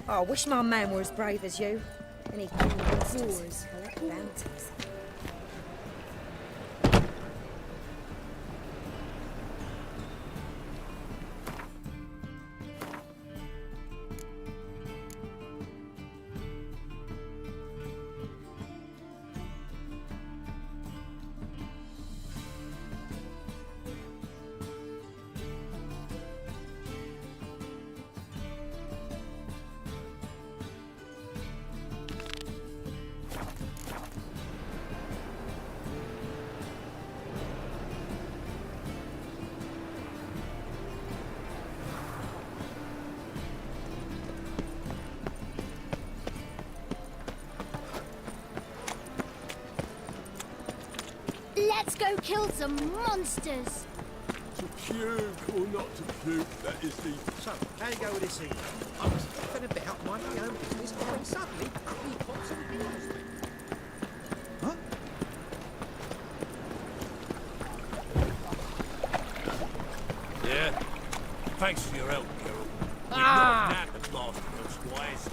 Oh, I wish my man were as brave as you. And he'd kill monsters, collect bounties. Let's go kill some monsters! To puke or not to puke, that is the... So, how you go with this evening? I was thinking about minding my own business when suddenly he pops and abused me. Huh? Yeah? Thanks for your help, Geralt. We've not had the bastard of squires.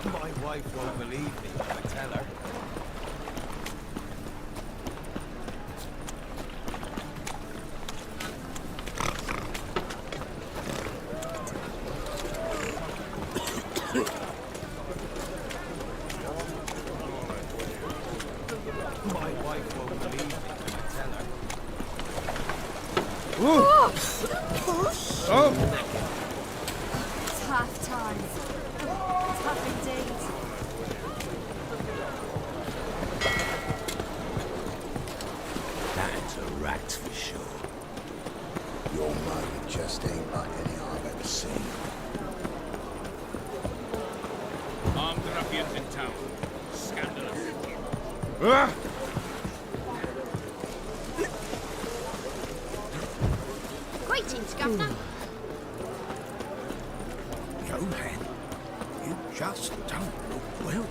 My wife won't believe me when I tell her. My wife won't believe me when I tell her. Tough times. Tough indeed. That's a rat for sure. Your motor just ain't like any I've ever seen. Armed ruffians in town. Scandalous. Greetings, Governor. Johan, you just don't look well.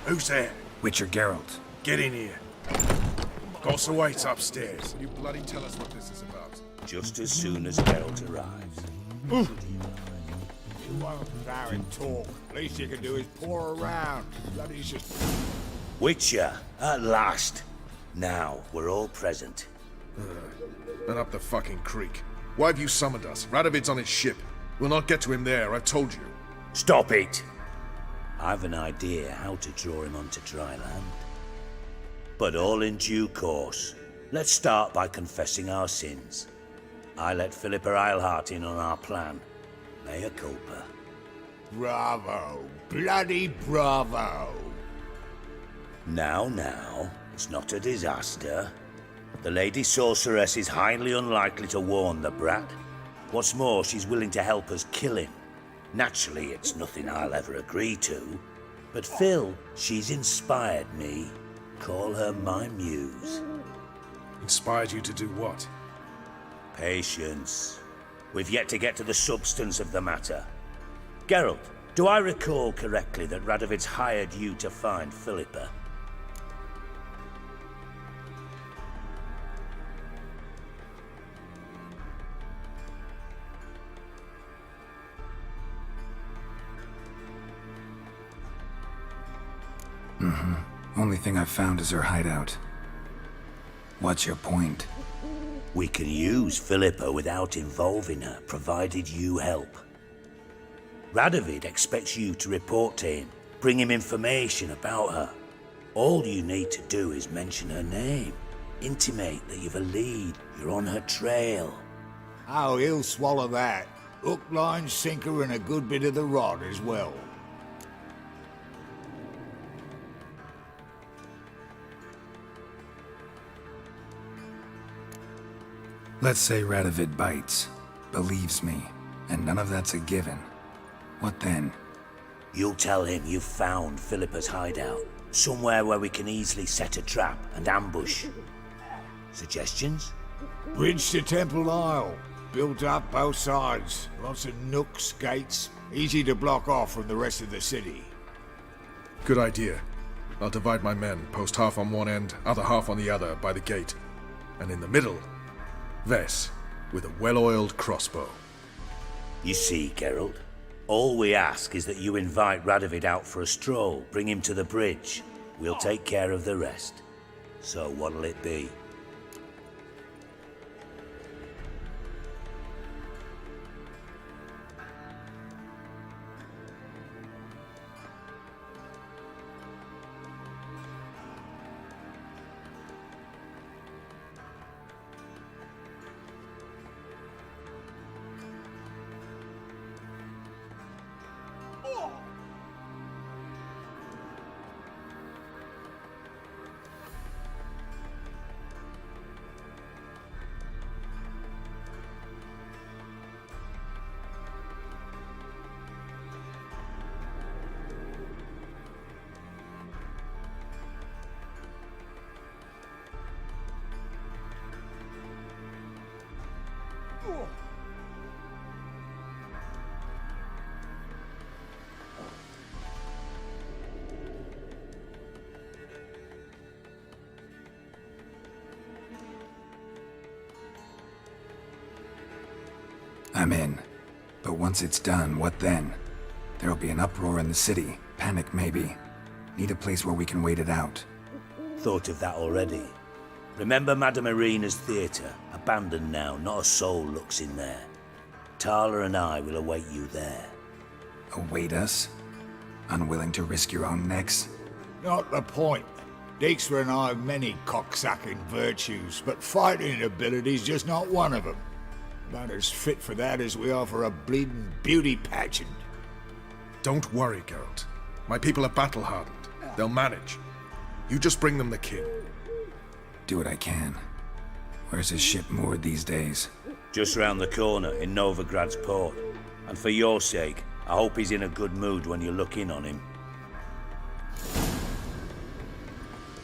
Who's there? Witcher Geralt. Get in here. Gossa waits upstairs. You bloody tell us what this is about. Just as soon as Geralt arrives. You won't allow him talk. Least you can do is pour around. Bloody just... Witcher, at last. Now, we're all present. Then up the fucking creek. Why have you summoned us? Radovid's on his ship. We'll not get to him there, I've told you. Stop it! I've an idea how to draw him onto dry land. But all in due course. Let's start by confessing our sins. I let Philippa Eilhart in on our plan. Mea culpa. Bravo. Bloody bravo. Now, it's not a disaster. The Lady Sorceress is highly unlikely to warn the brat. What's more, she's willing to help us kill him. Naturally, it's nothing I'll ever agree to. But Phil, she's inspired me. Call her my muse. Inspired you to do what? Patience. We've yet to get to the substance of the matter. Geralt, do I recall correctly that Radovid's hired you to find Philippa? Only thing I've found is her hideout. What's your point? We can use Philippa without involving her, provided you help. Radovid expects you to report to him, bring him information about her. All you need to do is mention her name, intimate that you've a lead, you're on her trail. Oh, he'll swallow that. Hook, line, sinker, and a good bit of the rod as well. Let's say Radovid bites, believes me, and none of that's a given. What then? You'll tell him you've found Philippa's hideout, somewhere where we can easily set a trap and ambush. Suggestions? Bridge to Temple Isle. built up both sides. Lots of nooks, gates, easy to block off from the rest of the city. Good idea. I'll divide my men, post half on one end, other half on the other, by the gate. And in the middle, Ves, with a well-oiled crossbow. You see, Geralt, all we ask is that you invite Radovid out for a stroll, bring him to the bridge. We'll take care of the rest. So what'll it be? I'm in. But once it's done, what then? There'll be an uproar in the city. Panic, maybe. Need a place where we can wait it out. Thought of that already. Remember Madame Irina's theatre? Abandoned now, not a soul looks in there. Tala and I will await you there. Await us? Unwilling to risk your own necks? Not the point. Dijkstra and I have many cocksucking virtues, but fighting ability's just not one of them. About as fit for that as we are for a bleeding beauty pageant. Don't worry, Geralt. My people are battle-hardened. They'll manage. You just bring them the king. Do what I can. Where's his ship moored these days? Just round the corner in Novigrad's port. And for your sake, I hope he's in a good mood when you look in on him.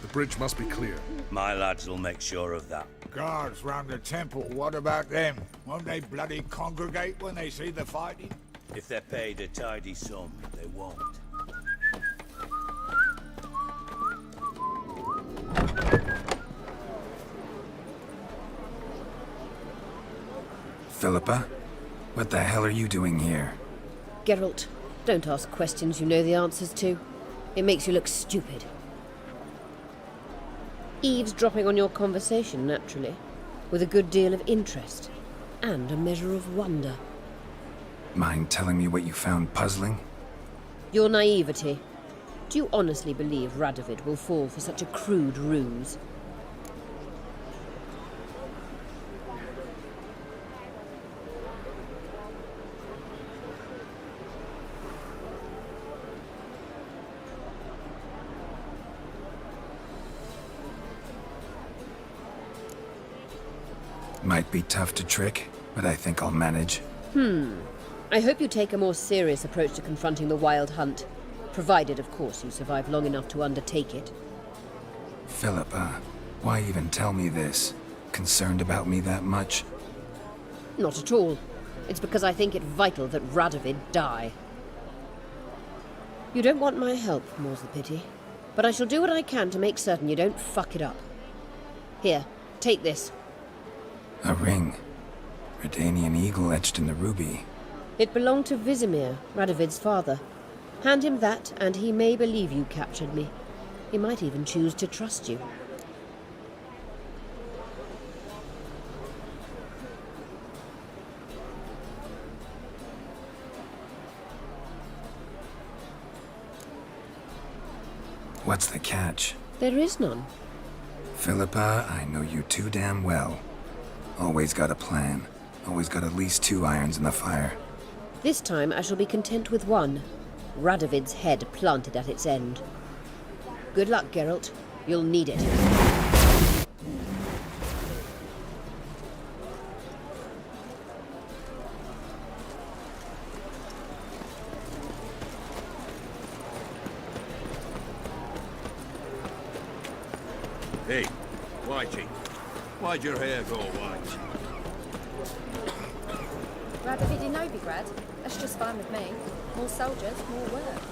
The bridge must be clear. My lads will make sure of that. Guards round the temple, what about them? Won't they bloody congregate when they see the fighting? If they're paid a tidy sum, they won't. Philippa? What the hell are you doing here? Geralt, don't ask questions you know the answers to. It makes you look stupid. Eavesdropping on your conversation, naturally, with a good deal of interest and a measure of wonder. Mind telling me what you found puzzling? Your naivety. Do you honestly believe Radovid will fall for such a crude ruse? Might be tough to trick, but I think I'll manage. I hope you take a more serious approach to confronting the Wild Hunt, provided, of course, you survive long enough to undertake it. Philippa, why even tell me this? Concerned about me that much? Not at all. It's because I think it vital that Radovid die. You don't want my help, more's the pity. But I shall do what I can to make certain you don't fuck it up. Here, take this. A ring. Redanian eagle etched in the ruby. It belonged to Vizimir, Radovid's father. Hand him that, and he may believe you captured me. He might even choose to trust you. What's the catch? There is none. Philippa, I know you too damn well. Always got a plan. Always got at least 2 irons in the fire. This time I shall be content with one. Radovid's head planted at its end. Good luck, Geralt. You'll need it. Hey, Whitey, why'd your hair go white? Radovid in Novigrad? That's just fine with me. More soldiers, more work.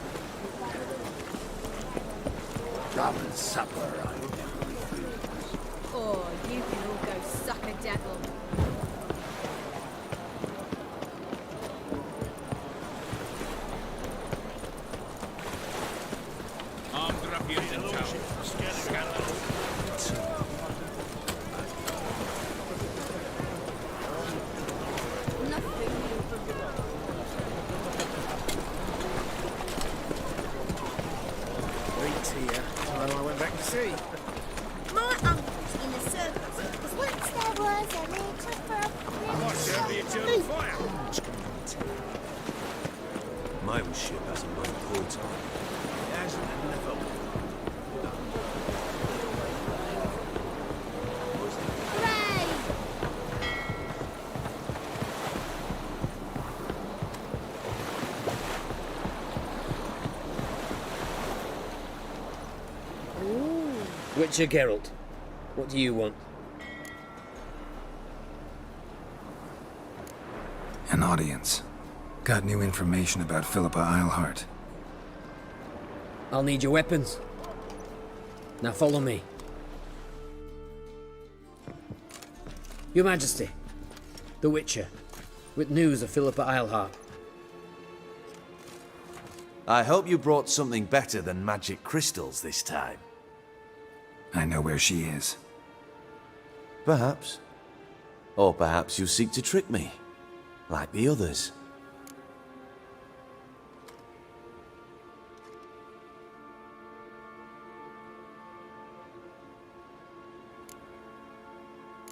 Rum and supper, Or you can all go suck a devil. Reed's here. Well, I went back to sea. My uncle's in the circus, because once there was a little frog. My own ship hasn't run port on. It hasn't never. Hooray! Witcher Geralt, what do you want? An audience. Got new information about Philippa Eilhart. I'll need your weapons. Now follow me. Your Majesty, the Witcher, with news of Philippa Eilhart. I hope you brought something better than magic crystals this time. I know where she is. Perhaps. Or perhaps you seek to trick me, like the others.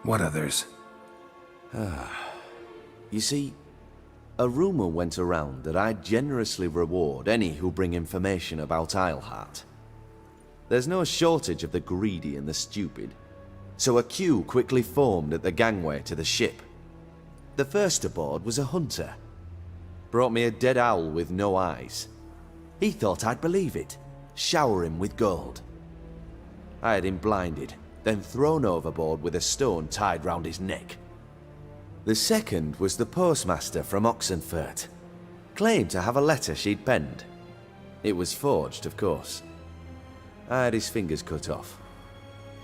What others? You see, a rumor went around that I'd generously reward any who bring information about Eilhart. There's no shortage of the greedy and the stupid, so a queue quickly formed at the gangway to the ship. The first aboard was a hunter. Brought me a dead owl with no eyes. He thought I'd believe it, shower him with gold. I had him blinded, then thrown overboard with a stone tied round his neck. The second was the postmaster from Oxenfurt. Claimed to have a letter she'd penned. It was forged, of course. I had his fingers cut off.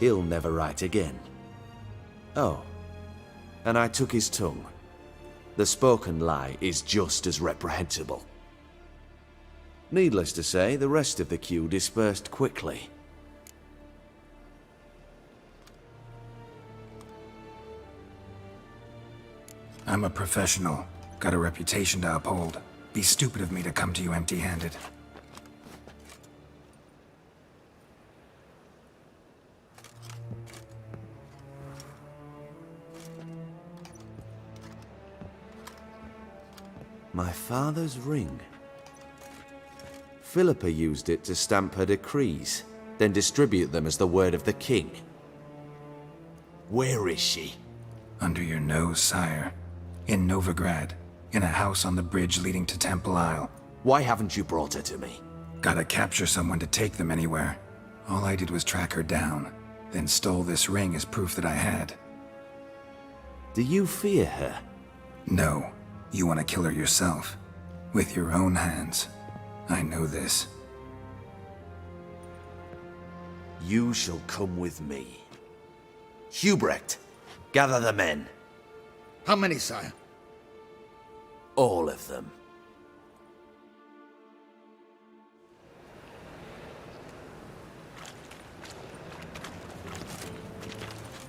He'll never write again. Oh, and I took his tongue. The spoken lie is just as reprehensible. Needless to say, the rest of the queue dispersed quickly. I'm a professional. Got a reputation to uphold. Be stupid of me to come to you empty-handed. My father's ring. Philippa used it to stamp her decrees, then distribute them as the word of the king. Where is she? Under your nose, sire. In Novigrad. In a house on the bridge leading to Temple Isle. Why haven't you brought her to me? Gotta capture someone to take them anywhere. All I did was track her down, then stole this ring as proof that I had. Do you fear her? No. You want to kill her yourself. With your own hands. I know this. You shall come with me. Hubrecht, gather the men. How many, sire? All of them.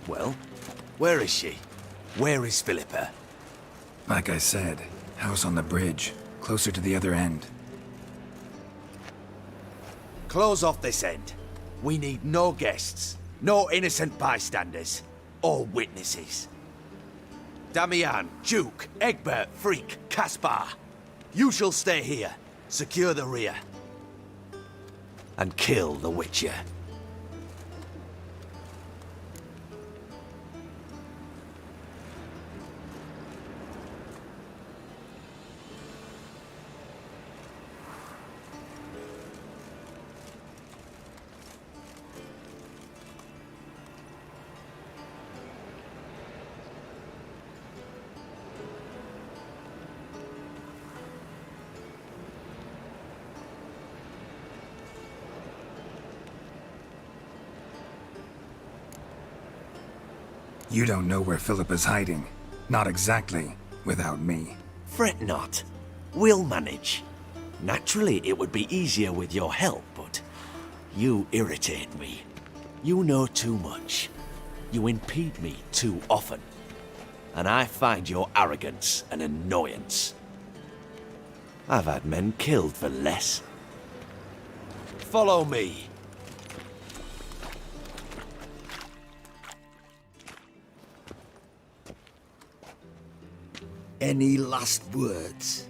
Well, where is she? Where is Philippa? Like I said, house on the bridge, closer to the other end. Close off this end. We need no guests, no innocent bystanders, or witnesses. Damian, Duke, Egbert, Freak, Caspar. You shall stay here, secure the rear, and kill the Witcher. You don't know where Philippa's hiding. Not exactly, without me. Fret not. We'll manage. Naturally, it would be easier with your help, but you irritate me. You know too much. You impede me too often. And I find your arrogance an annoyance. I've had men killed for less. Follow me. Any last words?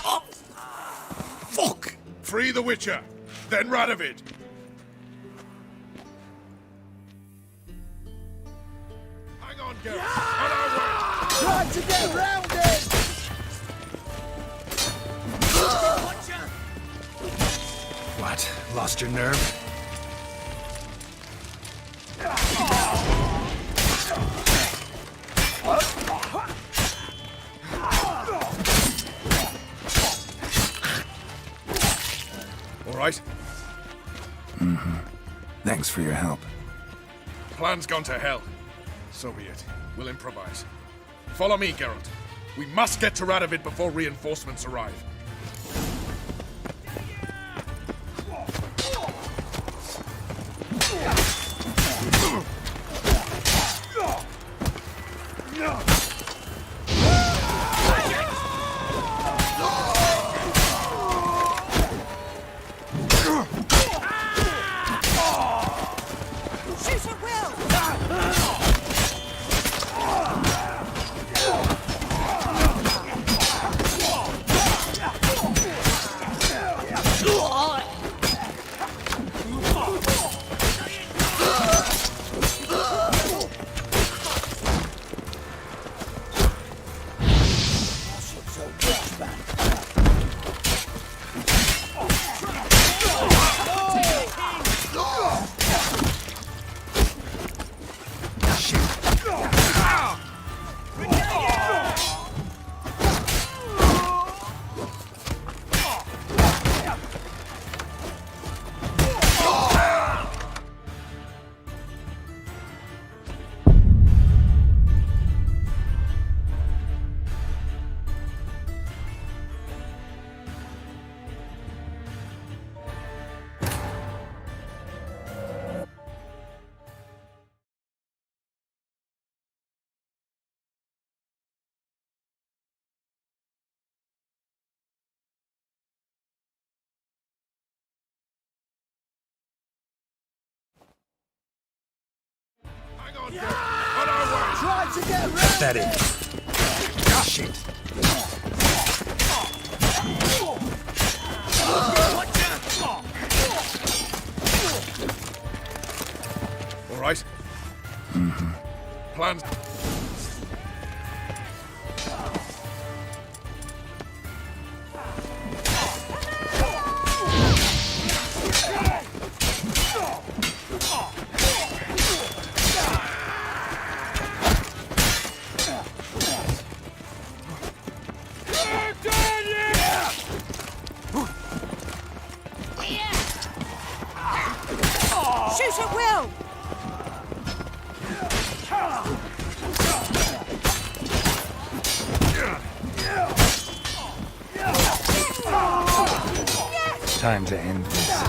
Oh, fuck! Free the Witcher, then Radovid. Hang on, Geralt. On our way. Try to get around it! What? Lost your nerve? All right. Thanks for your help. Plan's gone to hell. So be it. We'll improvise. Follow me, Geralt. We must get to Radovid before reinforcements arrive. Shoot at will! Hang on, Geralt. On our way. Try to get around Pathetic. Shit. All right. Plans. Shoot at will! Time to end this.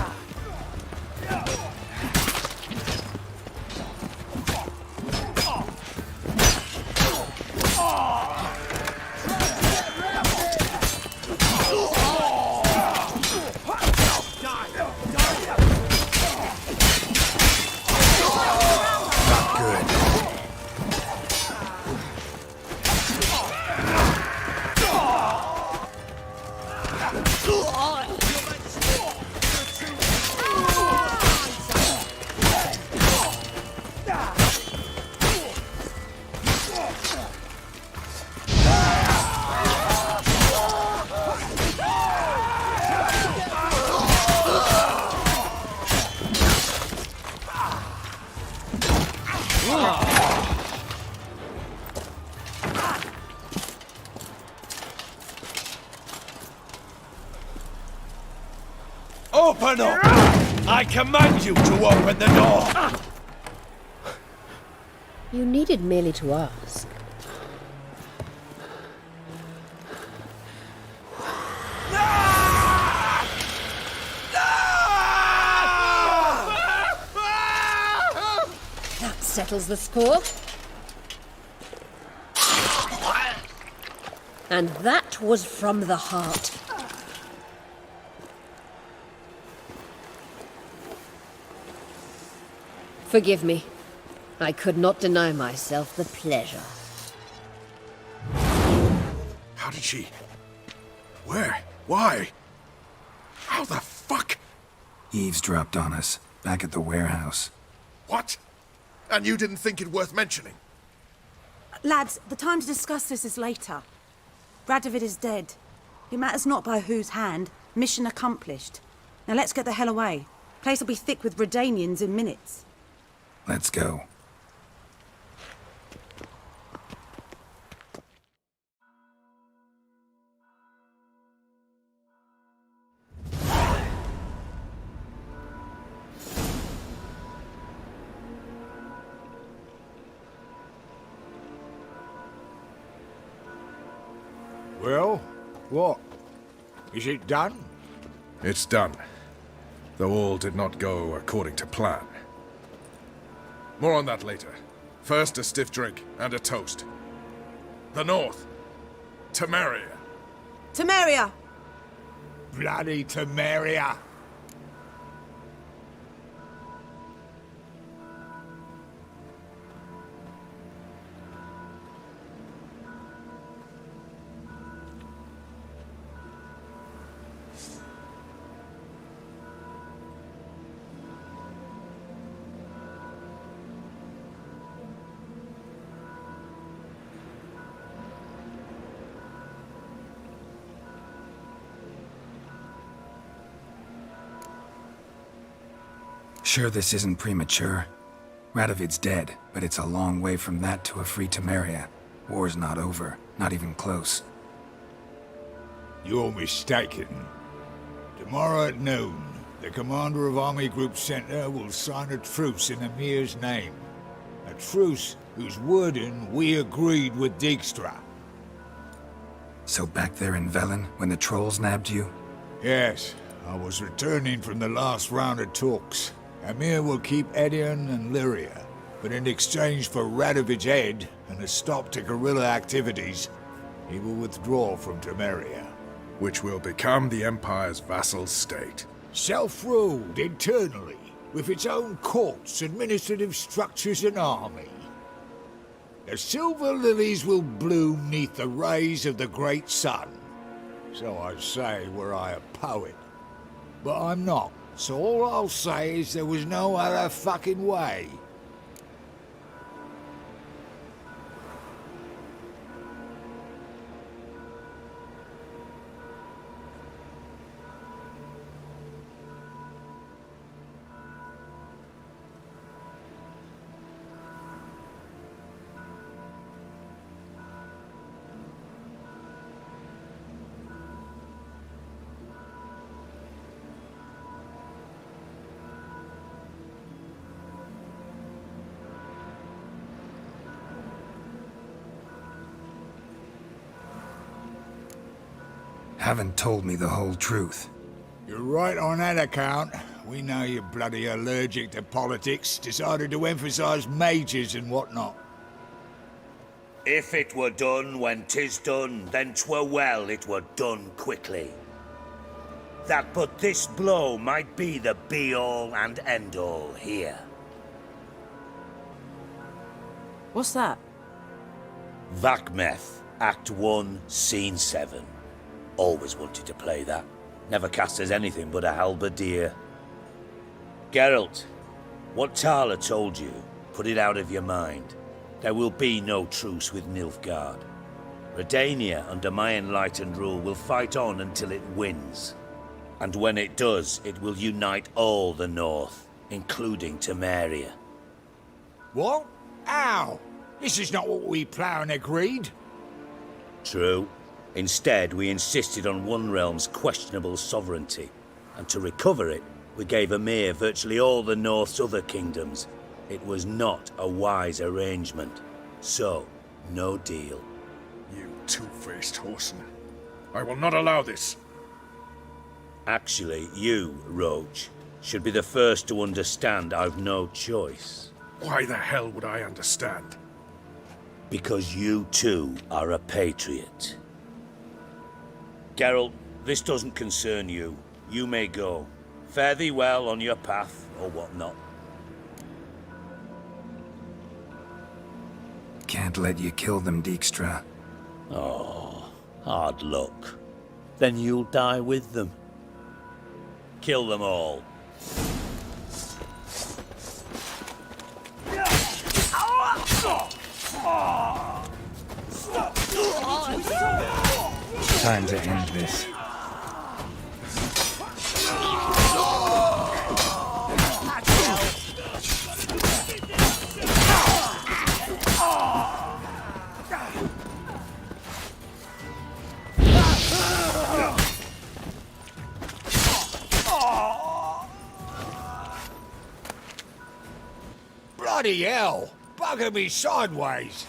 Open up! I command you to open the door! You needed merely to ask. That settles the score. And that was from the heart. Forgive me. I could not deny myself the pleasure. How did she... Where? Why? How the fuck? Eavesdropped on us, back at the warehouse. What? And you didn't think it worth mentioning? Lads, the time to discuss this is later. Radovid is dead. It matters not by whose hand. Mission accomplished. Now let's get the hell away. Place will be thick with Redanians in minutes. Let's go. Well, what? Is it done? It's done. Though all did not go according to plan. More on that later. First, a stiff drink and a toast. The North. Temeria. Temeria! Bloody Temeria! Sure this isn't premature? Radovid's dead, but it's a long way from that to a free Temeria. War's not over, not even close. You're mistaken. Tomorrow at noon, the commander of Army Group Center will sign a truce in Emir's name. A truce whose wording we agreed with Dijkstra. So back there in Velen, when the trolls nabbed you? Yes, I was returning from the last round of talks. Emir will keep Edion and Lyria, but in exchange for Radovid's head and a stop to guerrilla activities, he will withdraw from Temeria. Which will become the Empire's vassal state. Self-ruled internally, with its own courts, administrative structures and army. The silver lilies will bloom neath the rays of the great sun. So I say were I a poet. But I'm not. So all I'll say is there was no other fucking way. Haven't told me the whole truth. You're right on that account. We know you're bloody allergic to politics, decided to emphasize majors and whatnot. If it were done when 'tis done, then 'twere well it were done quickly. That but this blow might be the be-all and end-all here. What's that? Vakmeth, Act 1, Scene 7. Always wanted to play that. Never cast as anything but a halberdier. Geralt, what Tala told you, put it out of your mind. There will be no truce with Nilfgaard. Redania, under my enlightened rule, will fight on until it wins. And when it does, it will unite all the North, including Temeria. What? How? This is not what we planned and agreed. True. Instead, we insisted on one realm's questionable sovereignty, and to recover it, we gave Emir virtually all the North's other kingdoms, It was not a wise arrangement. So, no deal. You two-faced whoreson. I will not allow this. Actually, you, Roach, should be the first to understand I've no choice. Why the hell would I understand? Because you too are a patriot. Geralt, this doesn't concern you. You may go. Fare thee well on your path, or whatnot. Can't let you kill them, Dijkstra. Oh, hard luck. Then you'll die with them. Kill them all. Time to end this. Bloody hell! Bugger me sideways!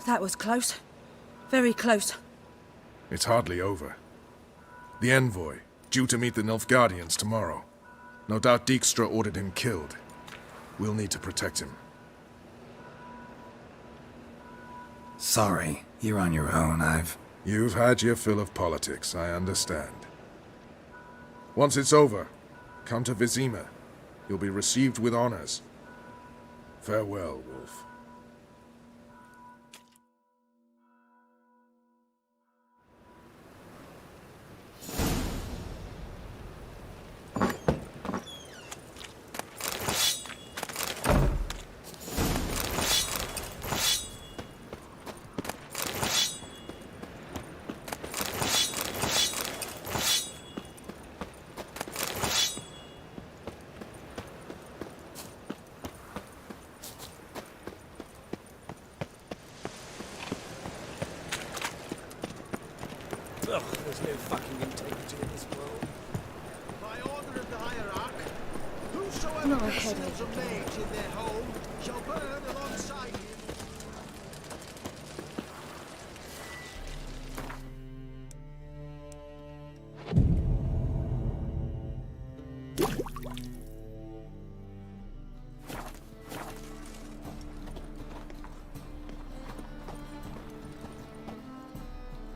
That was close. Very close. It's hardly over. The envoy, due to meet the Nilfgaardians tomorrow. No doubt Dijkstra ordered him killed. We'll need to protect him. Sorry, you're on your own. You've had your fill of politics, I understand. Once it's over, come to Vizima. You'll be received with honors. Farewell, Wolf. Ugh, there's no fucking integrity in this world. By order of the hierarch, whosoever prisoners a mage in their home shall burn alongside him.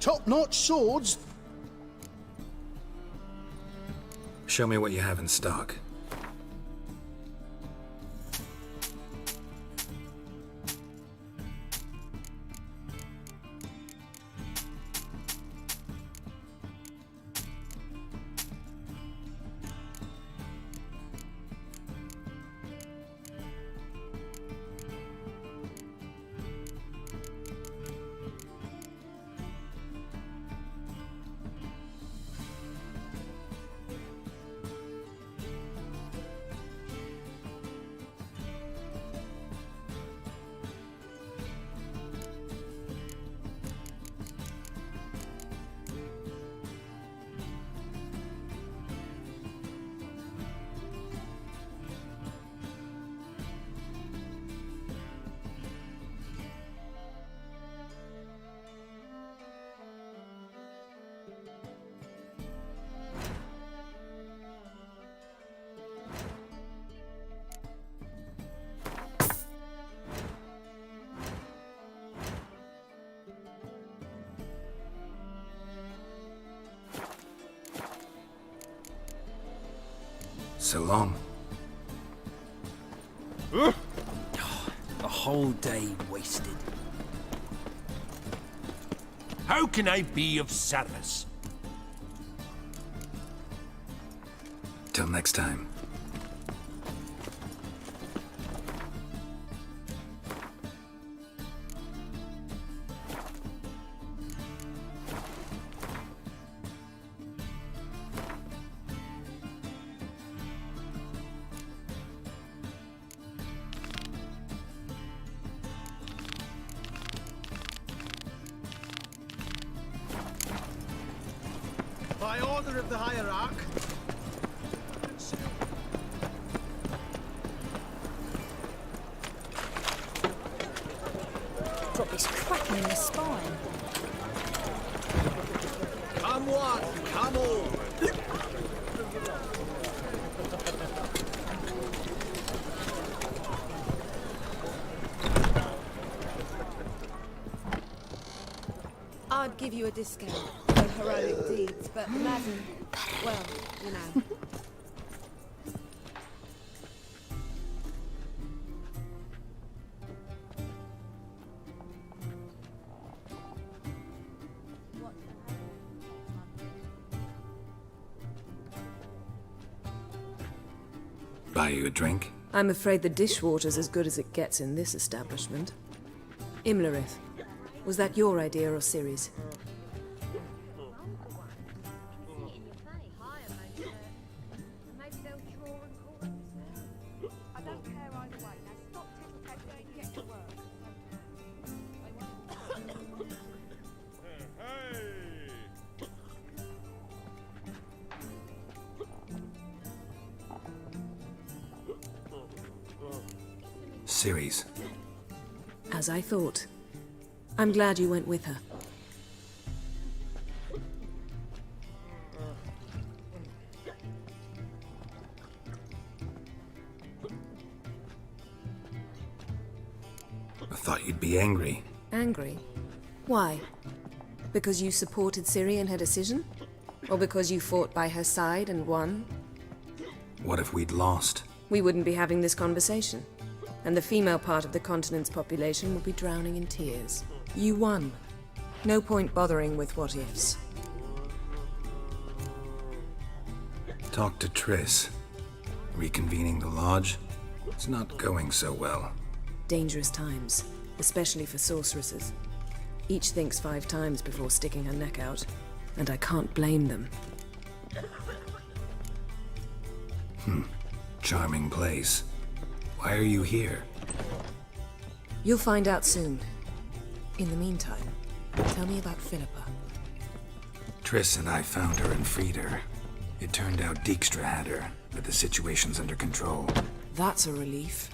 Top-notch swords. Show me what you have in stock. So long. A whole day wasted. How can I be of service? Till next time. By order of the hierarch. shot me in the spine. Come one, come all. I'd give you a discount for heroic deeds, but imagine, well, you know. Buy you a drink? I'm afraid the dishwater's as good as it gets in this establishment. Imlerith, was that your idea or Ciri's? Ciri's. As I thought. I'm glad you went with her. I thought you'd be angry. Angry? Why? Because you supported Ciri in her decision? Or because you fought by her side and won? What if we'd lost? We wouldn't be having this conversation. And the female part of the continent's population would be drowning in tears. You won. No point bothering with what-ifs. Talk to Triss. Reconvening the lodge? It's not going so well. Dangerous times, especially for sorceresses. Each thinks 5 times before sticking her neck out, and I can't blame them. Charming place. Why are you here? You'll find out soon. In the meantime, tell me about Philippa. Triss and I found her and freed her. It turned out Dijkstra had her, but the situation's under control. That's a relief.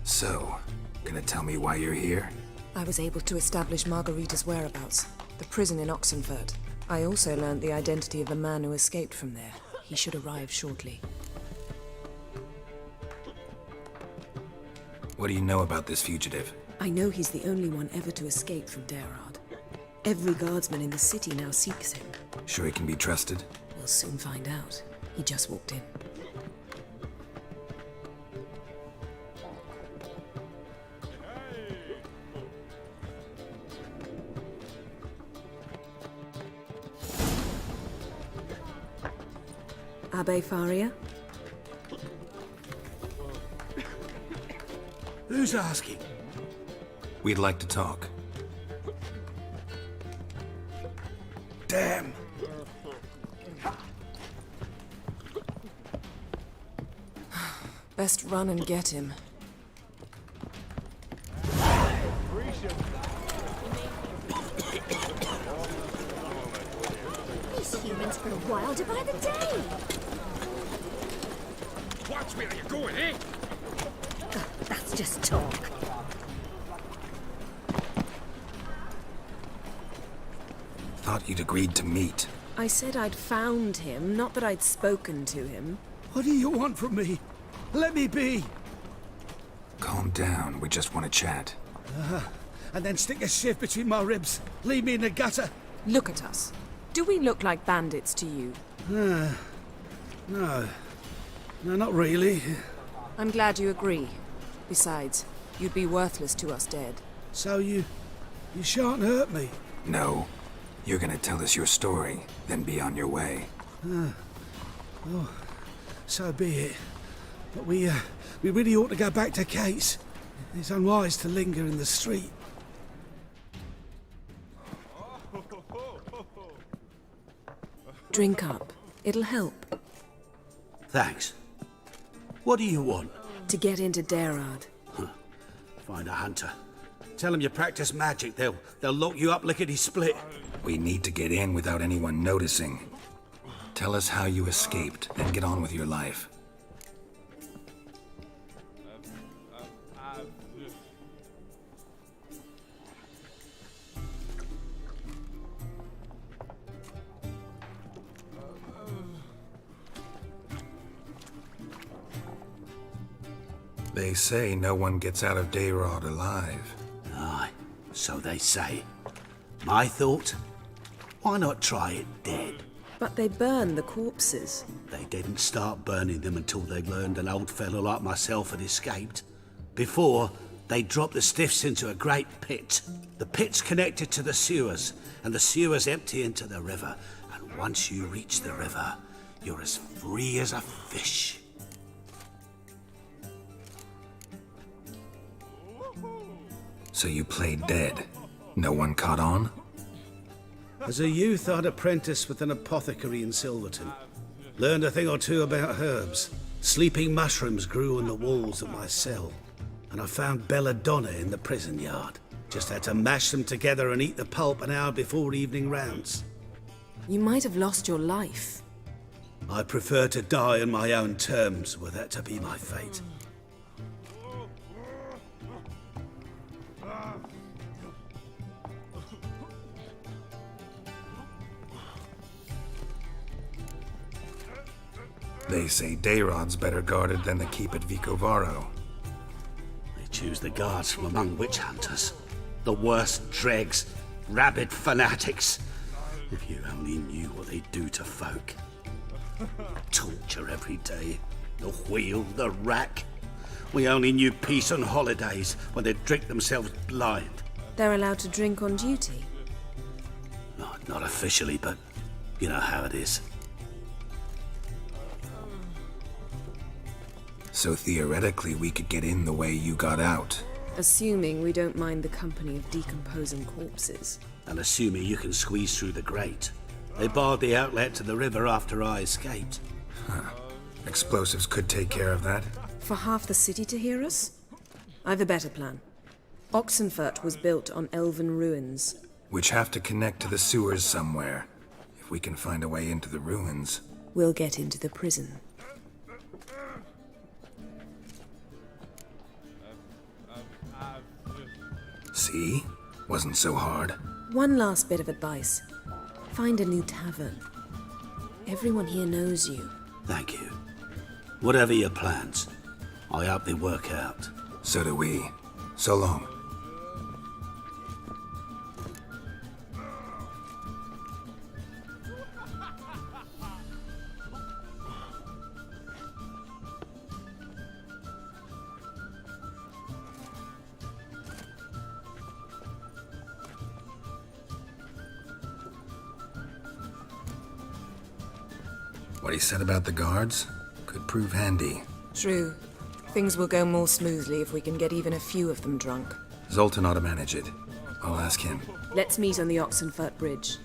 So, gonna tell me why you're here? I was able to establish Margarita's whereabouts, the prison in Oxenfurt. I also learned the identity of the man who escaped from there. He should arrive shortly. What do you know about this fugitive? I know he's the only one ever to escape from Daerard. Every guardsman in the city now seeks him. Sure he can be trusted? We'll soon find out. He just walked in. Abbe Faria? Who's asking? We'd like to talk. Damn. Best run and get him. These humans grow wilder by the day. Watch where you're going, eh? That's just talk. Thought you'd agreed to meet. I said I'd found him, not that I'd spoken to him. What do you want from me? Let me be. Calm down, we just want to chat. And then stick a shiv between my ribs. Leave me in the gutter. Look at us. Do we look like bandits to you? No. No, not really. I'm glad you agree. Besides, you'd be worthless to us dead. So you shan't hurt me? No. You're gonna tell us your story, then be on your way. Oh, so be it. But we really ought to go back to Kate's. It's unwise to linger in the street. Drink up. It'll help. Thanks. What do you want? To get into Daerard. Find a hunter. Tell them you practice magic. They'll lock you up lickety-split. We need to get in without anyone noticing. Tell us how you escaped, then get on with your life. They say no one gets out of Dayrod alive. Aye, so they say. My thought? Why not try it dead? But they burn the corpses. They didn't start burning them until they learned an old fellow like myself had escaped. Before, they dropped the stiffs into a great pit. The pit's connected to the sewers, and the sewers empty into the river. And once you reach the river, you're as free as a fish. So you played dead. No one caught on? As a youth, I'd apprenticed with an apothecary in Silverton. Learned a thing or two about herbs. Sleeping mushrooms grew on the walls of my cell. And I found belladonna in the prison yard. Just had to mash them together and eat the pulp an hour before evening rounds. You might have lost your life. I prefer to die on my own terms, were that to be my fate. They say Dayrod's better guarded than the keep at Vicovaro. They choose the guards from among witch hunters. The worst dregs, rabid fanatics. If you only knew what they do to folk. Torture every day. The wheel, the rack. We only knew peace on holidays when they'd drink themselves blind. They're allowed to drink on duty. Not officially, but you know how it is. So theoretically, we could get in the way you got out. Assuming we don't mind the company of decomposing corpses. And assuming you can squeeze through the grate. They barred the outlet to the river after I escaped. Huh. Explosives could take care of that. For half the city to hear us? I've a better plan. Oxenfurt was built on elven ruins. Which have to connect to the sewers somewhere. If we can find a way into the ruins. We'll get into the prison. See? Wasn't so hard. One last bit of advice. Find a new tavern. Everyone here knows you. Thank you. Whatever your plans, I hope they work out. So do we. So long. What he said about the guards could prove handy. True. Things will go more smoothly if we can get even a few of them drunk. Zoltan ought to manage it. I'll ask him. Let's meet on the Oxenfurt Bridge.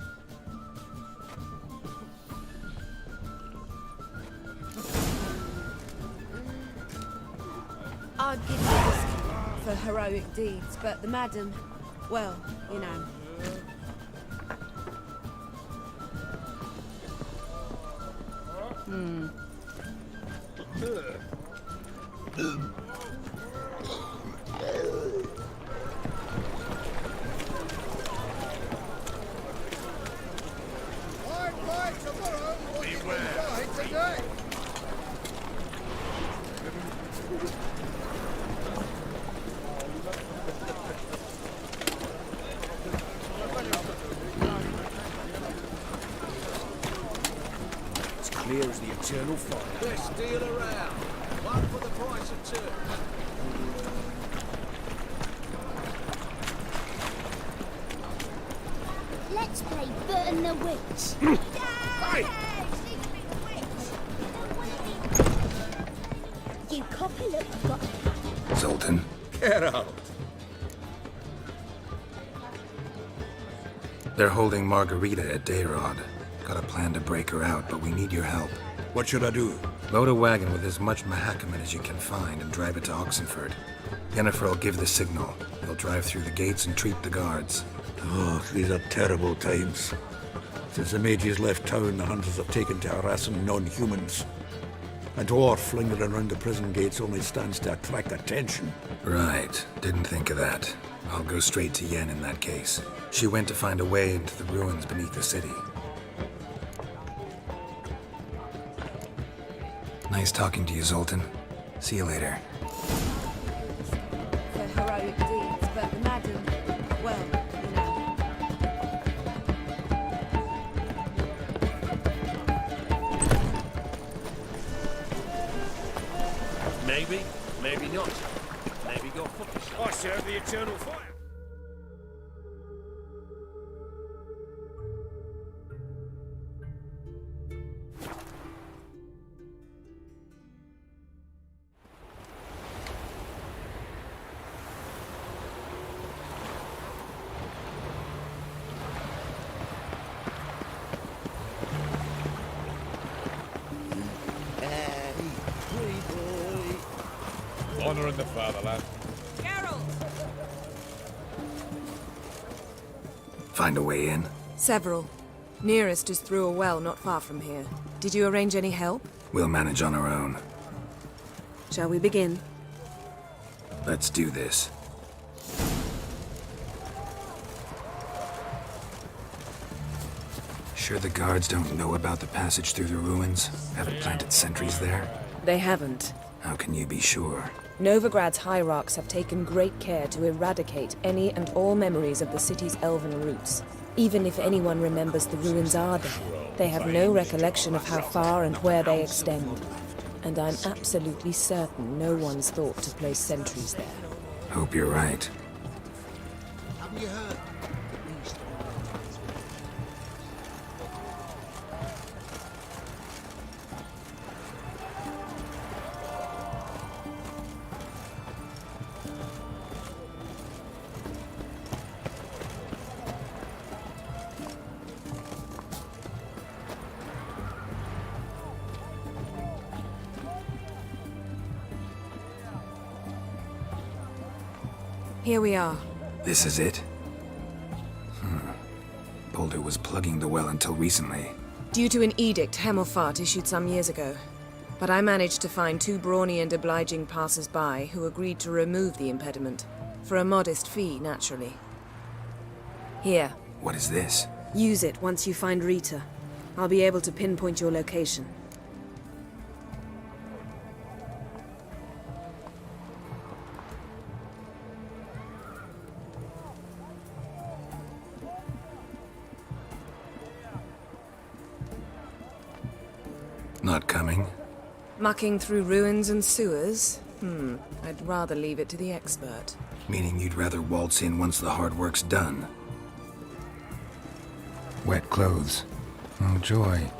I'd give you this for heroic deeds, but the madam, well, you know. Clear as the eternal fire. Best deal around. One for the price of two. Let's play Burn the Witch. Hey! You copy, look, I've got Zoltan. Get out. They're holding Margarita at Dayrod. Got a plan to break her out, but we need your help. What should I do? Load a wagon with as much Mahakaman as you can find and drive it to Oxenfurt. Yennefer will give the signal. They'll drive through the gates and treat the guards. Oh, these are terrible times. Since the mages left town, the hunters have taken to harassing non-humans. A dwarf lingering around the prison gates only stands to attract attention. Right. Didn't think of that. I'll go straight to Yen in that case. She went to find a way into the ruins beneath the city. Nice talking to you, Zoltan. See you later. heroic deeds, but the madam, well, you know. Maybe, maybe not. Maybe go fuck yourself. I serve the eternal fire. Honouring the fatherland. Find a way in? Several. Nearest is through a well not far from here. Did you arrange any help? We'll manage on our own. Shall we begin? Let's do this. Sure the guards don't know about the passage through the ruins? Haven't planted sentries there? They haven't. How can you be sure? Novigrad's hierarchs have taken great care to eradicate any and all memories of the city's elven roots. Even if anyone remembers the ruins are there, they have no recollection of how far and where they extend. And I'm absolutely certain no one's thought to place sentries there. Hope you're right. Haven't you heard? Here we are. This is it? Boulder was plugging the well until recently. Due to an edict Hemelfart issued some years ago. But I managed to find two brawny and obliging passers-by who agreed to remove the impediment. For a modest fee, naturally. Here. What is this? Use it once you find Rita. I'll be able to pinpoint your location. Not coming? Mucking through ruins and sewers? I'd rather leave it to the expert. Meaning you'd rather waltz in once the hard work's done? Wet clothes. Oh, joy.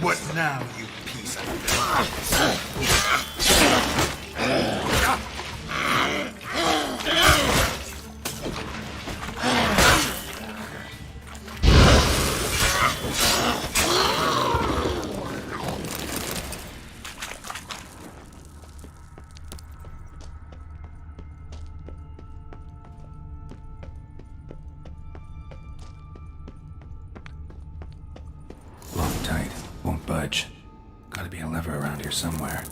What now, you piece of... Locked tight. Won't budge. Gotta be a lever around here somewhere.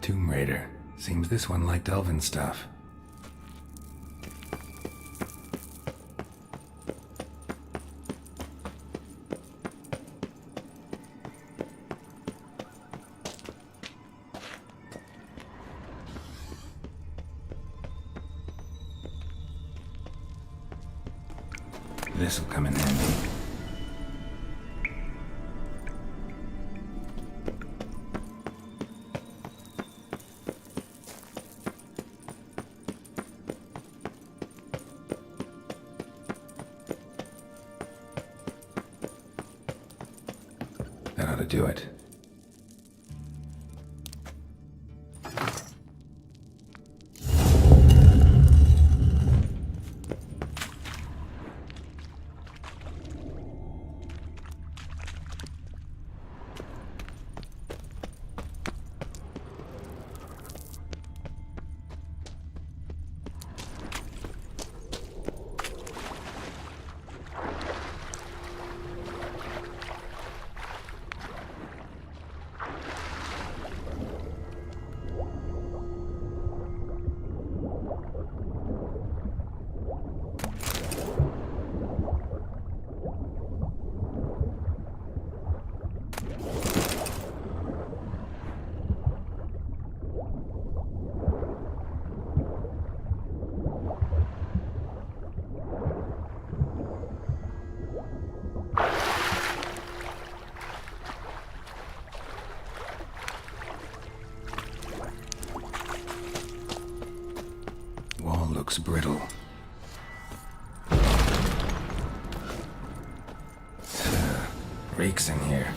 Tomb Raider. Seems this one liked elven stuff. This'll come in handy. That ought to do it. Wall looks brittle. Reeks in here.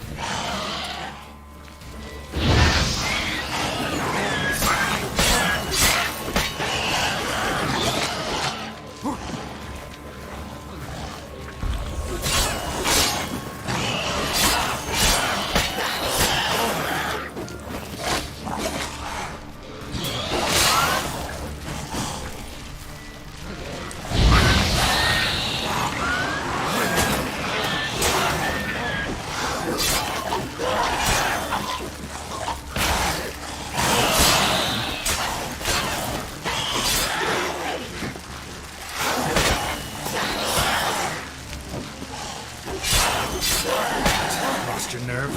Lost your nerve?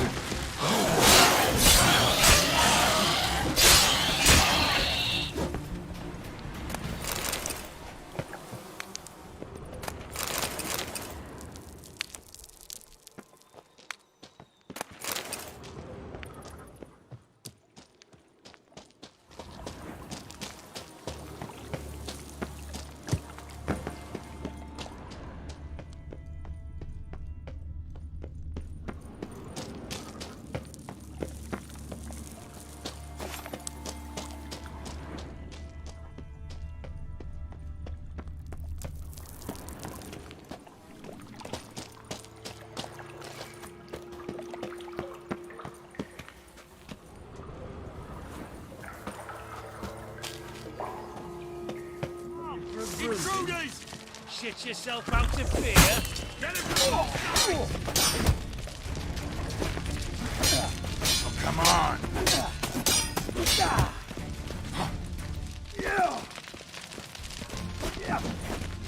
Intruders! Shit yourself out of fear. Get him! Oh, come on!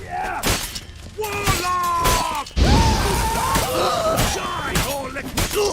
Yeah! Warlock! Die or let me go!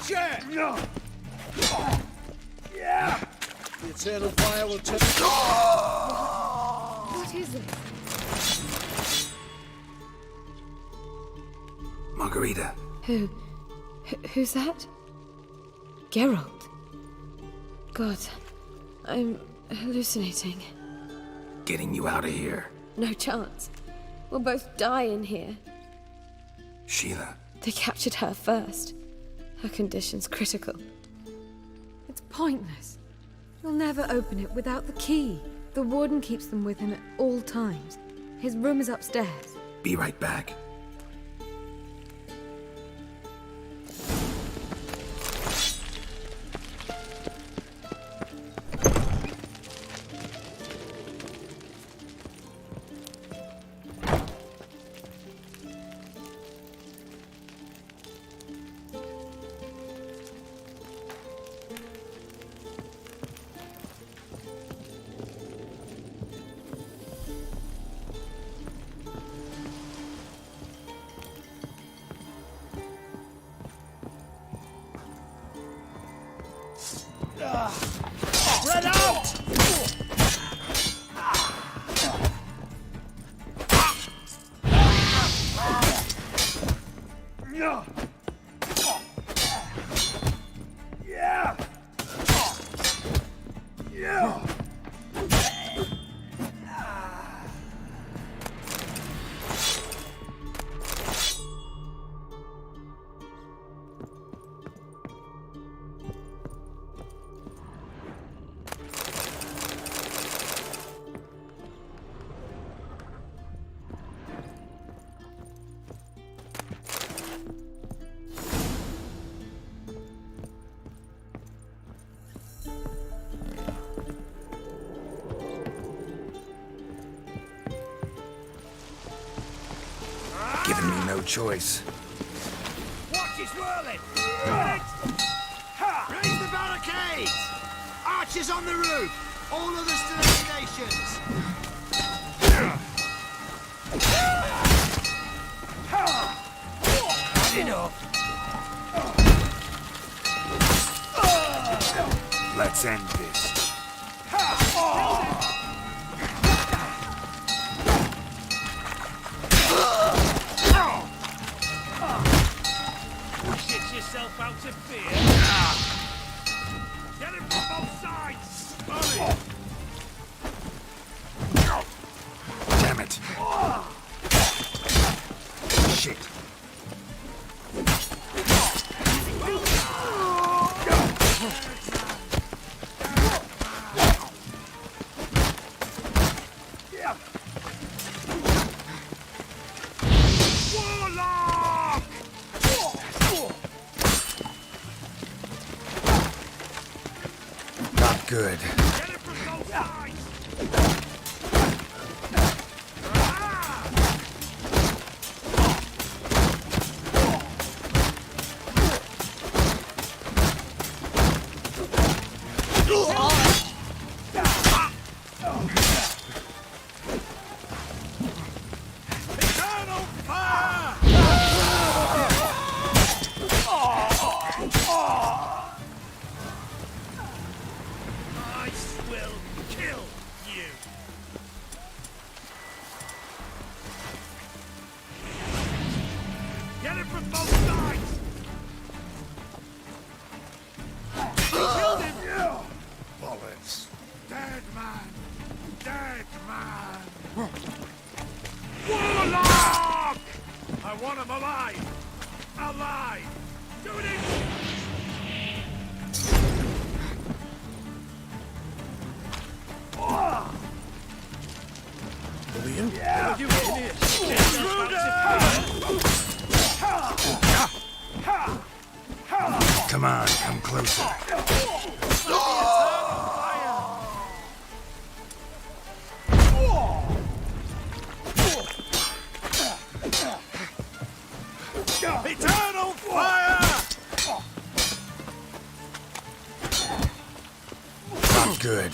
Witcher! The eternal fire will turn. What is it? Margarita. Who's that? Geralt. God, I'm hallucinating. Getting you out of here. No chance. We'll both die in here. Sheila. They captured her first. Her condition's critical. It's pointless. We'll never open it without the key. The warden keeps them with him at all times. His room is upstairs. Be right back. Spread out! Giving me no choice. Watch it whirling! Raise the barricades! Archers on the roof! All others to their stations! Let's end this. Shit yourself out of fear! Get him from both sides! Hurry! Damn it. Shit. Warlock! Not good. Get him from both sides! Eternal fire! I will kill you! Get it from both sides! He killed him! Bullets. Dead man! Dead man! Warlock! I want him alive! Alive! Do it! William? Yeah. You in here? Come on, come closer. Eternal fire! Not good.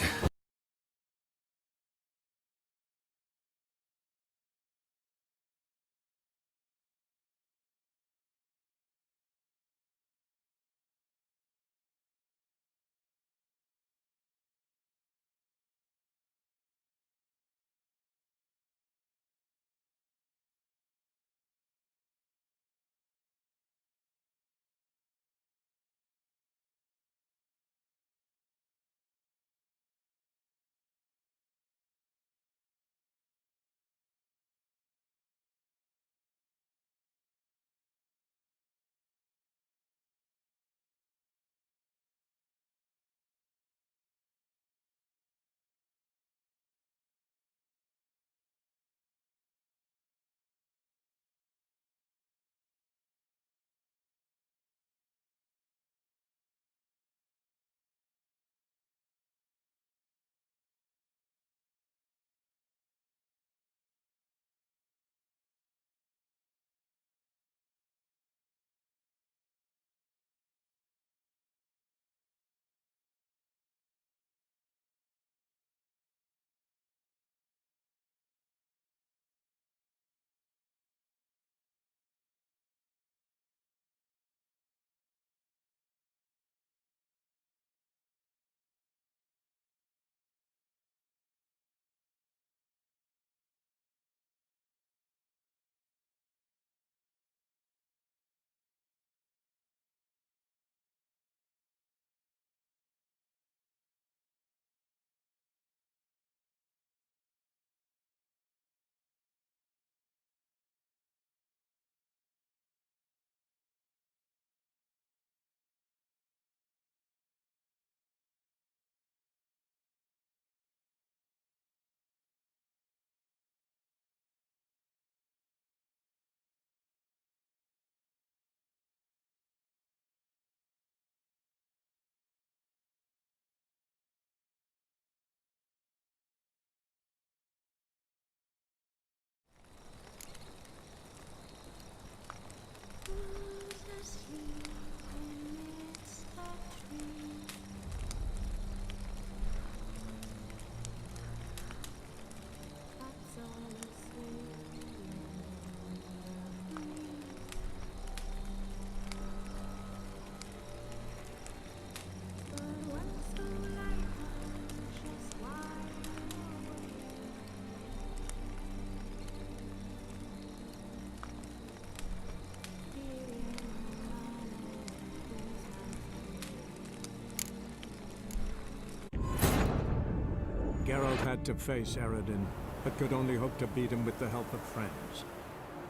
had to face Eredin, but could only hope to beat him with the help of friends.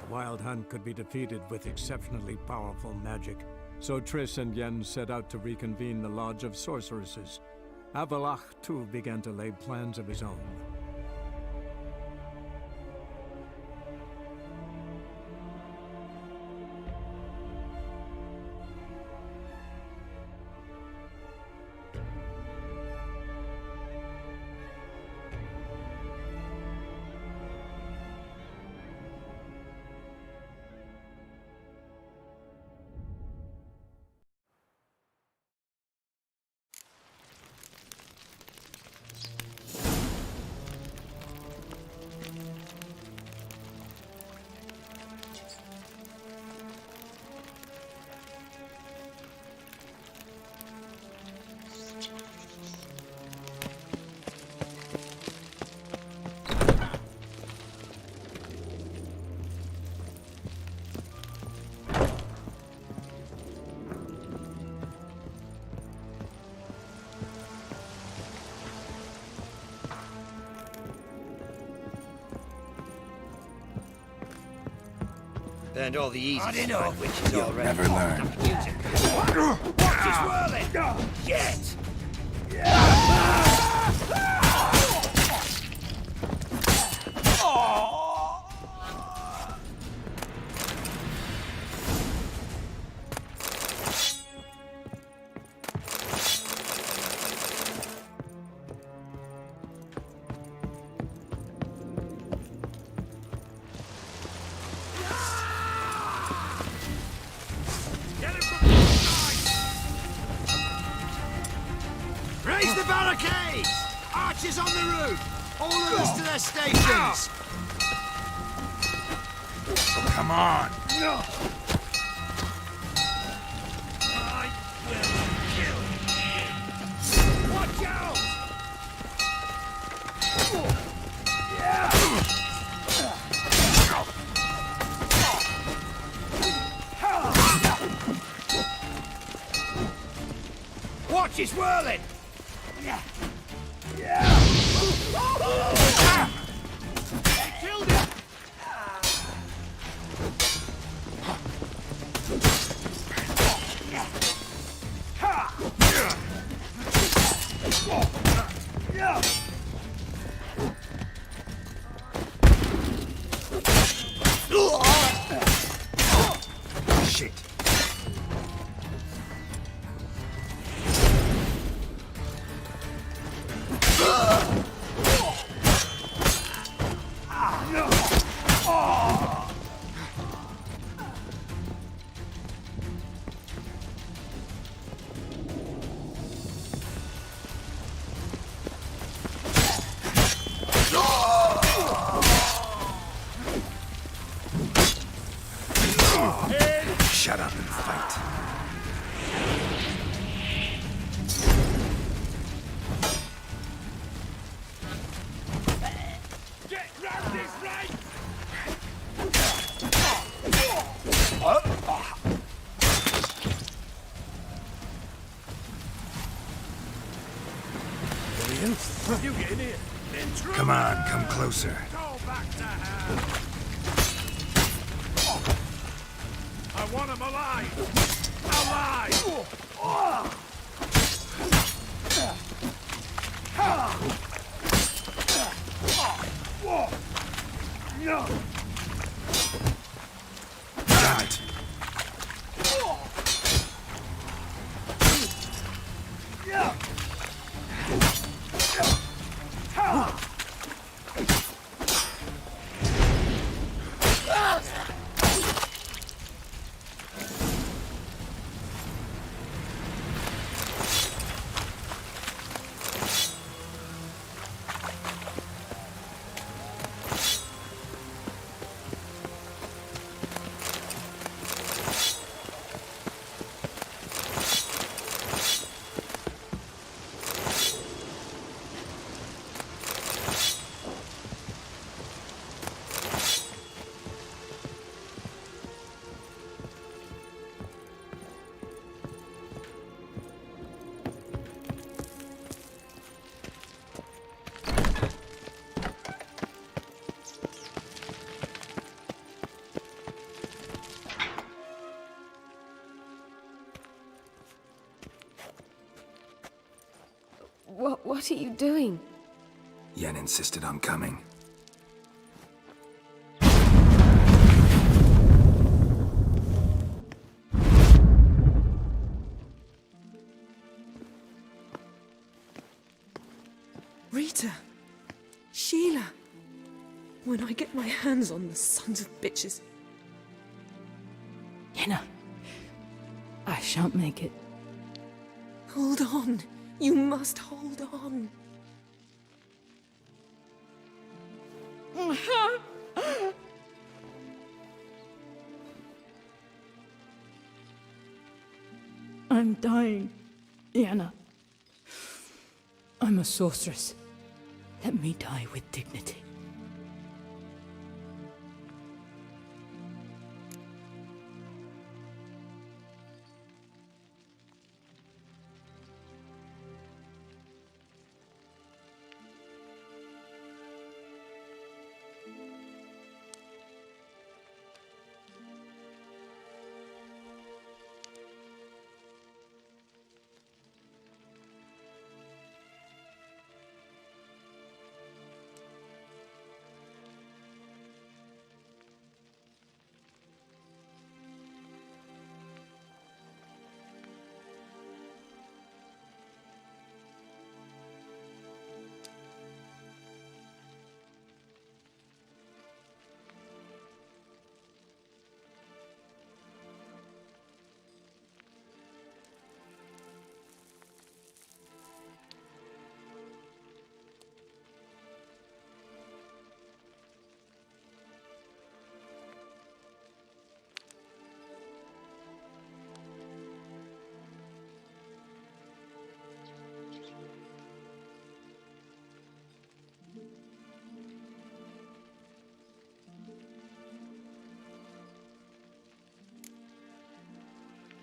The Wild Hunt could be defeated with exceptionally powerful magic, so Triss and Yen set out to reconvene the Lodge of Sorceresses. Avallac'h, too, began to lay plans of his own. Learned all the easy stuff, which is already. Never learn. Watch it swirling! Get! Raise the barricades! Archers on the roof! All of us to their stations! Come on! No! Watch out! Watch it swirling! They killed him! Shit. Shut up and fight. Get round this right! You get in here! Intruder! Come on, come closer. Go back to hell! I want him alive! Alive! No! Damn it. What are you doing? Yen insisted on coming. Rita! Sheila! When I get my hands on the sons of bitches. Yenna, I shan't make it. Hold on. You must hold on. I'm dying, Yenna. I'm a sorceress. Let me die with dignity.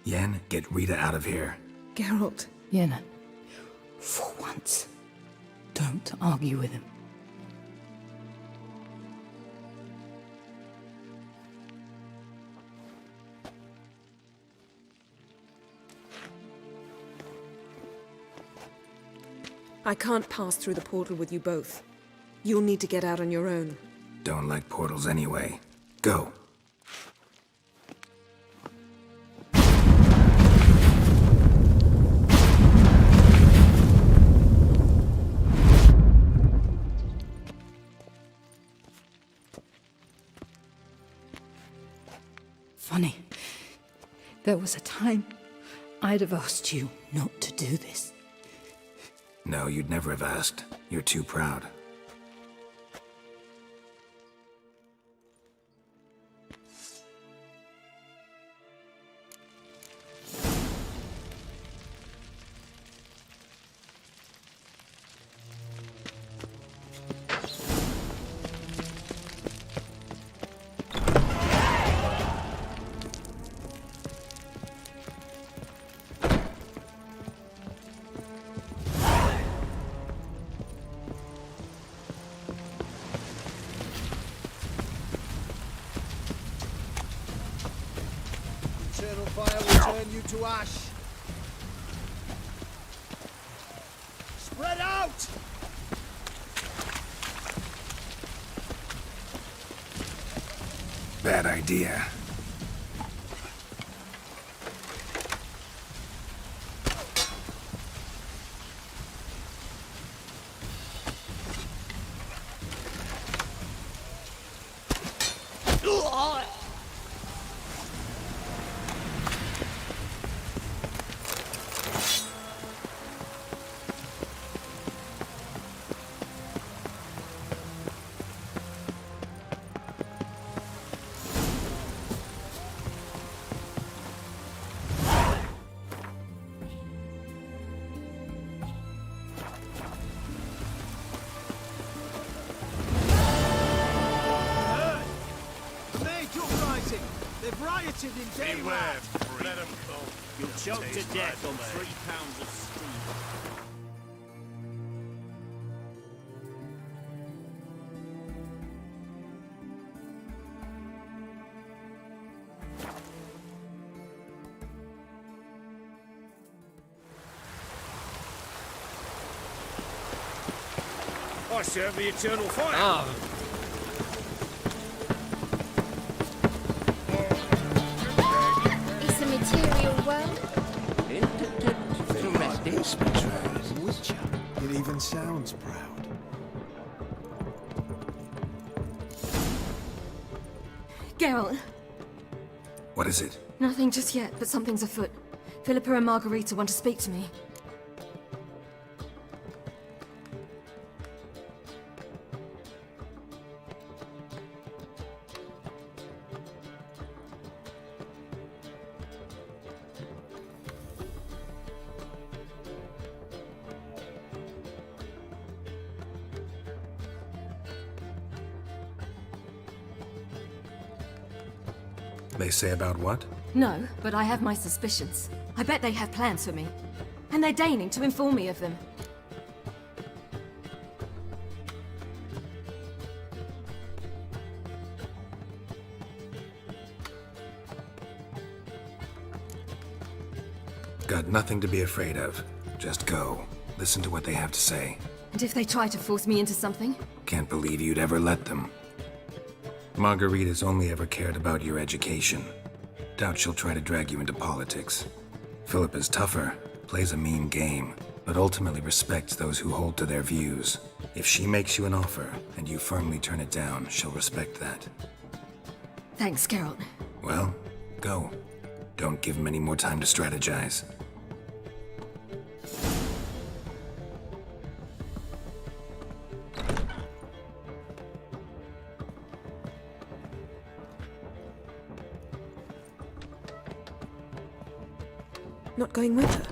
Yen, get Rita out of here. Geralt. Yenna, for once, don't argue with him. I can't pass through the portal with you both. You'll need to get out on your own. Don't like portals anyway. Go. Funny. There was a time I'd have asked you not to do this. No, you'd never have asked. You're too proud. Eternal fire will turn you to ash. Spread out! Bad idea. They've rioted in daylight. Let them come. You'll choke to death on 3 pounds of steam. I serve the eternal fire. Ah. It's a material world. Tremendous, Witcher. It even sounds proud. Geralt, What is it? nothing just yet, but something's afoot. Philippa and Margarita want to speak to me. They say about what? No, but I have my suspicions. I bet they have plans for me. And they're deigning to inform me of them. Got nothing to be afraid of. Just go. Listen to what they have to say. And if they try to force me into something? Can't believe you'd ever let them. Margarita's only ever cared about your education. Doubt she'll try to drag you into politics. Philippa's tougher, plays a mean game, but ultimately respects those who hold to their views. If she makes you an offer, and you firmly turn it down, she'll respect that. Thanks, Geralt. Well, go. Don't give him any more time to strategize. Not going with her?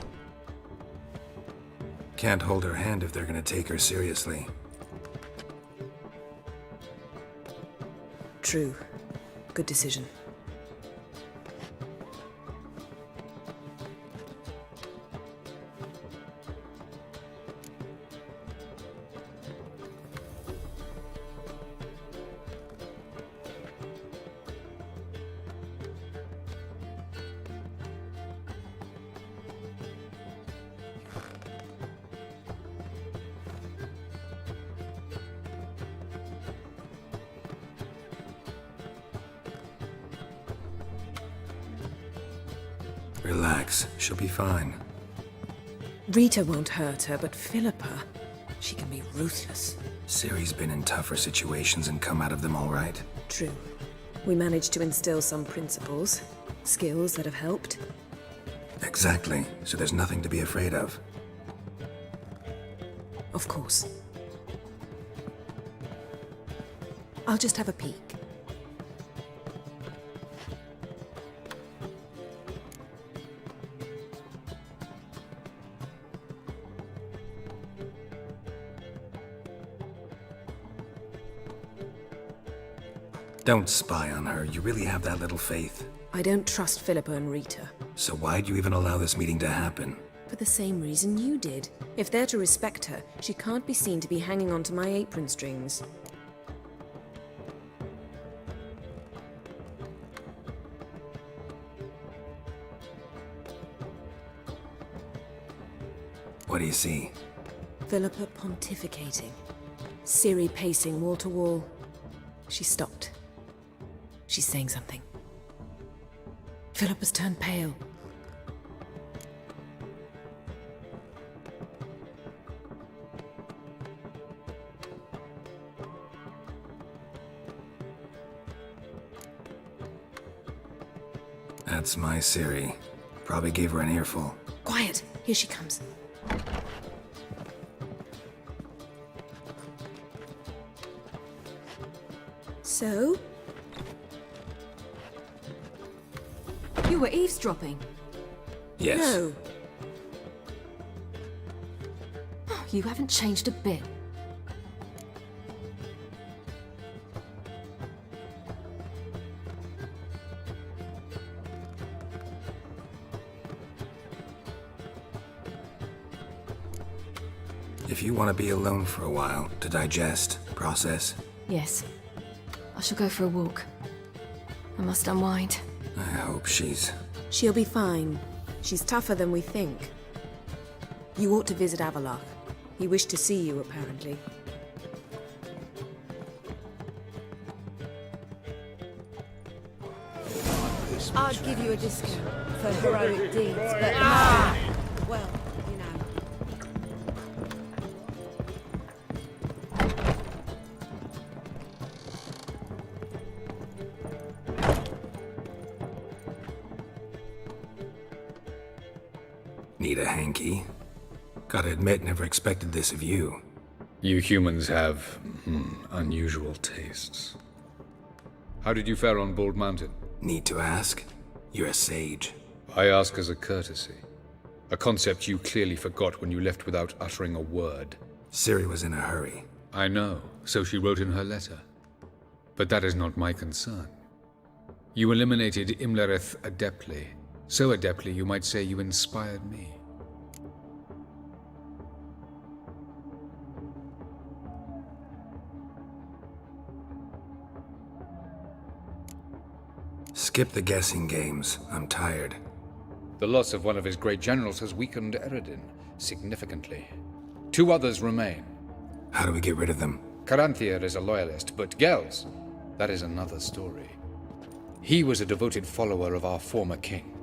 Can't hold her hand if they're gonna take her seriously. True. Good decision. Relax, she'll be fine. Rita won't hurt her, but Philippa, she can be ruthless. Ciri's been in tougher situations and come out of them all right. True. We managed to instill some principles, skills that have helped. Exactly, so there's nothing to be afraid of. Of course. I'll just have a peek. Don't spy on her. You really have that little faith. I don't trust Philippa and Rita. So why'd you even allow this meeting to happen? For the same reason you did. If they're to respect her, she can't be seen to be hanging onto my apron strings. What do you see? Philippa pontificating. Ciri pacing wall to wall. She stopped. She's saying something. Philippa's turned pale. That's my Ciri. Probably gave her an earful. Quiet! Here she comes. So? You were eavesdropping. Yes. No. You haven't changed a bit. If you want to be alone for a while, to digest, process, Yes. I shall go for a walk. I must unwind. I hope she's... She'll be fine. She's tougher than we think. You ought to visit Avallac'h. He wished to see you, apparently. I'd give you a discount for heroic deeds, but well, you know. Need a hanky? Gotta admit, never expected this of you. You humans have unusual tastes. How did you fare on Bald Mountain? Need to ask? You're a sage. I ask as a courtesy. A concept you clearly forgot when you left without uttering a word. Ciri was in a hurry. I know, so she wrote in her letter. But that is not my concern. You eliminated Imlerith adeptly. So adeptly you might say you inspired me. Skip the guessing games. I'm tired. The loss of one of his great generals has weakened Eredin significantly. 2 others remain. How do we get rid of them? Caranthir is a loyalist, but Gels, that is another story. He was a devoted follower of our former king.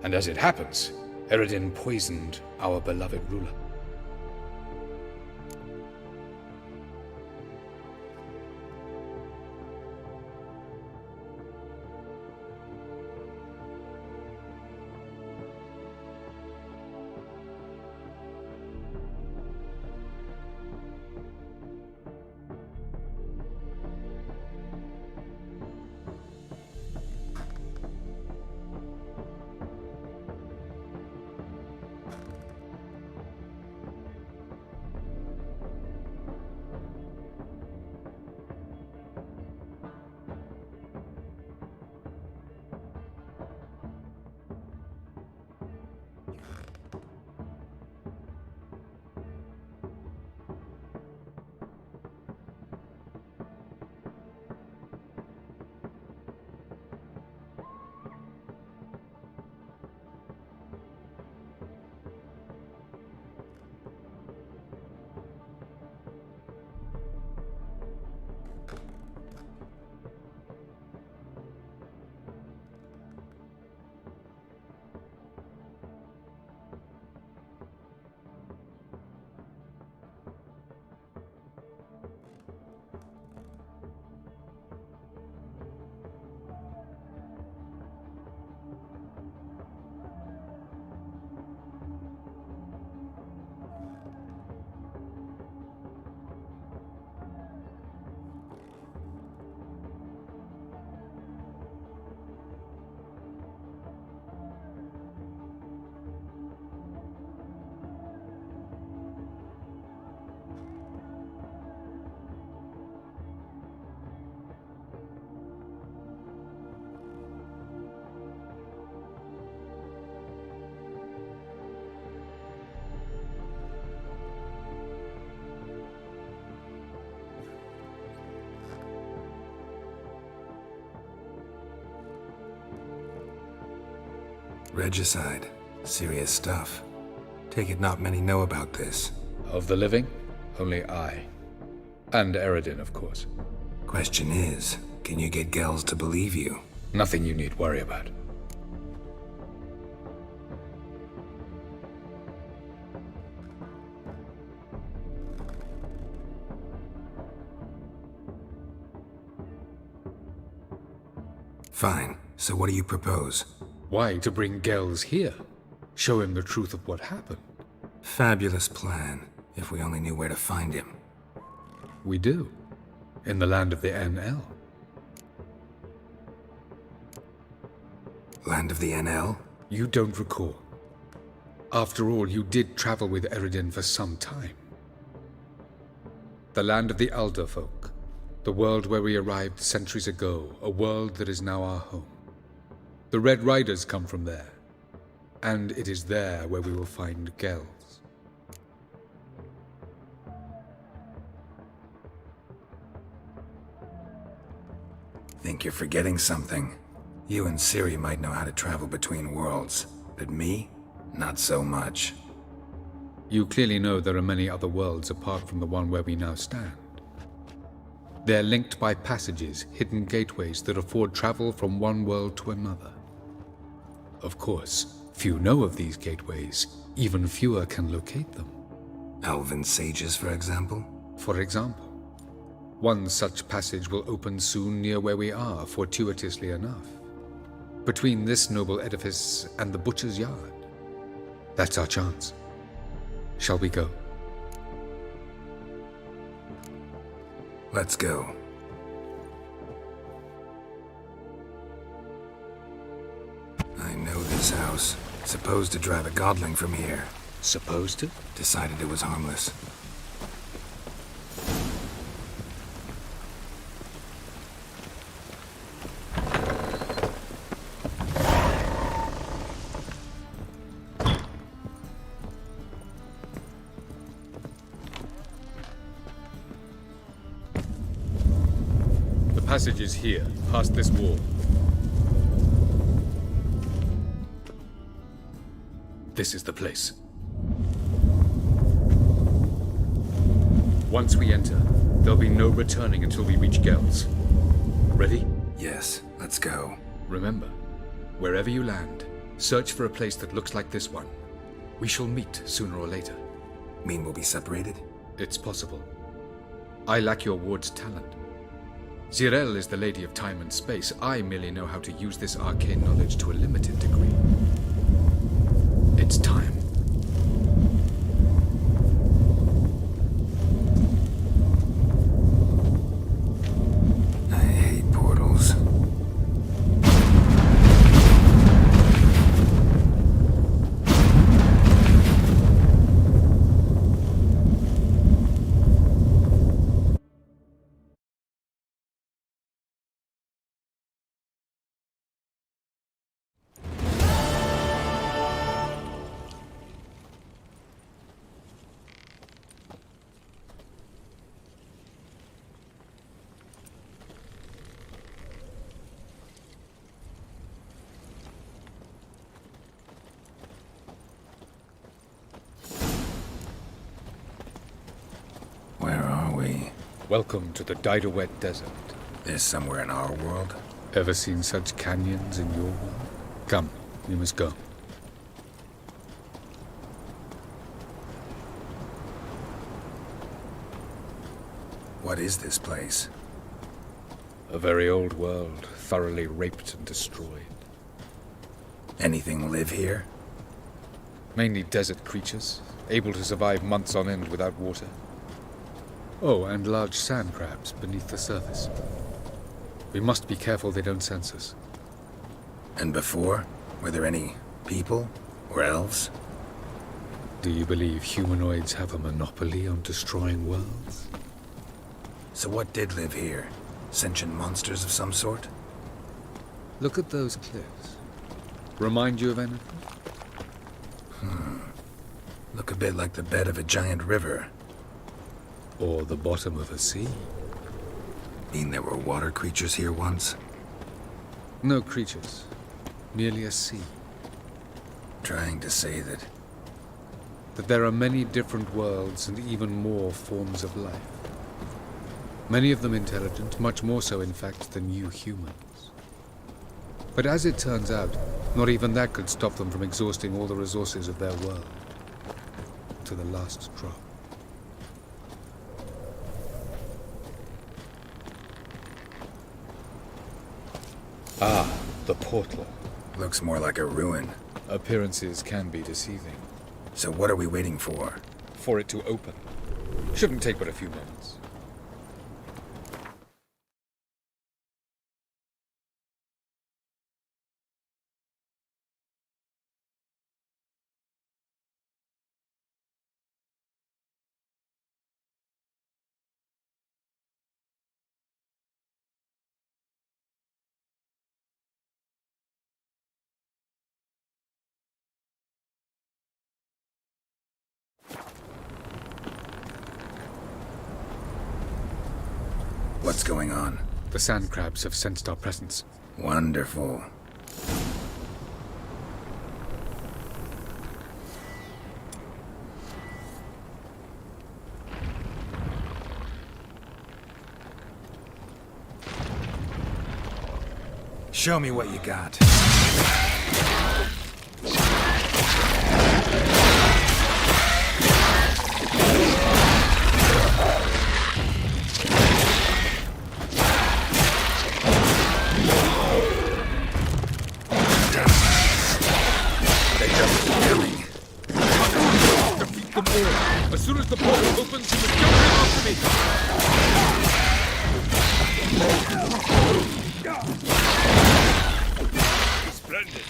And as it happens, Eredin poisoned our beloved ruler. Regicide. Serious stuff. Take it not many know about this. Of the living, only I. And Eredin, of course. Question is, can you get Gels to believe you? Nothing you need worry about. Fine. So what do you propose? Why, to bring Gels here. Show him the truth of what happened. Fabulous plan, if we only knew where to find him. We do. In the land of the NL. Land of the NL? You don't recall. After all, you did travel with Eredin for some time. The land of the Alder folk. The world where we arrived centuries ago. A world that is now our home. The Red Riders come from there. And it is there where we will find Gels. Think you're forgetting something. You and Ciri might know how to travel between worlds, but me? Not so much. You clearly know there are many other worlds apart from the one where we now stand. They're linked by passages, hidden gateways that afford travel from one world to another. Of course, few know of these gateways. Even fewer can locate them. Elven sages, for example? For example. One such passage will open soon near where we are, fortuitously enough. Between this noble edifice and the butcher's yard. That's our chance. Shall we go? Let's go. I know this house. Supposed to drive a godling from here. Supposed to? Decided it was harmless. The passage is here, past this wall. This is the place. Once we enter, there'll be no returning until we reach Gells. Ready? Yes, let's go. Remember, wherever you land, search for a place that looks like this one. We shall meet sooner or later. Mean we'll be separated? It's possible. I lack your ward's talent. Zirel is the Lady of Time and Space. I merely know how to use this arcane knowledge to a limited degree. It's time. I hate portals. Where are we? Welcome to the Didowet Desert. This somewhere in our world? Ever seen such canyons in your world? Come, we must go. What is this place? A very old world, thoroughly raped and destroyed. Anything live here? Mainly desert creatures, able to survive months on end without water. Oh, and large sand crabs beneath the surface. We must be careful they don't sense us. And before? Were there any people? Or elves? Do you believe humanoids have a monopoly on destroying worlds? So what did live here? Sentient monsters of some sort? Look at those cliffs. Remind you of anything? Look a bit like the bed of a giant river. Or the bottom of a sea. Mean there were water creatures here once? No creatures. Merely a sea. Trying to say that there are many different worlds and even more forms of life. Many of them intelligent, much more so in fact than you humans. But as it turns out, not even that could stop them from exhausting all the resources of their world. To the last drop. Ah, the portal. looks more like a ruin. Appearances can be deceiving. So what are we waiting for? For it to open. Shouldn't take but a few minutes. What's going on? The sand crabs have sensed our presence. Wonderful. Show me what you got. As soon as the portal opens, you must jump in after me! Splendid!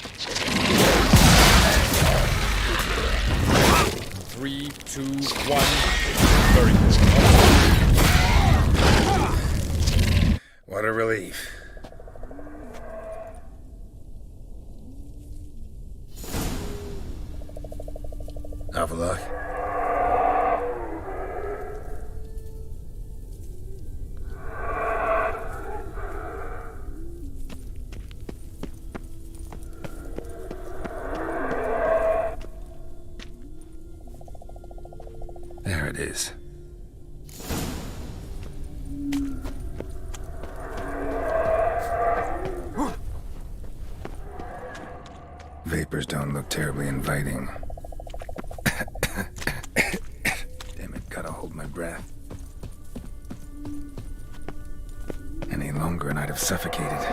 3, 2, 1. Very good. What a relief. Have a look. There it is. Vapors don't look terribly inviting. Damn it, gotta hold my breath. Any longer and I'd have suffocated.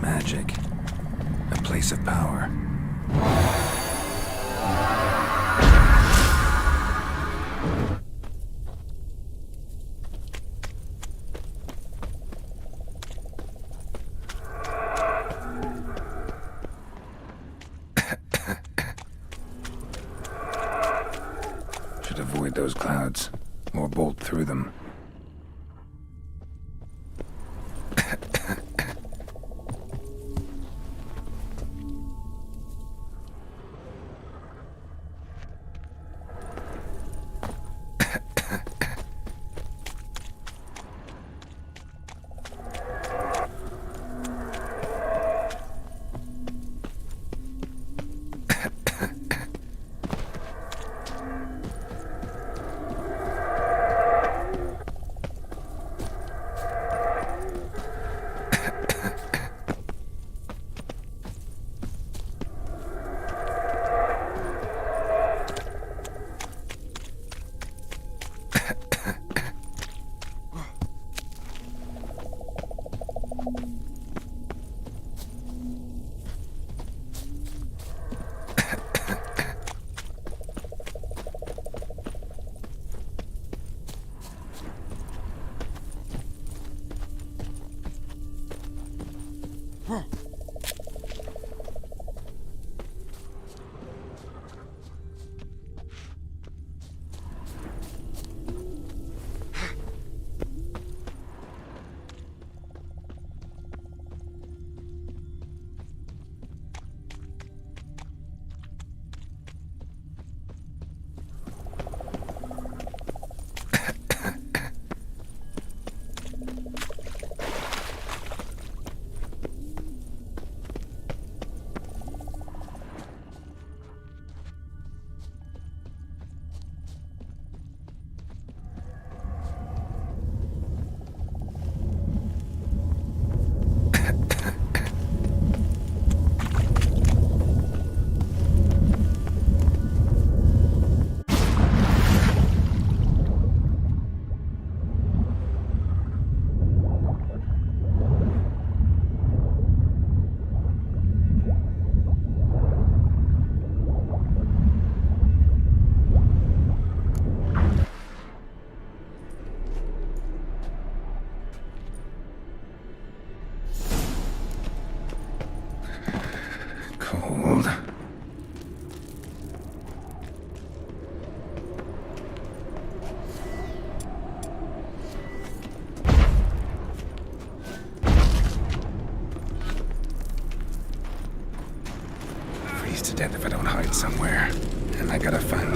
Magic. A place of power. Should avoid those clouds, or bolt through them.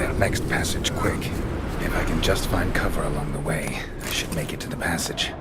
that next passage quick. If I can just find cover along the way, I should make it to the passage.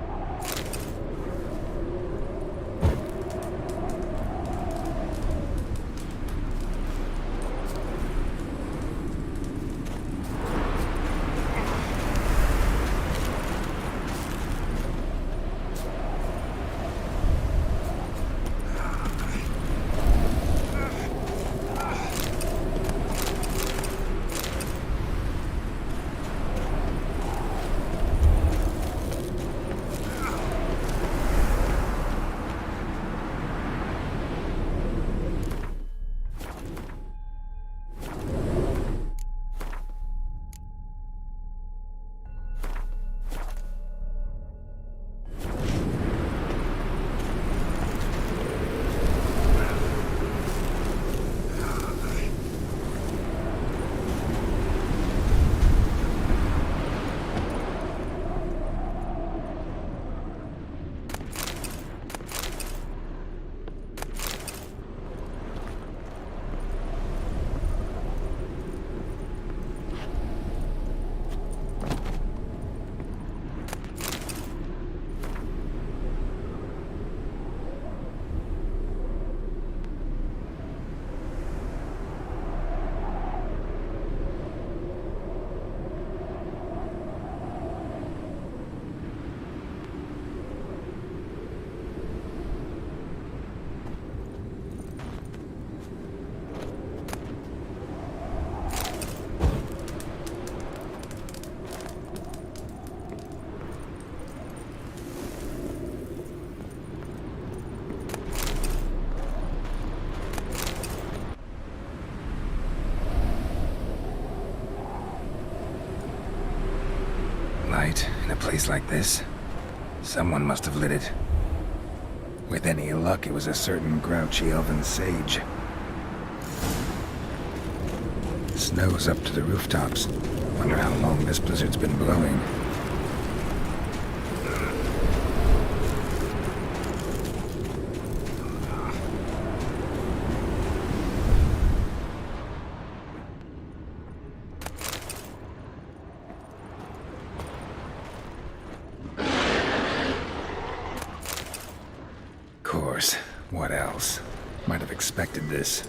Light in a place like this? Someone must have lit it. With any luck, it was a certain grouchy elven sage. Snow's up to the rooftops. Wonder how long this blizzard's been blowing. Course. What else? Might have expected this.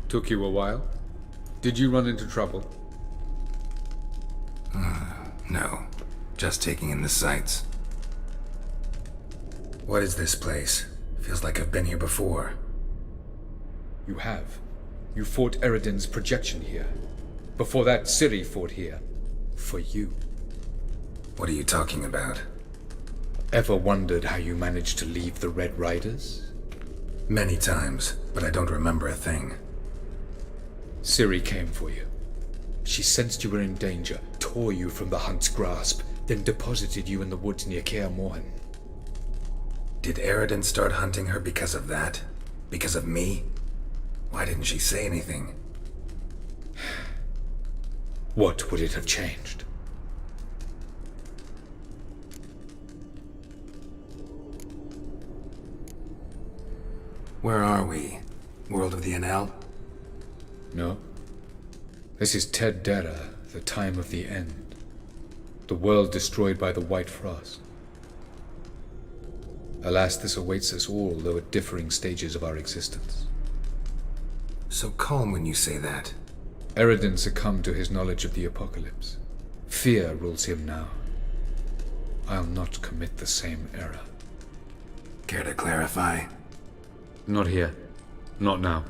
Took you a while? Did you run into trouble? No. Just taking in the sights. What is this place? Feels like I've been here before. You have. You fought Eredin's projection here. Before that, Ciri fought here. For you. What are you talking about? Ever wondered how you managed to leave the Red Riders? Many times, but I don't remember a thing. Ciri came for you. She sensed you were in danger, tore you from the Hunt's grasp, then deposited you in the woods near Kaer Morhen. Did Eredin start hunting her because of that? Because of me? Why didn't she say anything? What would it have changed? Where are we? World of the Enel? No. This is Ted Dara, the time of the end. The world destroyed by the White Frost. Alas, this awaits us all, though at differing stages of our existence. So calm when you say that. Eredin succumbed to his knowledge of the apocalypse. Fear rules him now. I'll not commit the same error. Care to clarify? Not here. Not now.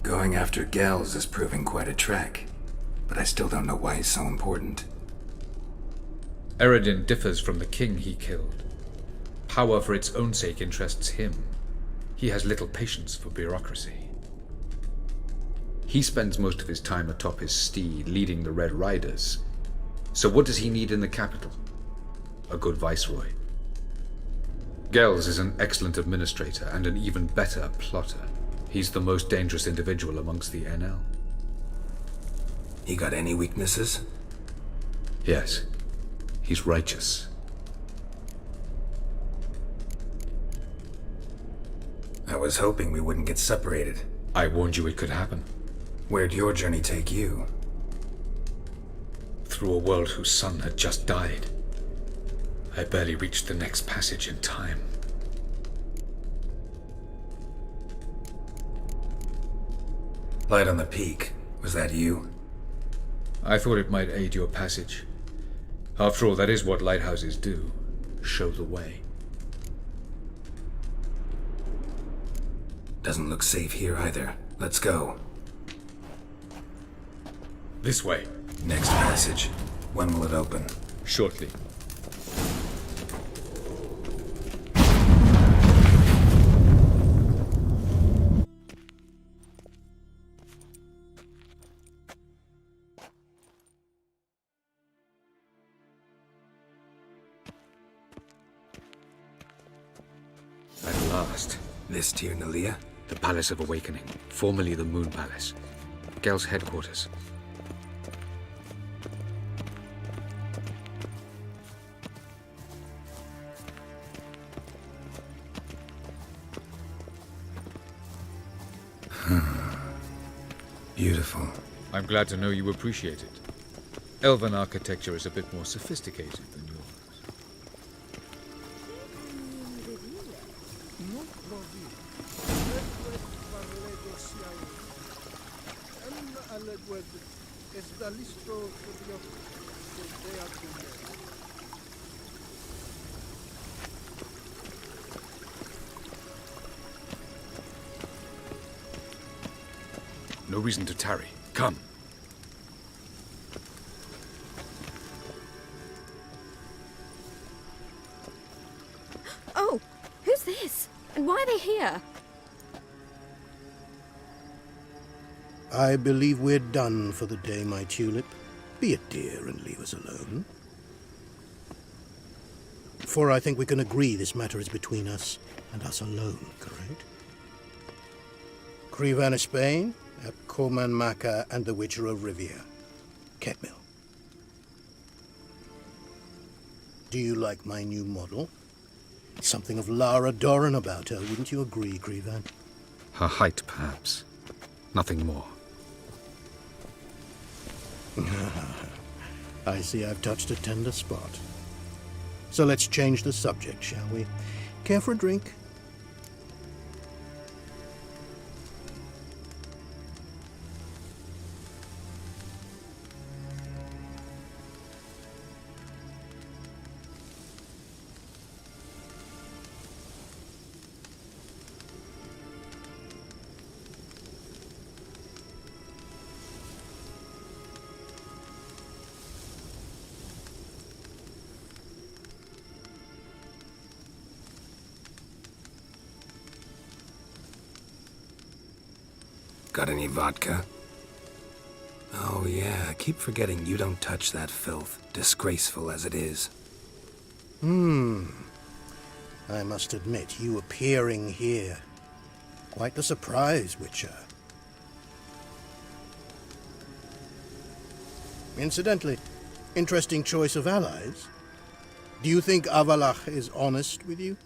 Going after Gels is proving quite a trek, but I still don't know why he's so important. Eredin differs from the king he killed. Power for its own sake interests him. He has little patience for bureaucracy. He spends most of his time atop his steed, leading the Red Riders. So what does he need in the capital? A good viceroy. Gels is an excellent administrator and an even better plotter. He's the most dangerous individual amongst the NL. He got any weaknesses? Yes. He's righteous. I was hoping we wouldn't get separated. I warned you it could happen. Where'd your journey take you? Through a world whose son had just died. I barely reached the next passage in time. Light on the Peak. Was that you? I thought it might aid your passage. After all, that is what lighthouses do. Show the way. Doesn't look safe here either. Let's go. This way. Next passage. When will it open? Shortly. At last. This Tir Nalia? The Palace of Awakening, formerly the Moon Palace. Gel's headquarters. Beautiful. I'm glad to know you appreciate it. Elven architecture is a bit more sophisticated than yours. No reason to tarry. Come. Oh, who's this? And why are they here? I believe we're done for the day, my tulip. Be a dear and leave us alone. For I think we can agree this matter is between us and us alone, correct? Crevan of Spain, Coman Maka, and the Witcher of Rivia. Ketmil. Do you like my new model? Something of Lara Doran about her, wouldn't you agree, Crevan? Her height, perhaps. Nothing more. I see I've touched a tender spot. So let's change the subject, shall we? Care for a drink? Got any vodka? Oh yeah, I keep forgetting you don't touch that filth, disgraceful as it is. I must admit, you appearing here. Quite the surprise, Witcher. Incidentally, interesting choice of allies. Do you think Avalach is honest with you?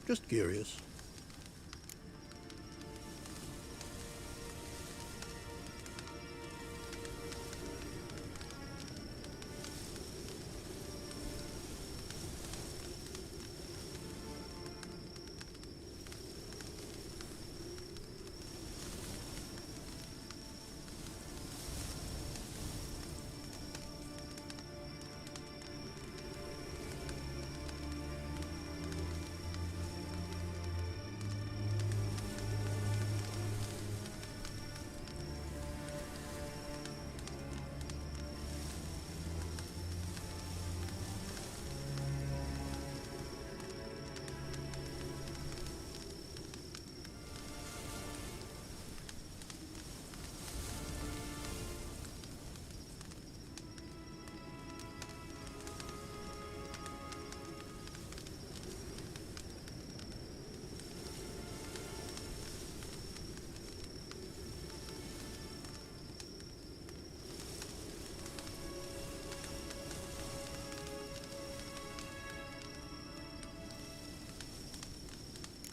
Just curious.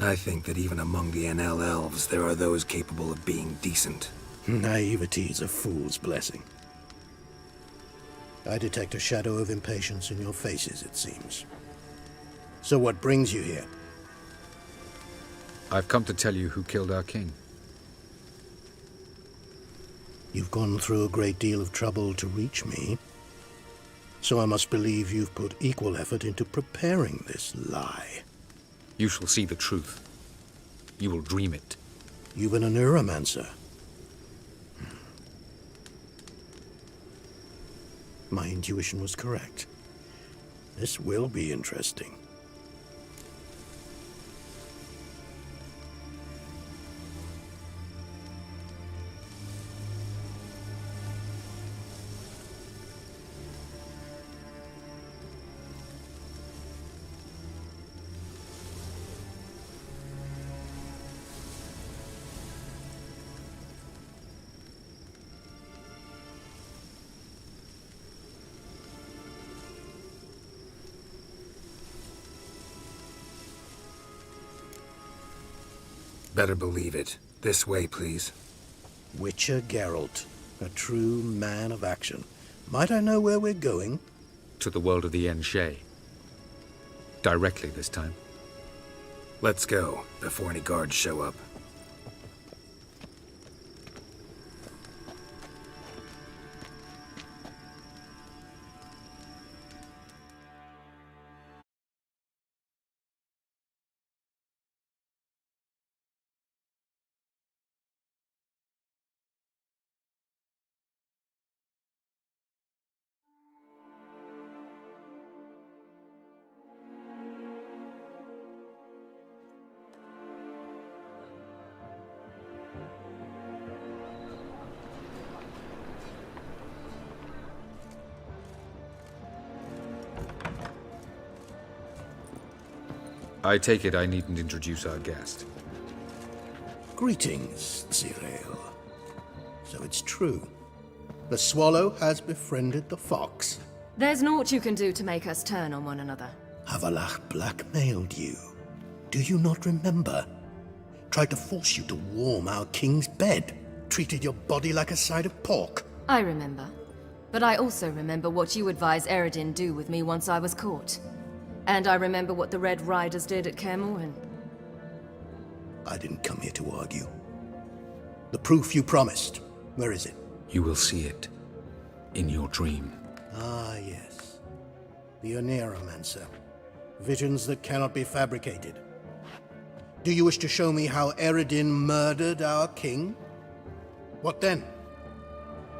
I think that even among the NL elves, there are those capable of being decent. Naivety is a fool's blessing. I detect a shadow of impatience in your faces, it seems. So what brings you here? I've come to tell you who killed our king. You've gone through a great deal of trouble to reach me, so I must believe you've put equal effort into preparing this lie. You shall see the truth. You will dream it. You've been a neuromancer. My intuition was correct. This will be interesting. Better believe it. This way, please. Witcher Geralt, a true man of action. Might I know where we're going? To the world of the Yen Shay. Directly this time. Let's go, before any guards show up. I take it I needn't introduce our guest. Greetings, Zirael. So it's true. The swallow has befriended the fox. There's naught you can do to make us turn on one another. Avallac'h blackmailed you. Do you not remember? Tried to force you to warm our king's bed. Treated your body like a side of pork. I remember. But I also remember what you advised Eredin do with me once I was caught. And I remember what the Red Riders did at Kaer Morhen. I didn't come here to argue. The proof you promised, where is it? You will see it. In your dream. Ah, yes. The Oneiromancer. Visions that cannot be fabricated. Do you wish to show me how Eredin murdered our king? What then?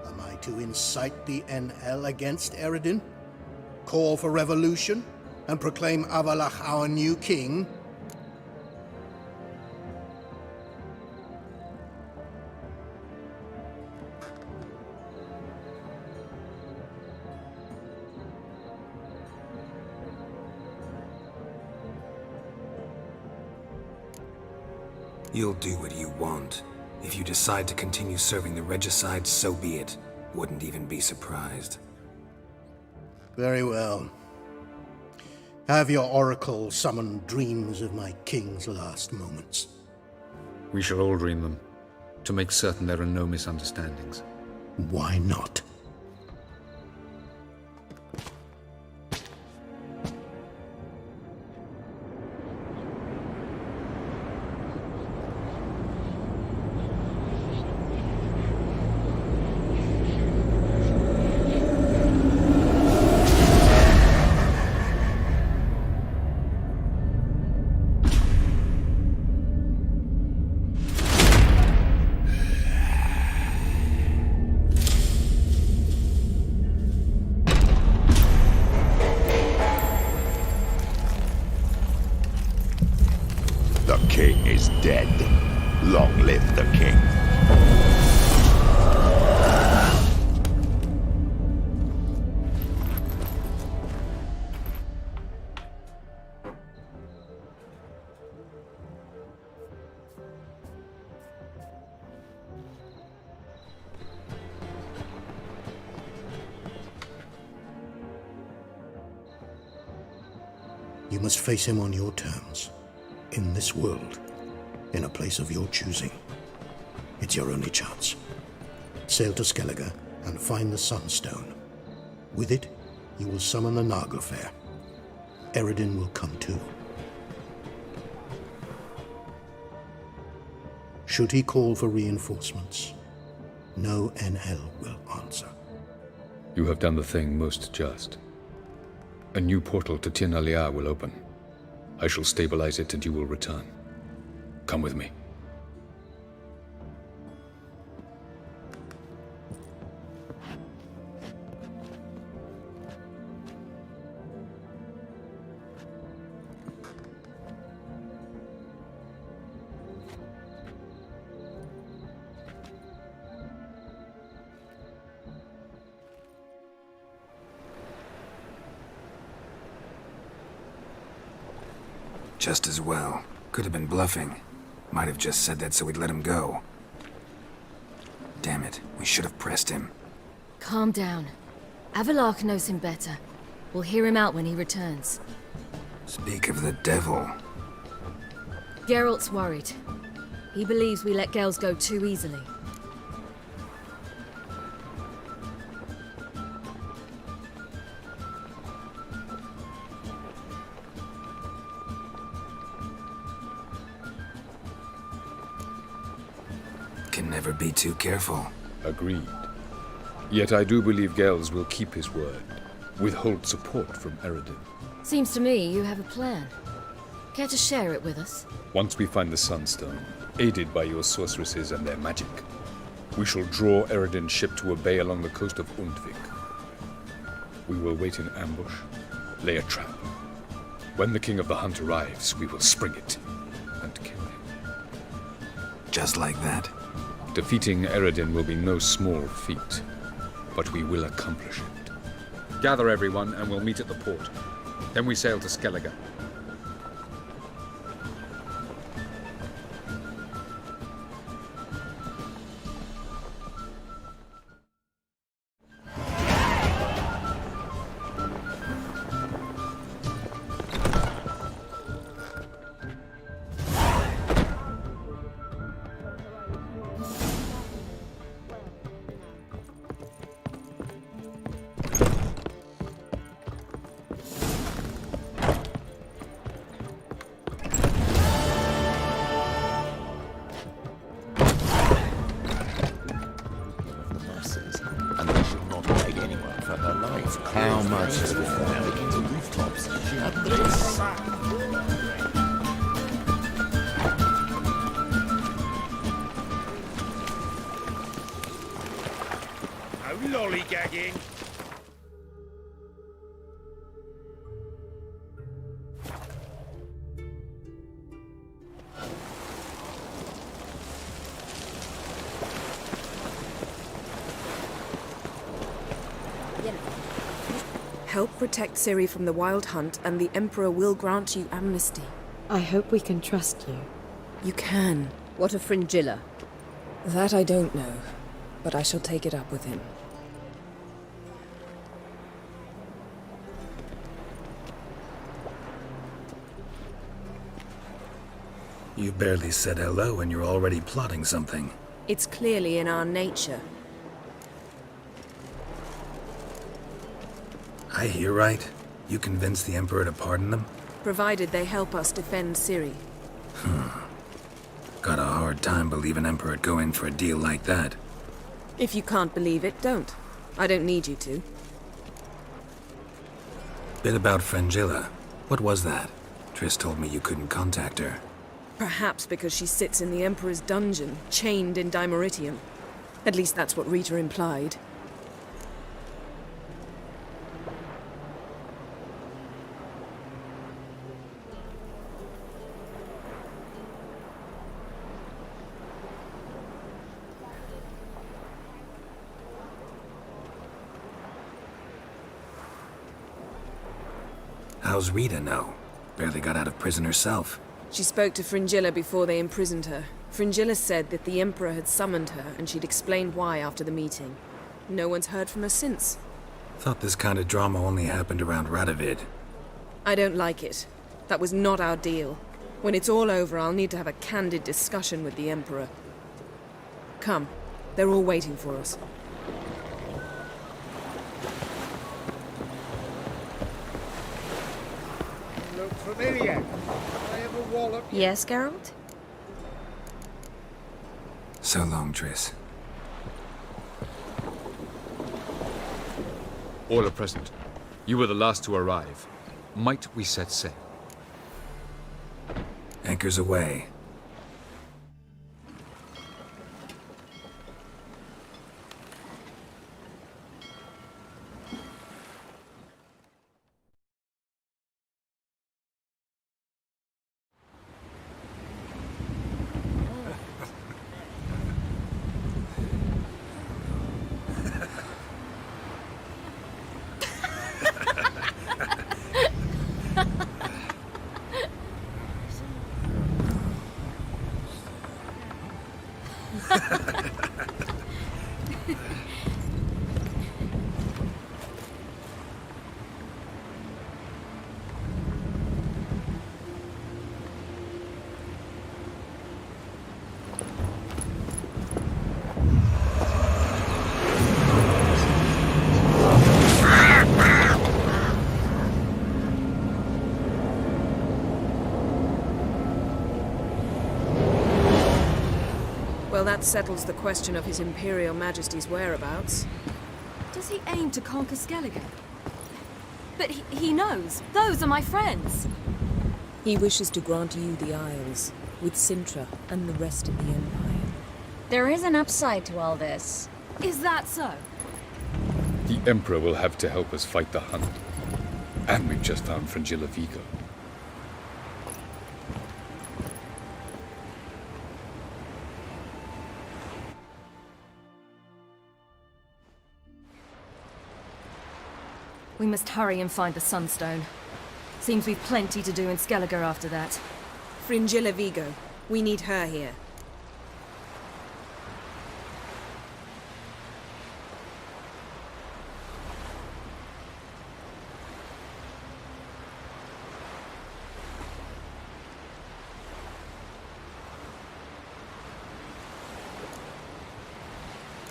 Am I to incite the NL against Eredin? Call for revolution? And proclaim Avallac'h our new king? You'll do what you want. If you decide to continue serving the Regicide, so be it. Wouldn't even be surprised. Very well. Have your oracle summon dreams of my king's last moments. We shall all dream them, to make certain there are no misunderstandings. Why not? The king is dead. Long live the king. You must face him on your terms. in this world, in a place of your choosing. It's your only chance. Sail to Skellige and find the Sunstone. With it, you will summon the Naglfar. Eredin will come too. Should he call for reinforcements, no NL will answer. You have done the thing most just. A new portal to Tir na Liar will open. I shall stabilize it and you will return. Come with me. Just as well. Could have been bluffing. Might have just said that so we'd let him go. Damn it, we should have pressed him. Calm down. Avalark knows him better. We'll hear him out when he returns. Speak of the devil. Geralt's worried. He believes we let Gales go too easily. Can never be too careful. Agreed. Yet I do believe Gales will keep his word. Withhold support from Eredin. Seems to me you have a plan. Care to share it with us? Once we find the Sunstone, aided by your sorceresses and their magic, we shall draw Eredin's ship to a bay along the coast of Undvik. We will wait in ambush, lay a trap. When the King of the Hunt arrives, we will spring it and kill him. Just like that? Defeating Eredin will be no small feat, but we will accomplish it. Gather everyone and we'll meet at the port. Then we sail to Skellige. How much is it? The rooftops. At this. No lollygagging. Help protect Ciri from the Wild Hunt, and the Emperor will grant you amnesty. I hope we can trust you. You can. What of Fringilla? That I don't know, but I shall take it up with him. You barely said hello and you're already plotting something. It's clearly in our nature. I hear right? You convinced the Emperor to pardon them? Provided they help us defend Ciri. Got a hard time believing Emperor'd go in for a deal like that. If you can't believe it, don't. I don't need you to. Bit about Fringilla. What was that? Triss told me you couldn't contact her. Perhaps because she sits in the Emperor's dungeon, chained in Dimeritium. At least that's what Rita implied. How's Rita know? Barely got out of prison herself. She spoke to Fringilla before they imprisoned her. Fringilla said that the Emperor had summoned her, and she'd explained why after the meeting. No one's heard from her since. Thought this kind of drama only happened around Radovid. I don't like it. That was not our deal. When it's all over, I'll need to have a candid discussion with the Emperor. Come, they're all waiting for us. Look familiar. I ever wallop. Yes, Geralt? So long, Triss. All are present. You were the last to arrive. Might we set sail? Anchors away. Well, that settles the question of His Imperial Majesty's whereabouts. Does he aim to conquer Skellige? But he knows. Those are my friends. He wishes to grant you the Isles, with Sintra and the rest of the Empire. There is an upside to all this. Is that so? The Emperor will have to help us fight the Hunt. And we've just found Fringilla Vigo. We must hurry and find the Sunstone. Seems we've plenty to do in Skellige after that. Fringilla Vigo. We need her here.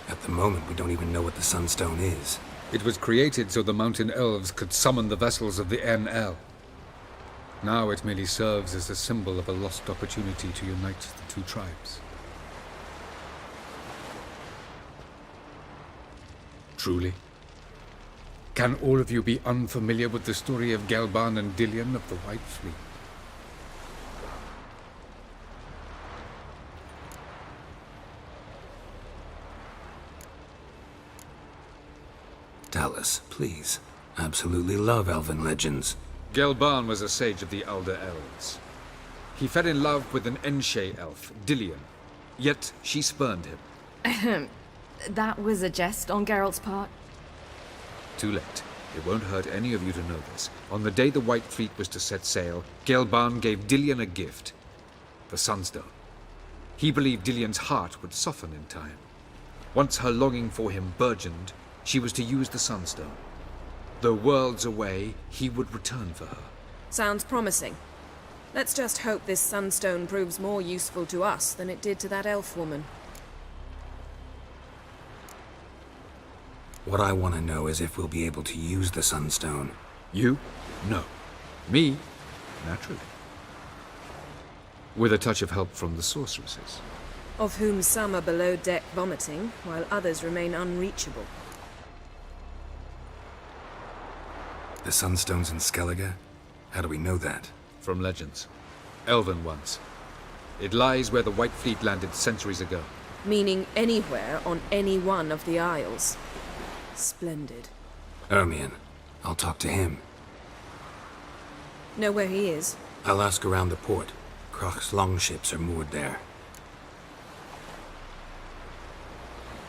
At the moment, we don't even know what the Sunstone is. It was created so the Mountain Elves could summon the vessels of the NL. Now it merely serves as a symbol of a lost opportunity to unite the two tribes. Truly? Can all of you be unfamiliar with the story of Gelban and Dillion of the White Fleet? Dallas, please. Absolutely love elven legends. Gelban was a sage of the Elder Elves. He fell in love with an Enshe elf, Dillion, yet she spurned him. That was a jest on Geralt's part. Too late. It won't hurt any of you to know this. On the day the White Fleet was to set sail, Gelban gave Dillion a gift. The Sunstone. He believed Dillion's heart would soften in time. Once her longing for him burgeoned, she was to use the Sunstone. Though worlds away, he would return for her. Sounds promising. Let's just hope this Sunstone proves more useful to us than it did to that elf woman. What I want to know is if we'll be able to use the Sunstone. You? No. Me? Naturally. With a touch of help from the sorceresses. Of whom some are below deck vomiting, while others remain unreachable. The Sunstone's in Skellige? How do we know that? From legends. Elven ones. It lies where the White Fleet landed centuries ago. Meaning anywhere on any one of the Isles. Splendid. Ermion. I'll talk to him. Know where he is? I'll ask around the port. Crach's longships are moored there.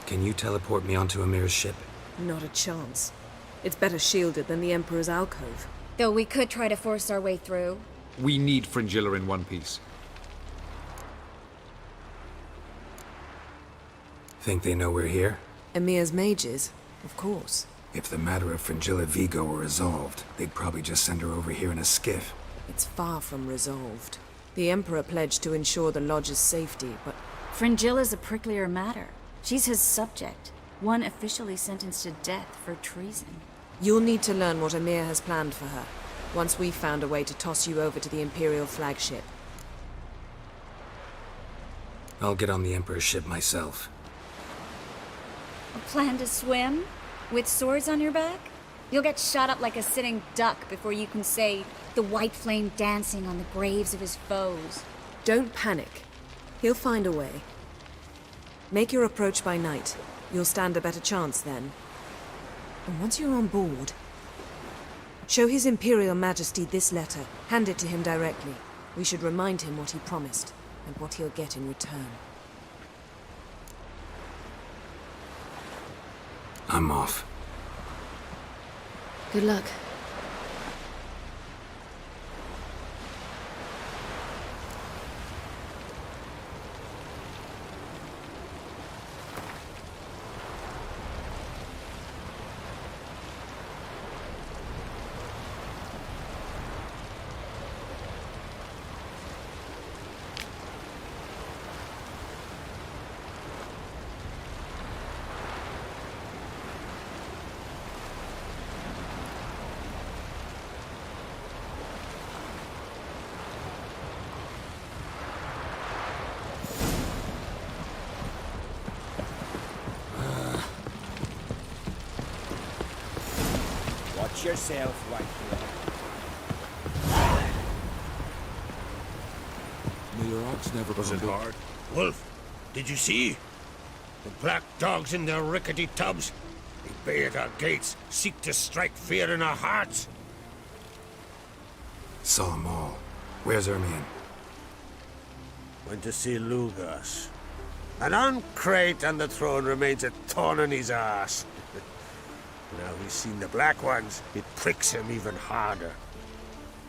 Can you teleport me onto Amir's ship? Not a chance. It's better shielded than the Emperor's alcove. Though we could try to force our way through. We need Fringilla in one piece. Think they know we're here? Emir's mages, of course. If the matter of Fringilla Vigo were resolved, they'd probably just send her over here in a skiff. It's far from resolved. The Emperor pledged to ensure the Lodge's safety, but... Fringilla's a pricklier matter. She's his subject, one officially sentenced to death for treason. You'll need to learn what Emir has planned for her, once we've found a way to toss you over to the Imperial flagship. I'll get on the Emperor's ship myself. A plan to swim? With swords on your back? You'll get shot up like a sitting duck before you can say, the white flame dancing on the graves of his foes. Don't panic. He'll find a way. Make your approach by night. You'll stand a better chance then. And once you're on board, show His Imperial Majesty this letter. Hand it to him directly. We should remind him what he promised, and what he'll get in return. I'm off. Good luck. Watch yourself, Whitebeard. May your odds never Was come it to- hard? Wolf, did you see? The black dogs in their rickety tubs. They bay at our gates, seek to strike fear in our hearts. Saw 'em all. Where's Ermion? Went to see Lugas. And on Crate on the throne remains a thorn in his ass. Now he's seen the Black Ones, it pricks him even harder.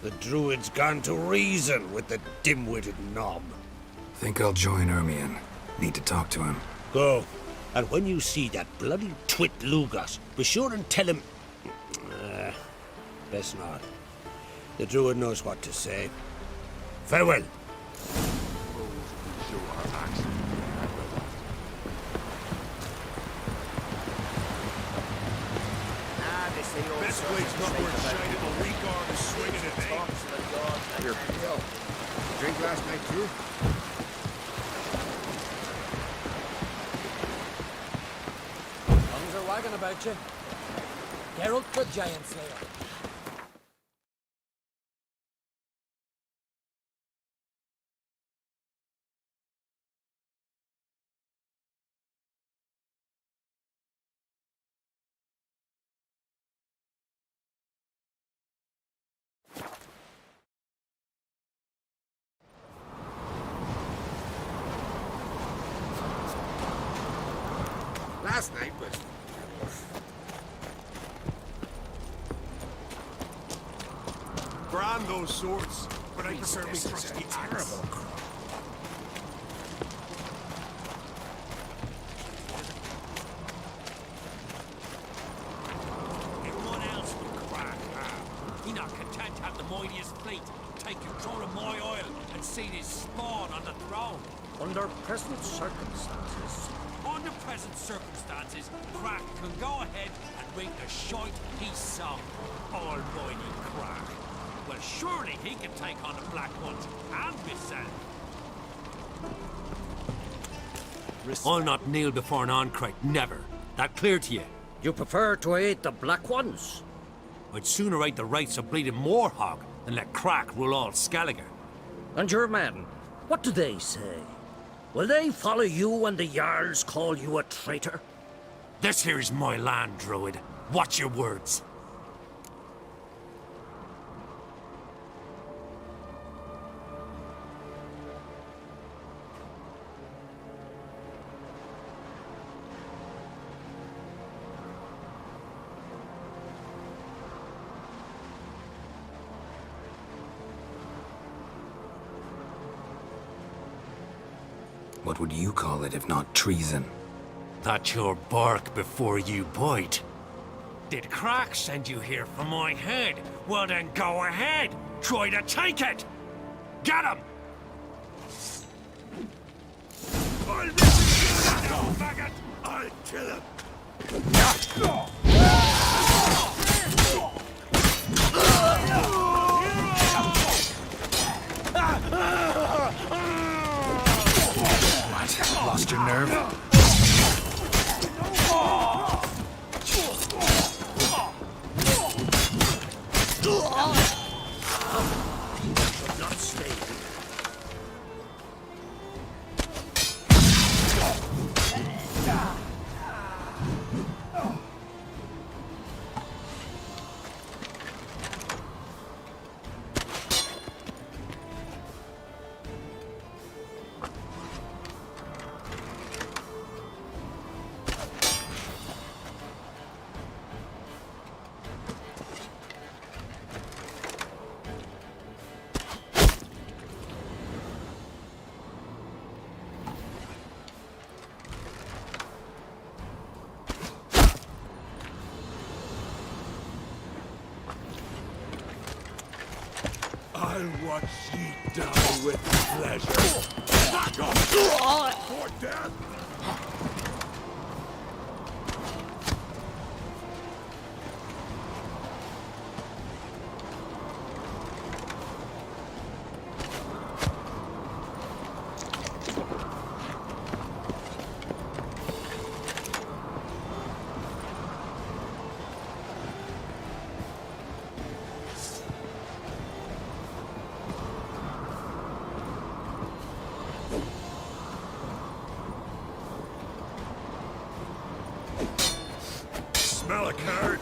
The Druid's gone to reason with the dim-witted knob. Think I'll join Ermion. Need to talk to him. Go. And when you see that bloody twit Lugas, be sure and tell him... best not. The Druid knows what to say. Farewell. Best wade's not worth shining a weak arm swinging at me. Here, Bill. Drink last night too? Tongues are wagging about you. Geralt the Giant Slayer. Last night was... Brand those swords, but I prefer me trusty axe. Everyone else would crack out. He not content to have the mightiest fleet, take control of my oil, and see his spawn on the throne. Under present circumstances. Under present circumstances, Crack can go ahead and ring the shite he sung. Almighty Crack. Well, surely he can take on the Black Ones and myself. I'll not kneel before an Ancrate, never. That clear to you? You prefer to aid the Black Ones? I'd sooner aid the rights of bleeding Moorhog than let Crack rule all Skellige. And your men, what do they say? Will they follow you when the Jarls call you a traitor? This here is my land, Druid. Watch your words. What would you call it if not treason? That's your bark before you bite. Did Crack send you here for my head? Well then go ahead! Try to take it! Get him! I'll kill him! What? Lost your nerve? Not stay. I'll watch ye die with pleasure. Back off! For death! Smell a card?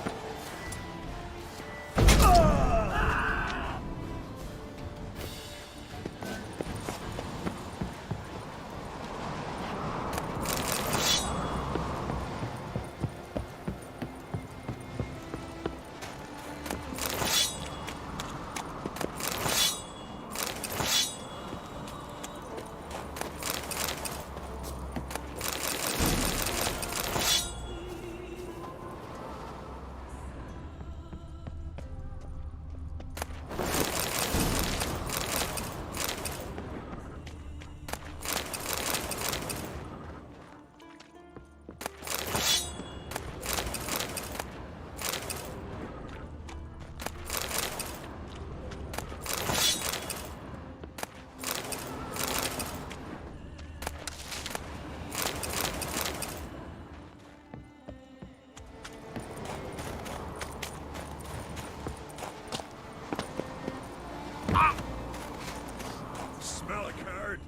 Smell a card?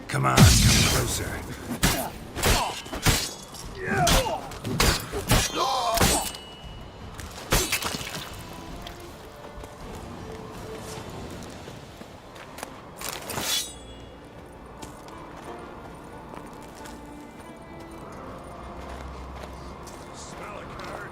Come on, come closer. Smell a card?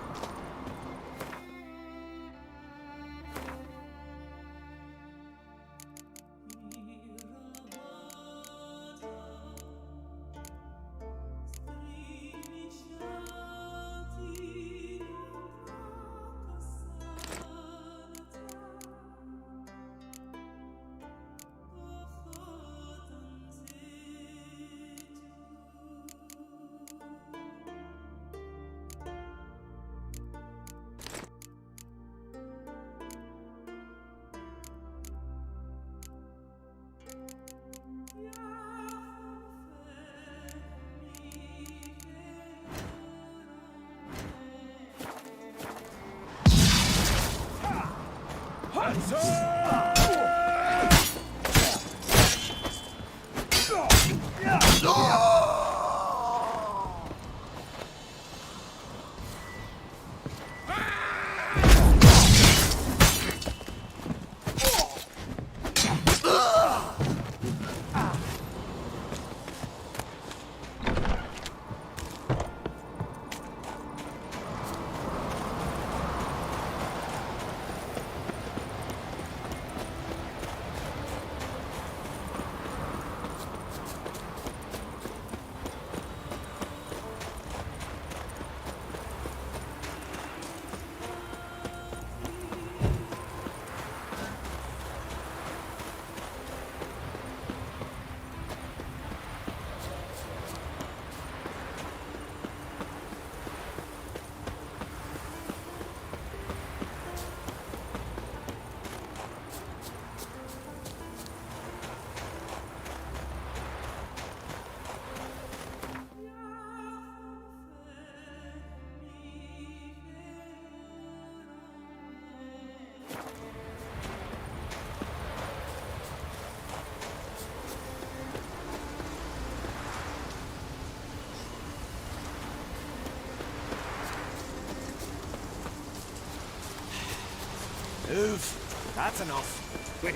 Move. That's enough. Wait.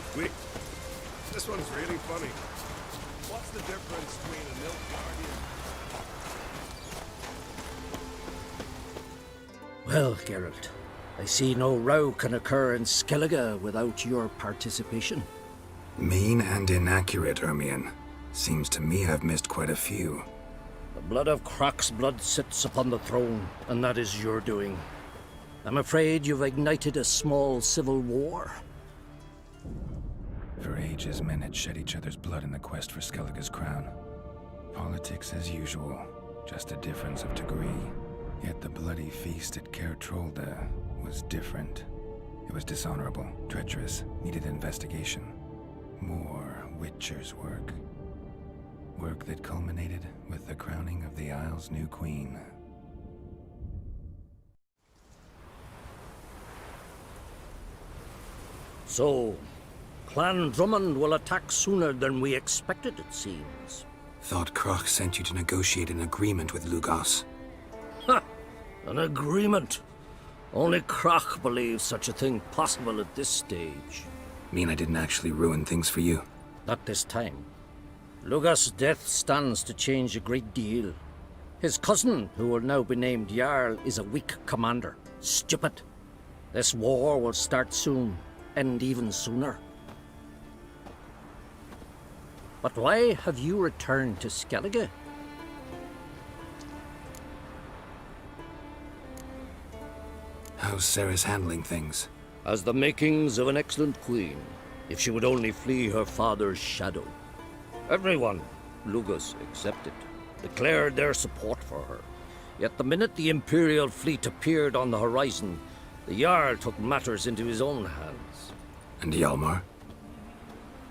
This one's really funny. What's the difference between a Nilfgaardian? Well, Geralt, I see no row can occur in Skellige without your participation. Mean and inaccurate, Ermion. Seems to me I've missed quite a few. The blood of Croc's blood sits upon the throne, and that is your doing. I'm afraid you've ignited a small civil war. For ages, men had shed each other's blood in the quest for Skellige's crown. Politics as usual, just a difference of degree. Yet the bloody feast at Caer Trolde was different. It was dishonorable, treacherous, needed investigation. More Witcher's work. Work that culminated with the crowning of the Isle's new queen. So, Clan Drummond will attack sooner than we expected, it seems. Thought Croc sent you to negotiate an agreement with Lugos. Ha! An agreement? Only Croc believes such a thing possible at this stage. Mean I didn't actually ruin things for you? Not this time. Lugos' death stands to change a great deal. His cousin, who will now be named Jarl, is a weak commander. Stupid. This war will start soon, end even sooner. But why have you returned to Skellige? How's Ceres handling things? Has the makings of an excellent queen, if she would only flee her father's shadow. Everyone, Lugos excepted, declared their support for her. Yet the minute the Imperial fleet appeared on the horizon, the Jarl took matters into his own hands. And Hjalmar?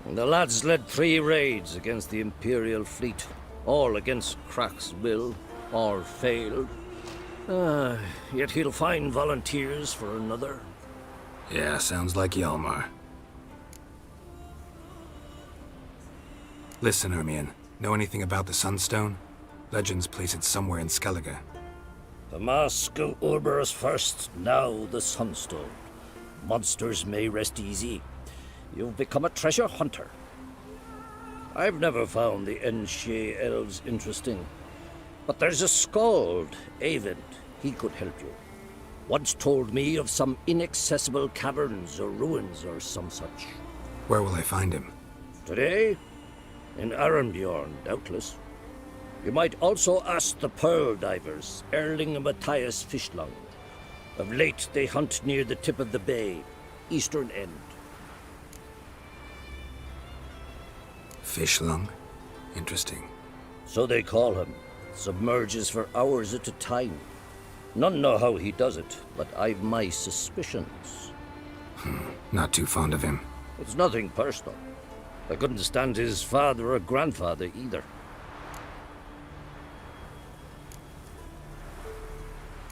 The lads led 3 raids against the Imperial fleet, all against Croc's will, all failed. Yet he'll find volunteers for another. Yeah, sounds like Hjalmar. Listen, Ermion. Know anything about the Sunstone? Legends place it somewhere in Skellige. The mask of Urberus first, now the Sunstone. Monsters may rest easy. You've become a treasure hunter. I've never found the Enshe elves interesting. But there's a skald, Eyvind. He could help you. Once told me of some inaccessible caverns or ruins or some such. Where will I find him? Today? In Arenbjorn, doubtless. You might also ask the Pearl Divers, Erling and Matthias Fishlung. Of late, they hunt near the tip of the bay, eastern end. Fishlung? Interesting. So they call him. Submerges for hours at a time. None know how he does it, but I've my suspicions. Not too fond of him. It's nothing personal. I couldn't stand his father or grandfather either.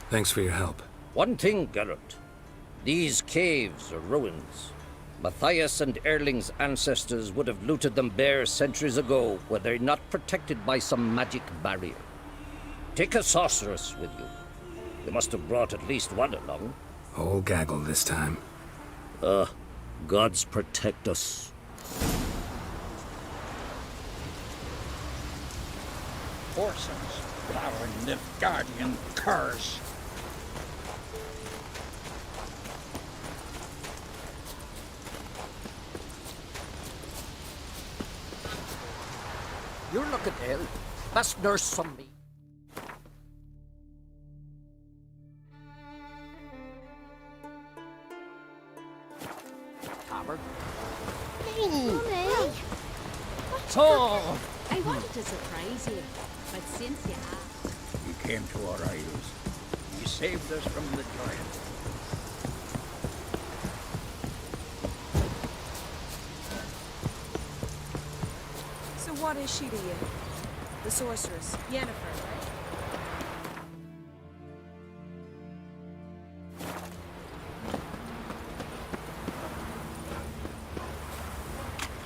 Thanks for your help. One thing, Geralt. These caves are ruins. Matthias and Erling's ancestors would have looted them bare centuries ago were they not protected by some magic barrier. Take a sorceress with you. You must have brought at least one along. Whole gaggle this time. Gods protect us. Forces, our Nilfgaardian curse. You're looking ill. Best nurse some me. Covered. Mummy! So, I wanted to surprise you, but since you asked... You came to our isles. You saved us from the giant. So what is she to you? The sorceress, Yennefer, right?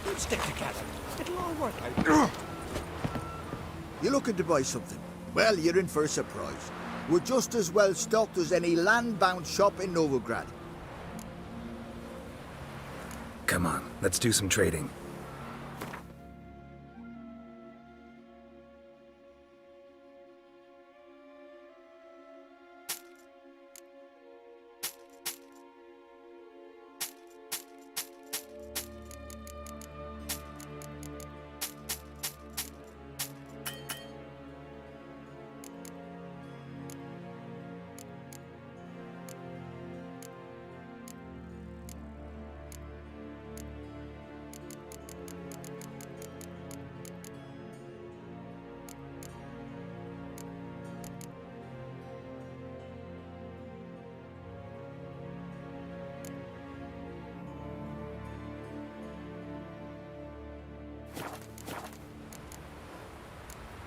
Let's stick together. It'll all work out. You looking to buy something? Well, you're in for a surprise. We're just as well stocked as any land-bound shop in Novigrad. Come on, let's do some trading.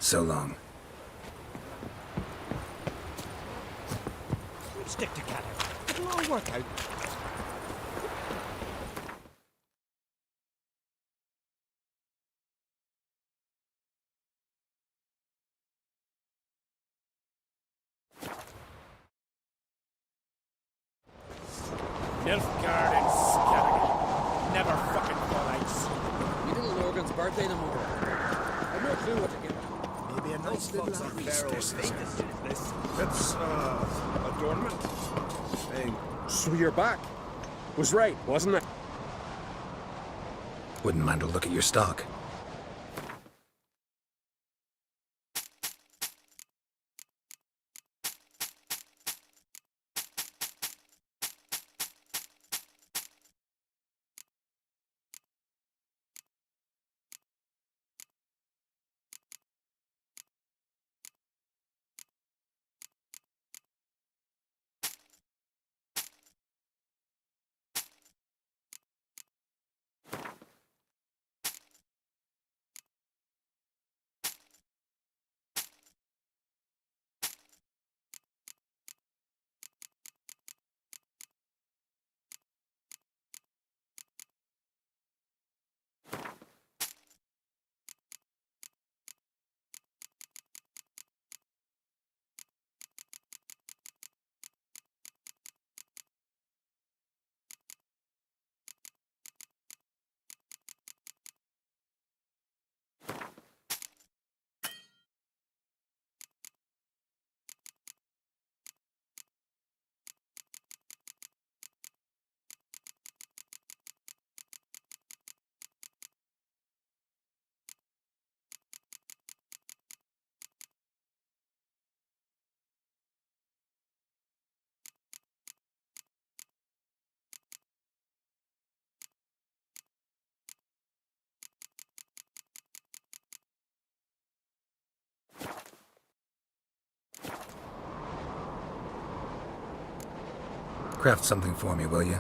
So long. Stick together. It'll all work out. Nilfgaard and Skellige. Never fucking fall out. We little Morgan's birthday tomorrow. I've no clue what to give him. Maybe a nice little barrel's It's, adornment. Hey, so you're back. Was right, wasn't it? Wouldn't mind a look at your stock. Craft something for me, will you?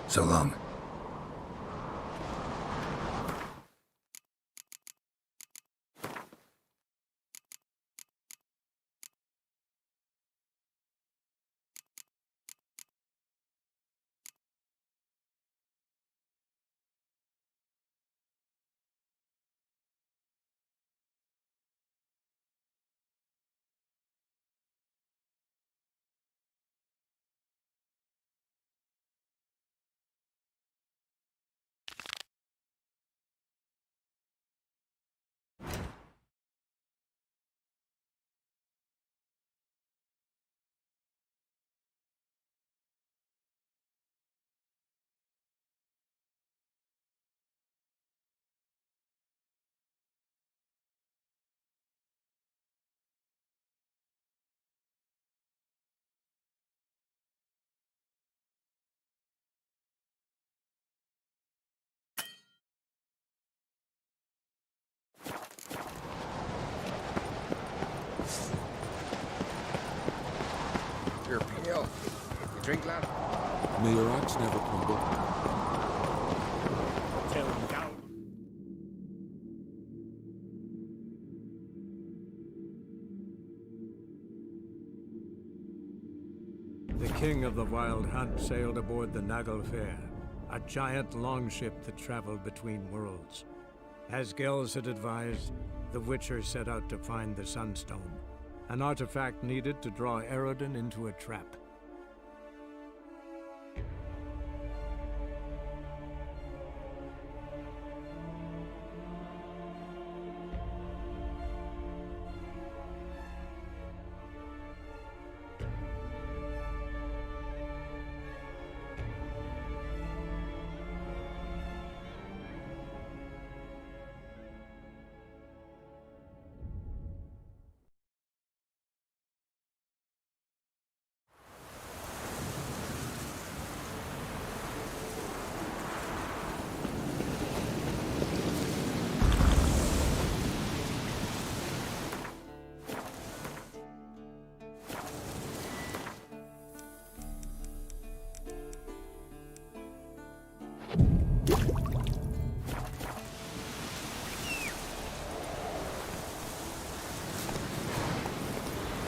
So long. Drink, lad. May your axe never crumble. Tell him down. The king of the Wild Hunt sailed aboard the Naglfar, a giant longship that traveled between worlds. As Gels had advised, the Witcher set out to find the Sunstone, an artifact needed to draw Eredin into a trap.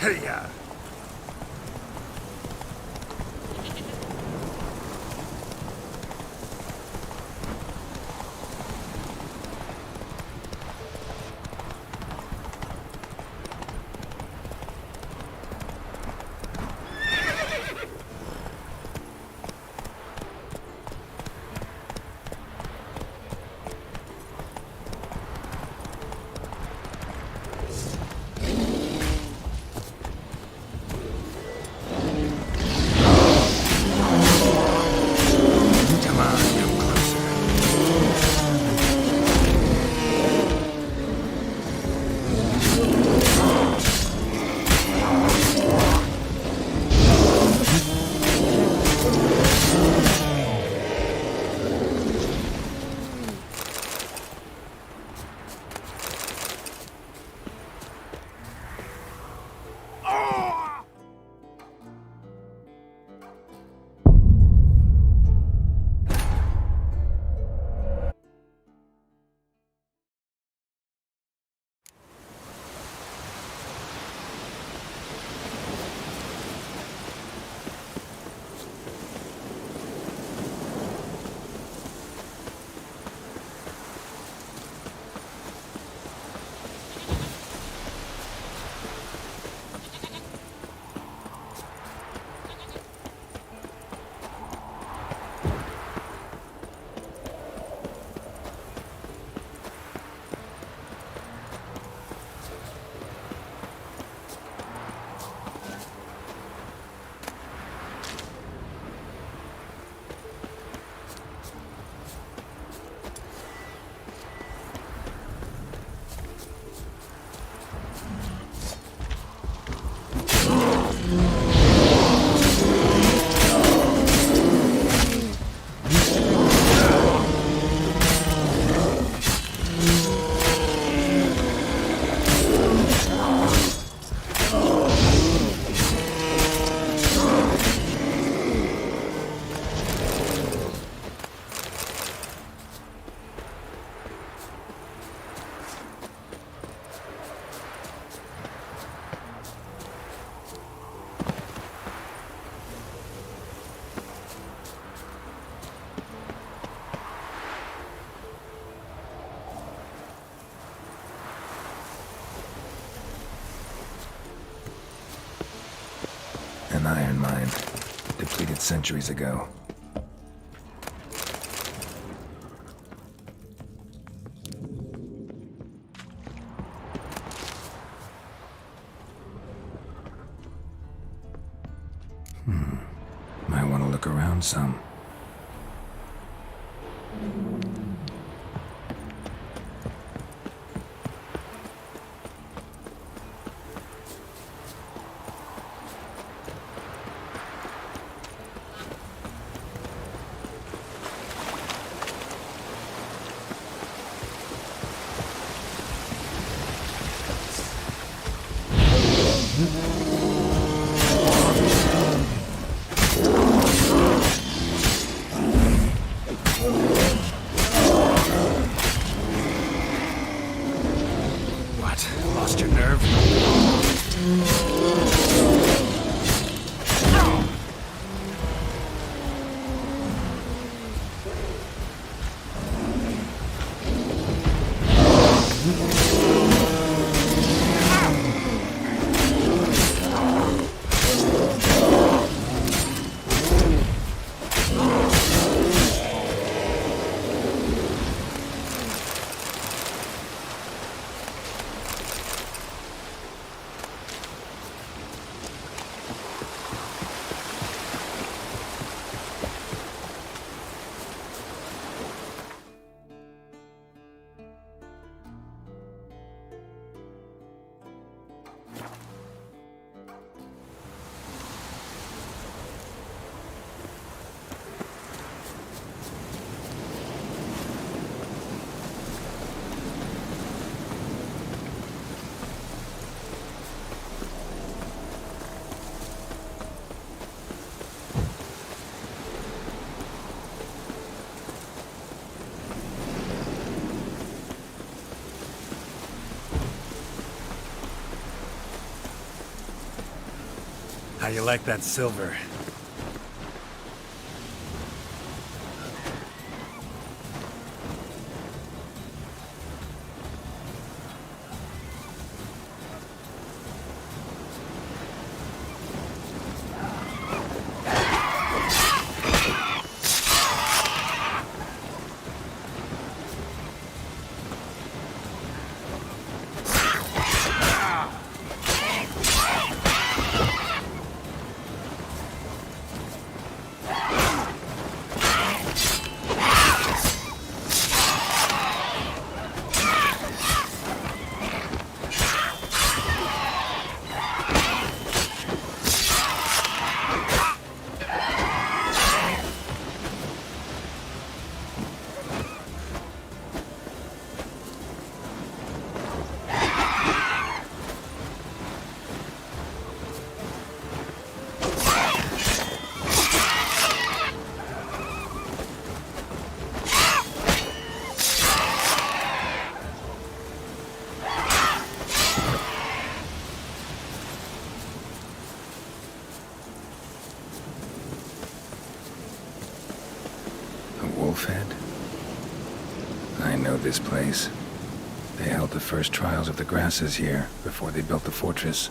Hey-ya! An iron mine, depleted centuries ago. Might want to look around some. you like that silver? Wolfhead? I know this place. They held the first trials of the grasses here before they built the fortress.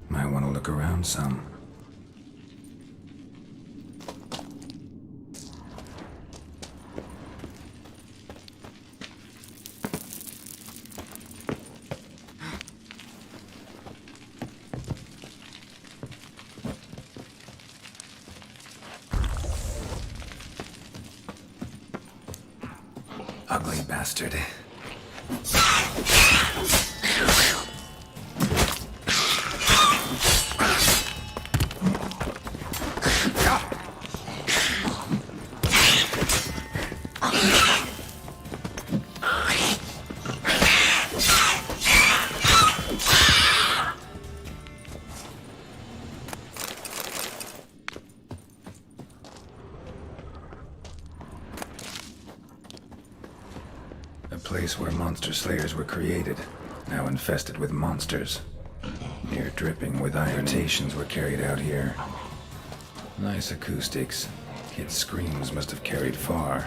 Might want to look around some. Ugly bastard. A place where monster slayers were created, now infested with monsters. Near dripping with irritations were carried out here. Nice acoustics. Kids' screams must have carried far.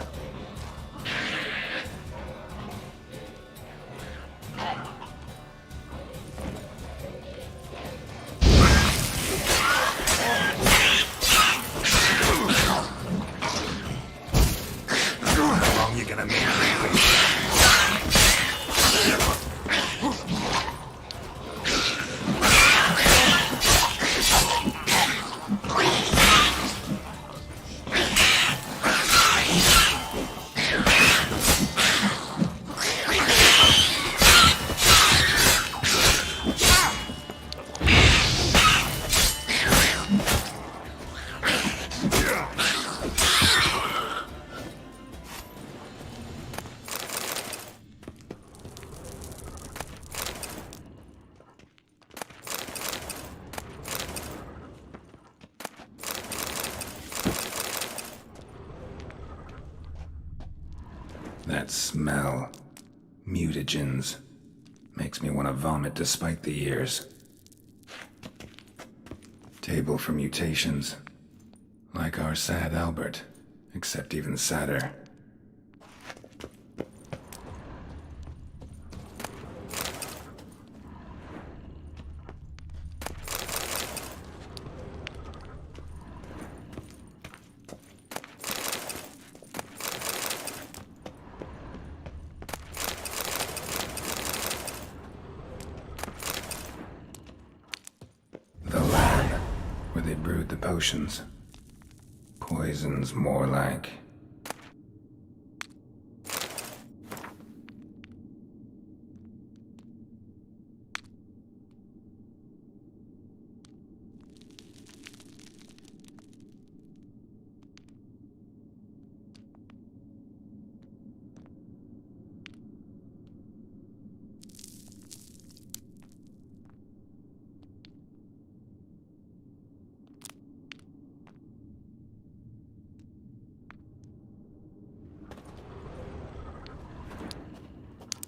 That smell. Mutagens. Makes me want to vomit despite the years. Table for mutations. Like our sad Albert, except even sadder. Potions. Poisons, more like.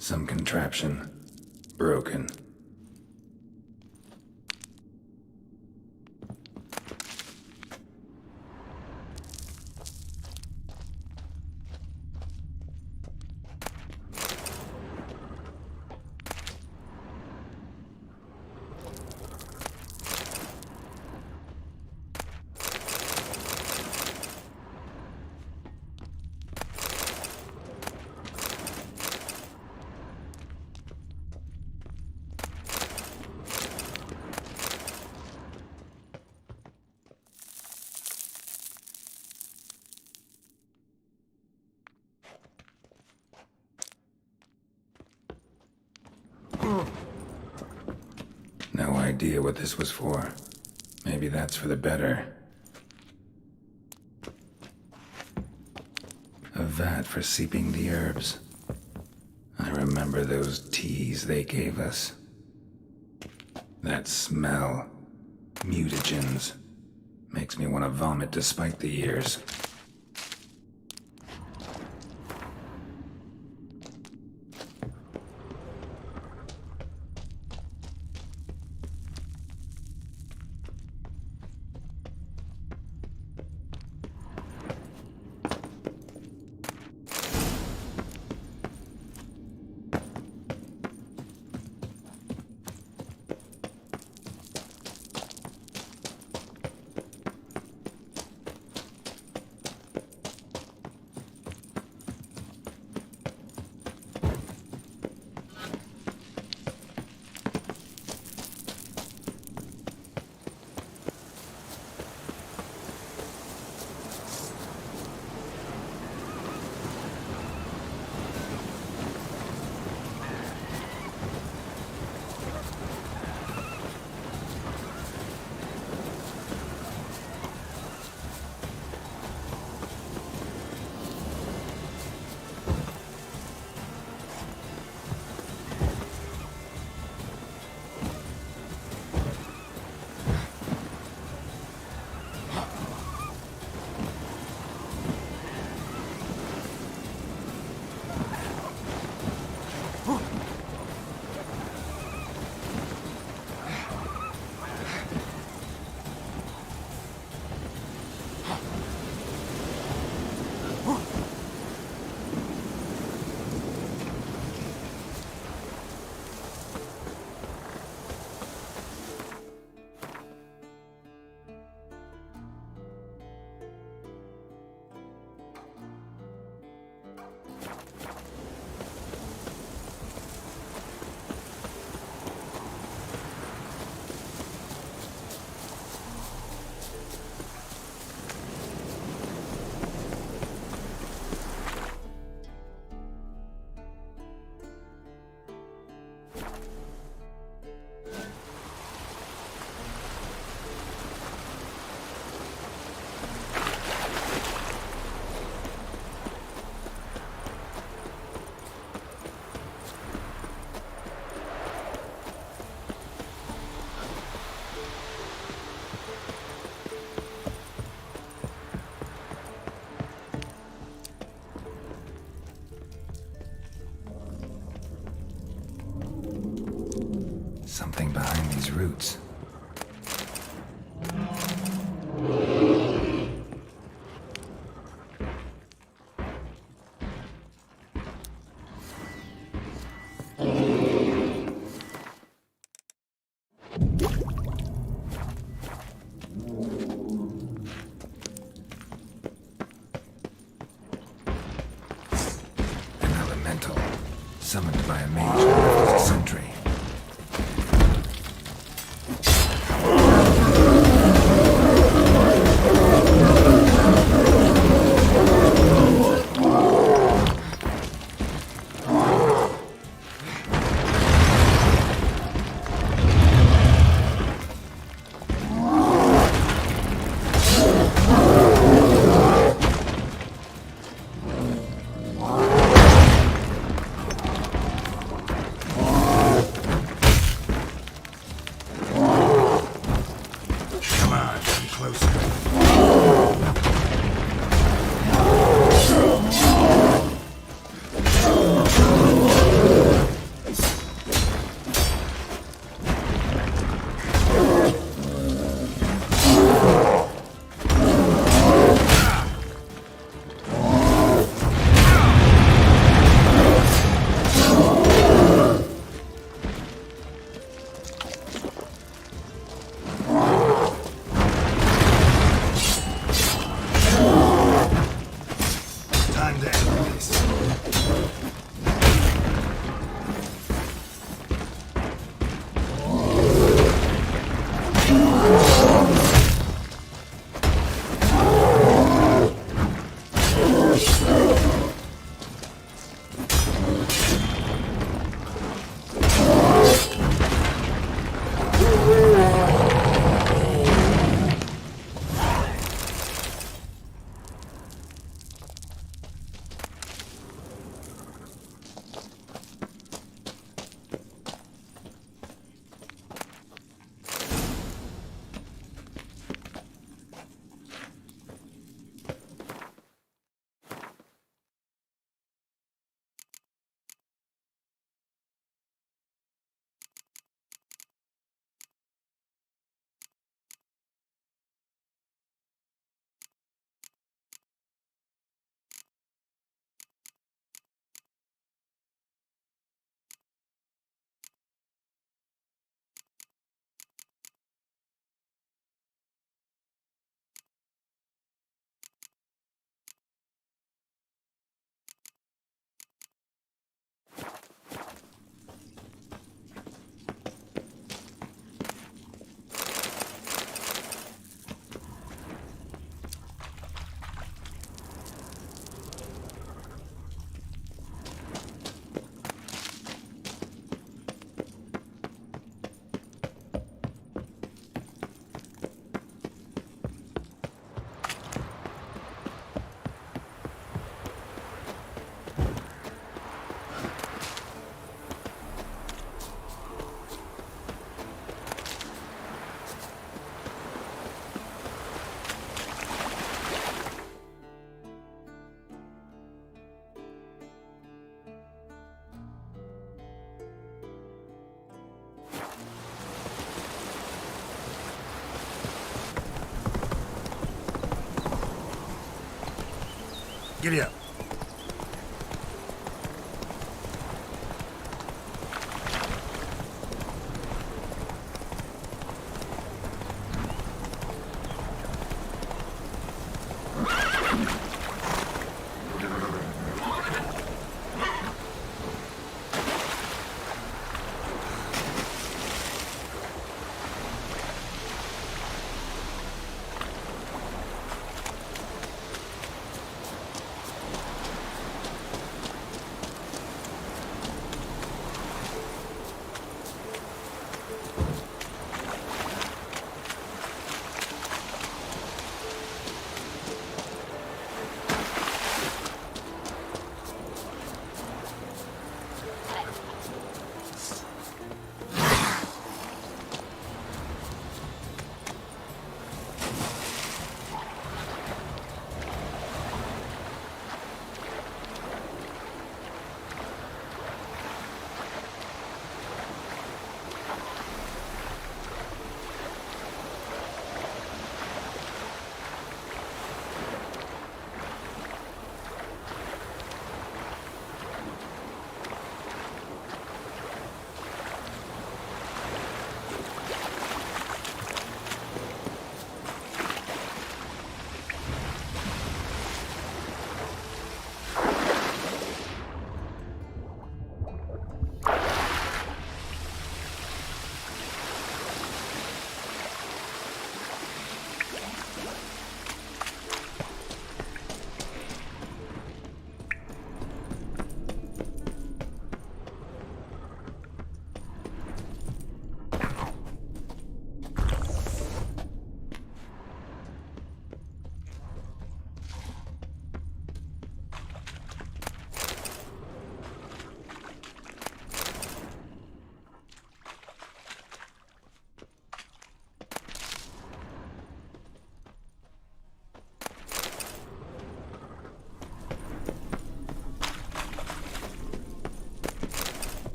Some contraption. Broken. No idea what this was for. Maybe that's for the better. A vat for seeping the herbs. I remember those teas they gave us. That smell. Mutagens. Makes me want to vomit despite the years. something behind these roots. Summoned by a mage who left as a sentry. Giddy up.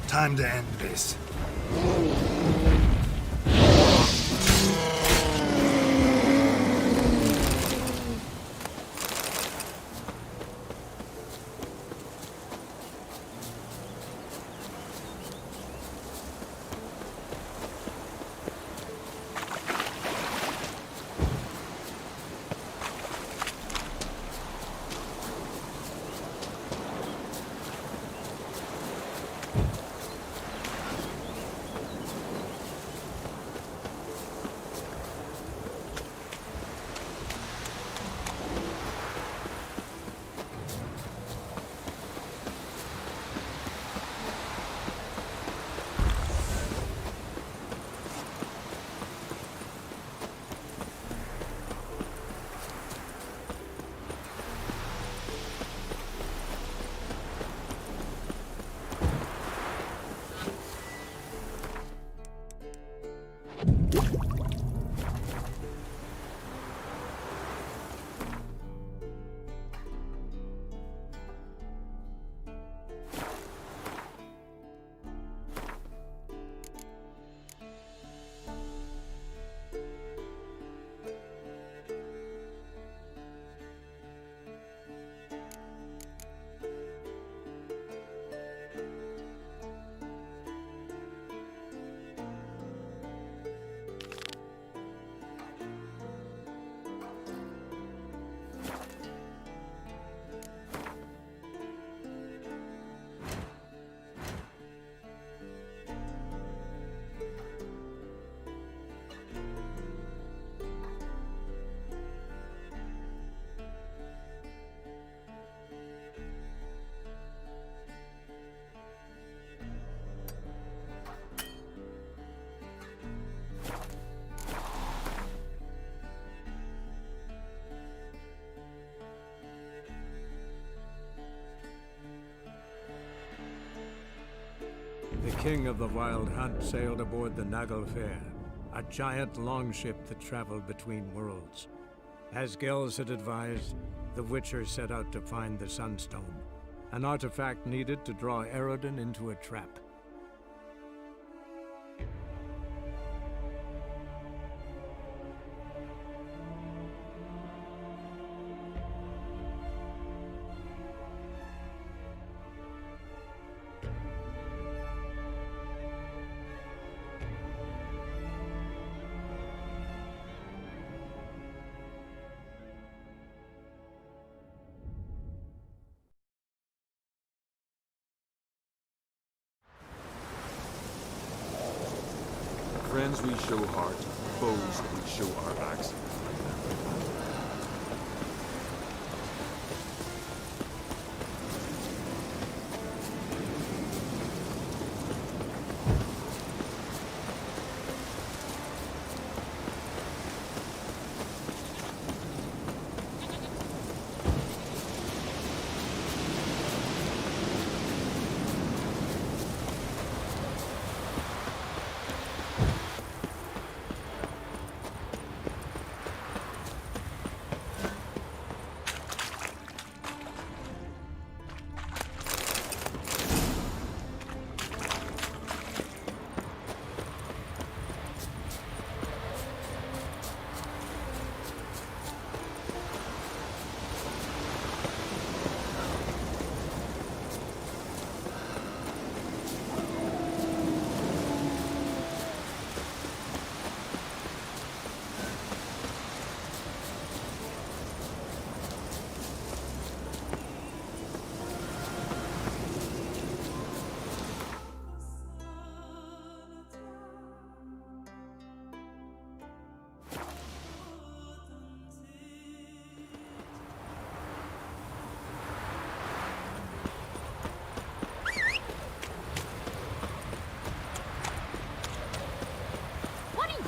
Time to end this. The king of the Wild Hunt sailed aboard the Naglfar, a giant longship that traveled between worlds. As Gels had advised, the Witcher set out to find the Sunstone, an artifact needed to draw Eredin into a trap. Friends we show heart, foes we show our backs.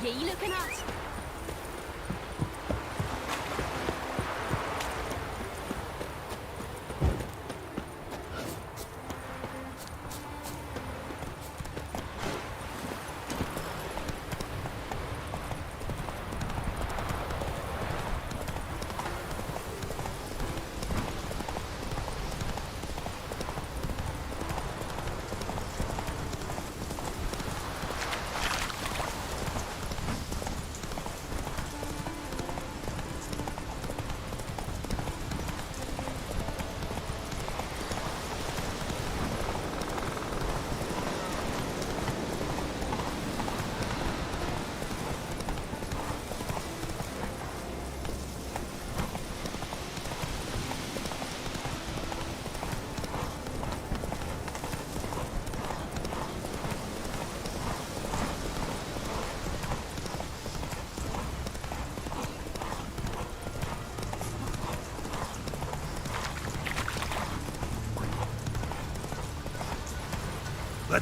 What are you looking at?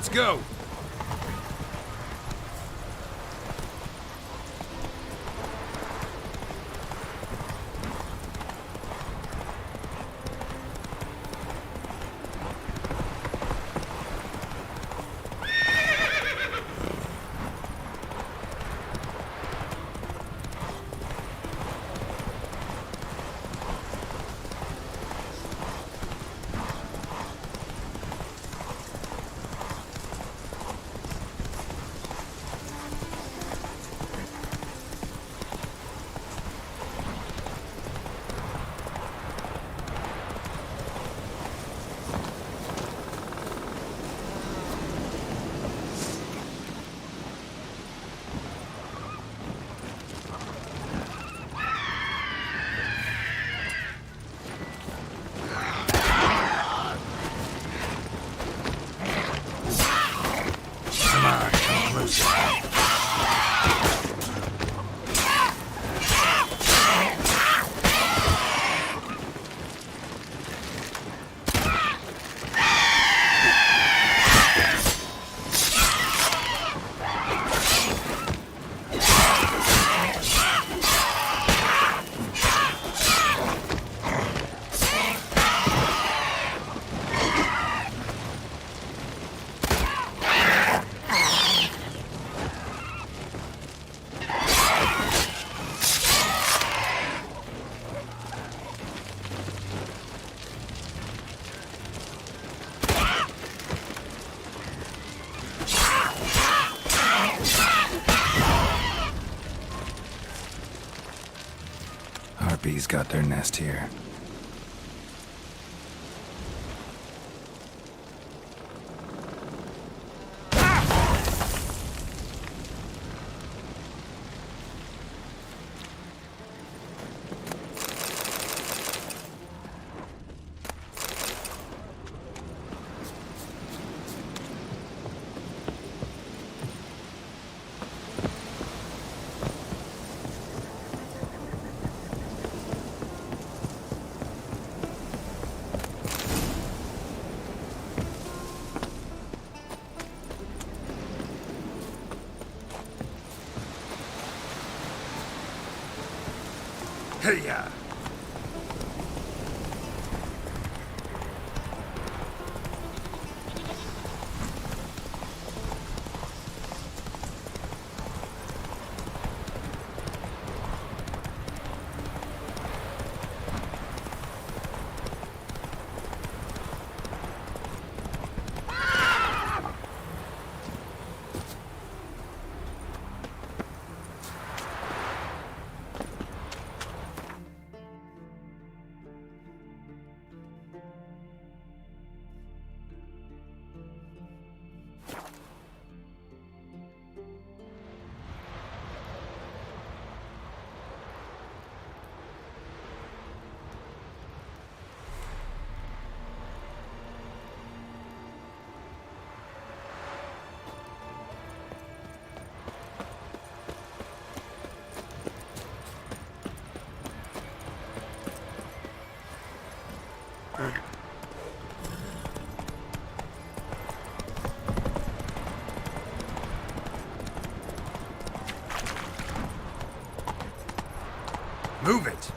Let's go! Harpies got their nest here. Hey-ya! Move it!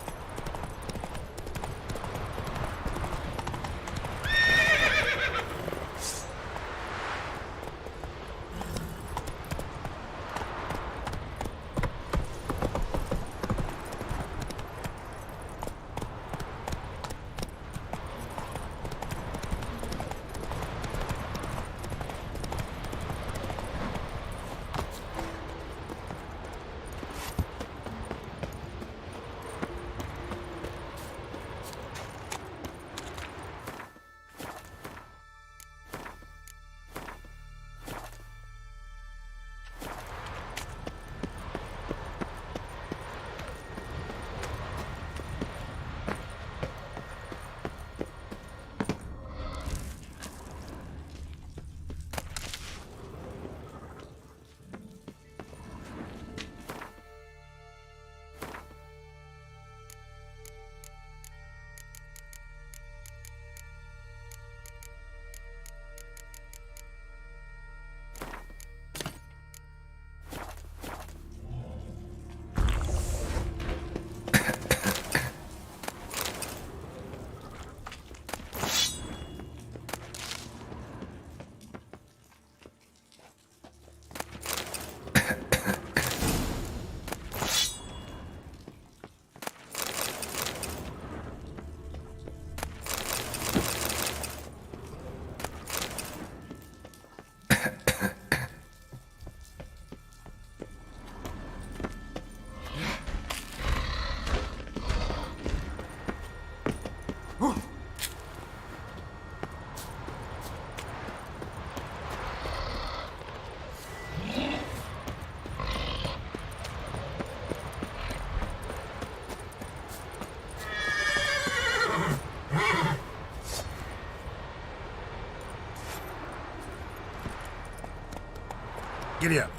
Giddy up.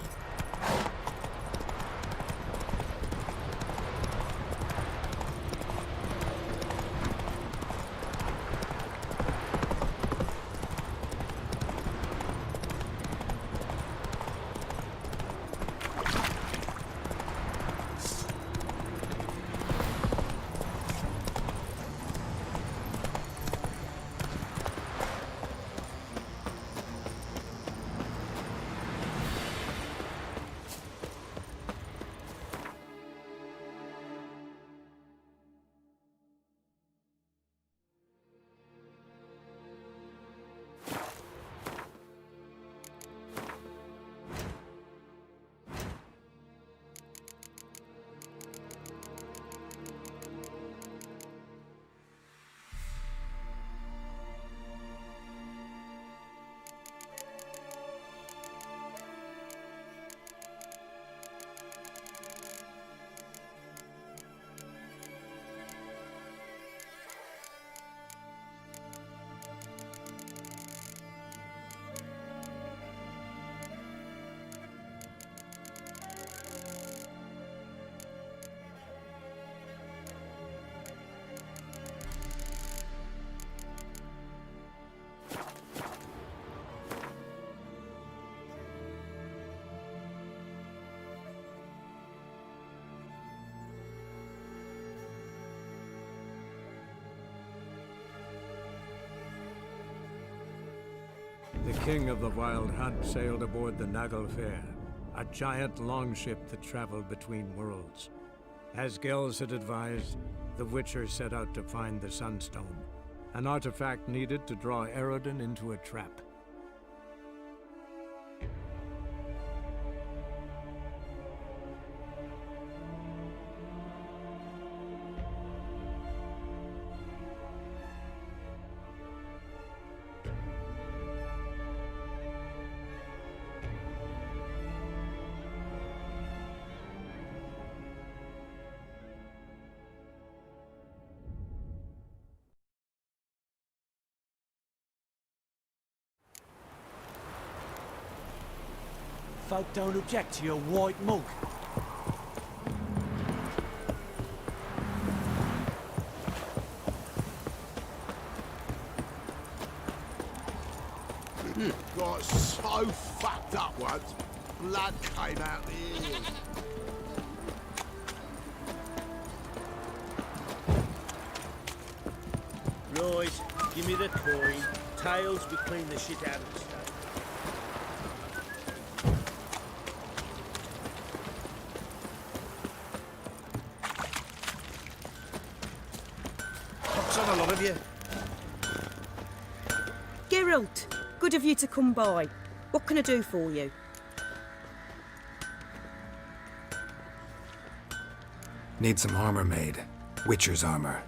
The king of the Wild Hunt sailed aboard the Naglfar, a giant longship that traveled between worlds. As Gels had advised, the Witcher set out to find the Sunstone, an artifact needed to draw Eredin into a trap. Folk don't object to your white mug. Got so fucked up once, blood came out the ears. Right, give me the coin. Tails, we clean the shit out of the stuff. What's on a lot of you? Geralt, good of you to come by. What can I do for you? Need some armor made. Witcher's armor.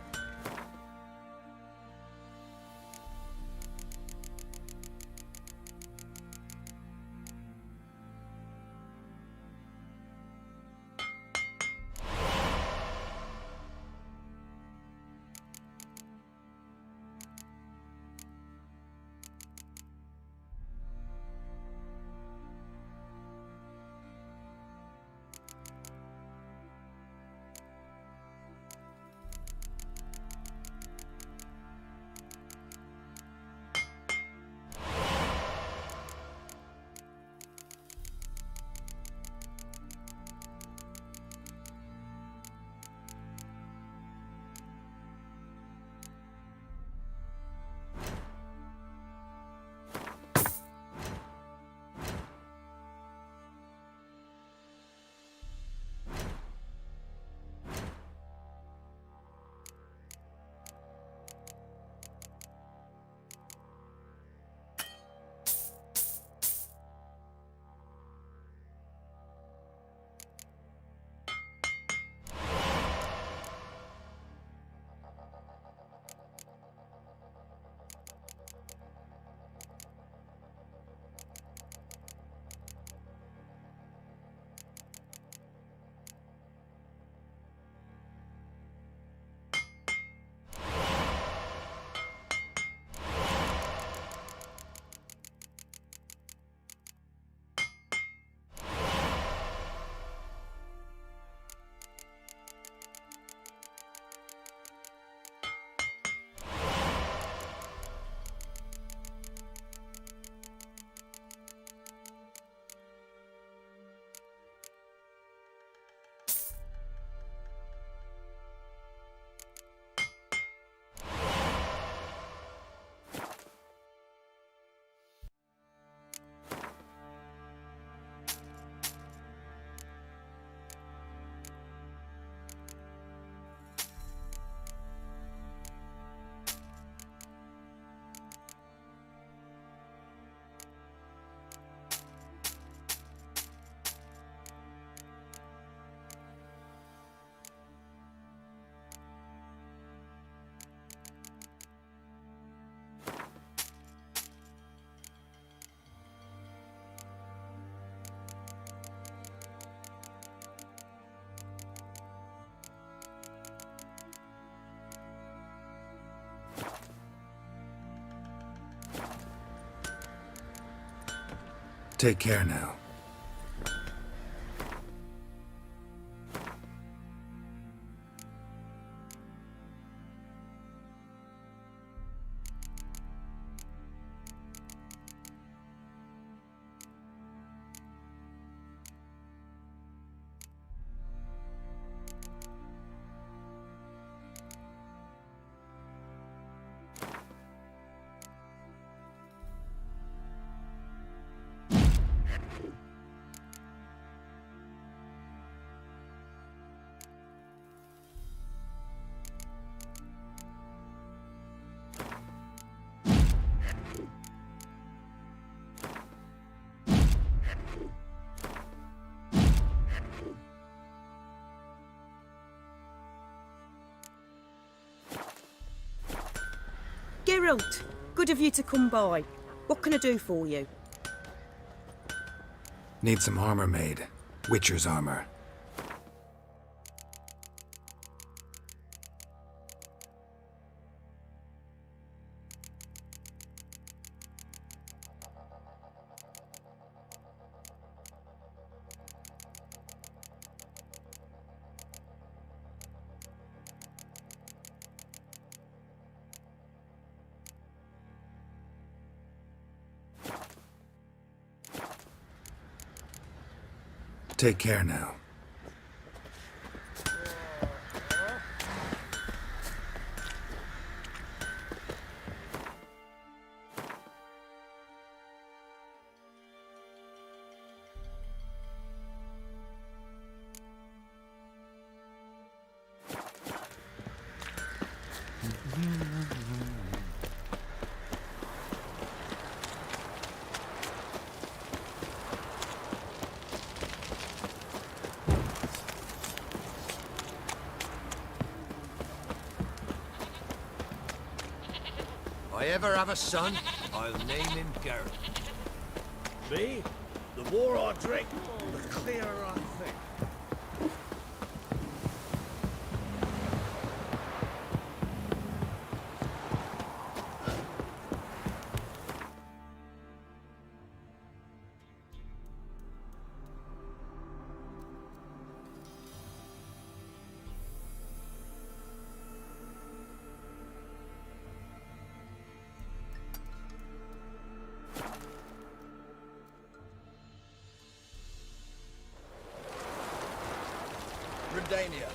Take care now. Geralt, good of you to come by. What can I do for you? Need some armor made. Witcher's armor. Take care now. If I ever have a son, I'll name him Geralt. Me? The more I drink, the clearer I think. Redania.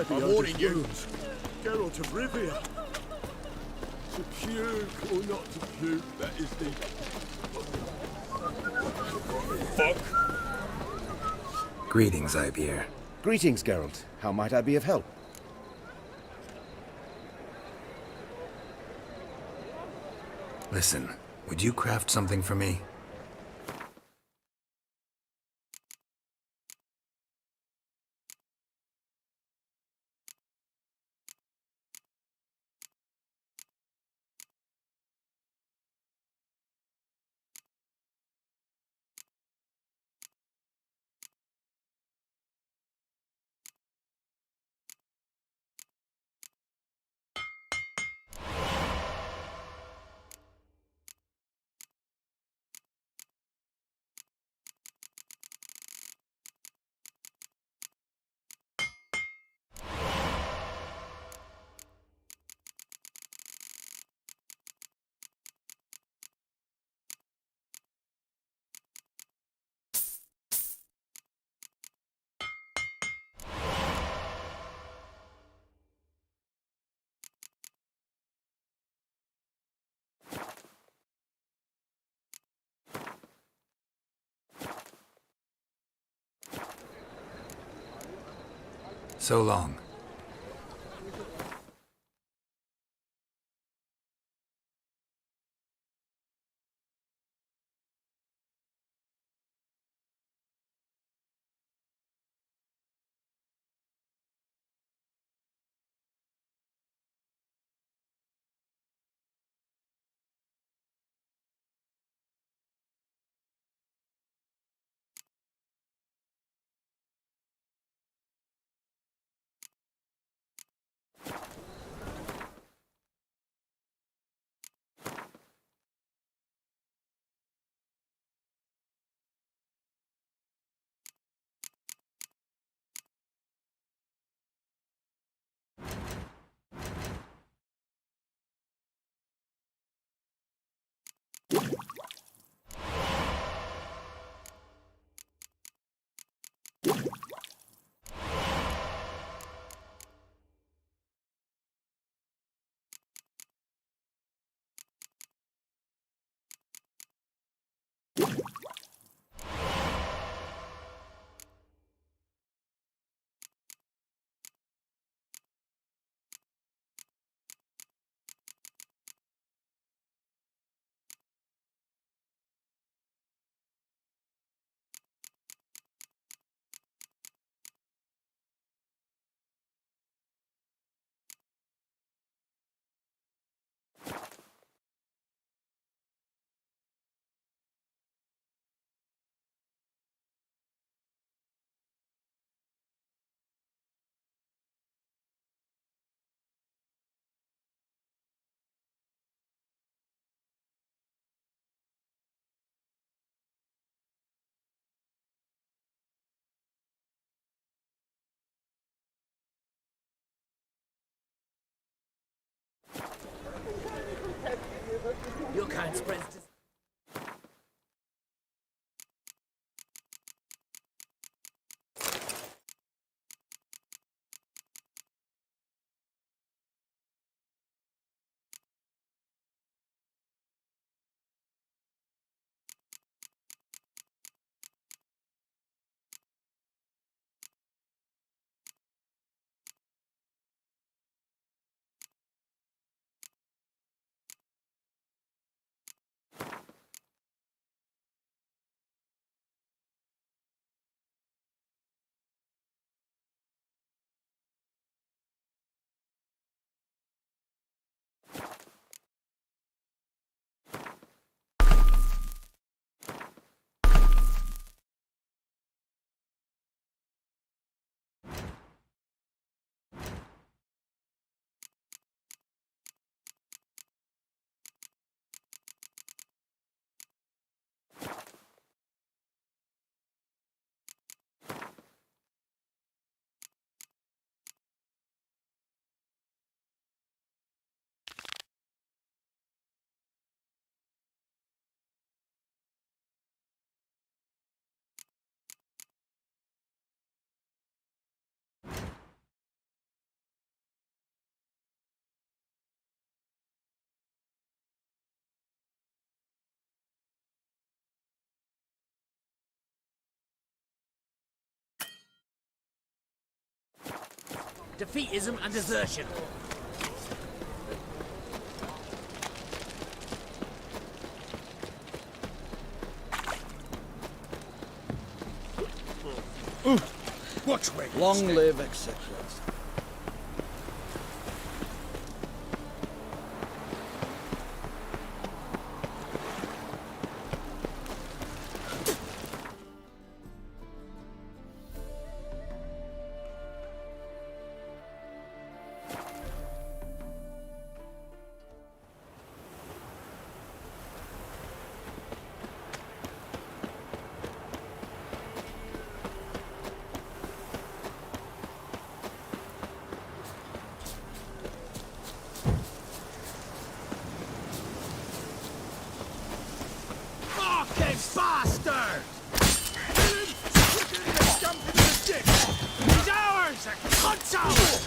I'm warning you. Geralt of Rivia. To puke or not to puke, that is the... Fuck. Greetings, Ibeer. Greetings, Geralt. How might I be of help? Listen, would you craft something for me? So long. Your kind spreads to... Defeatism and desertion. Watch way. Long live, etc. Fucking bastard! Jump into the ditch! He's ours! Cunt's ours!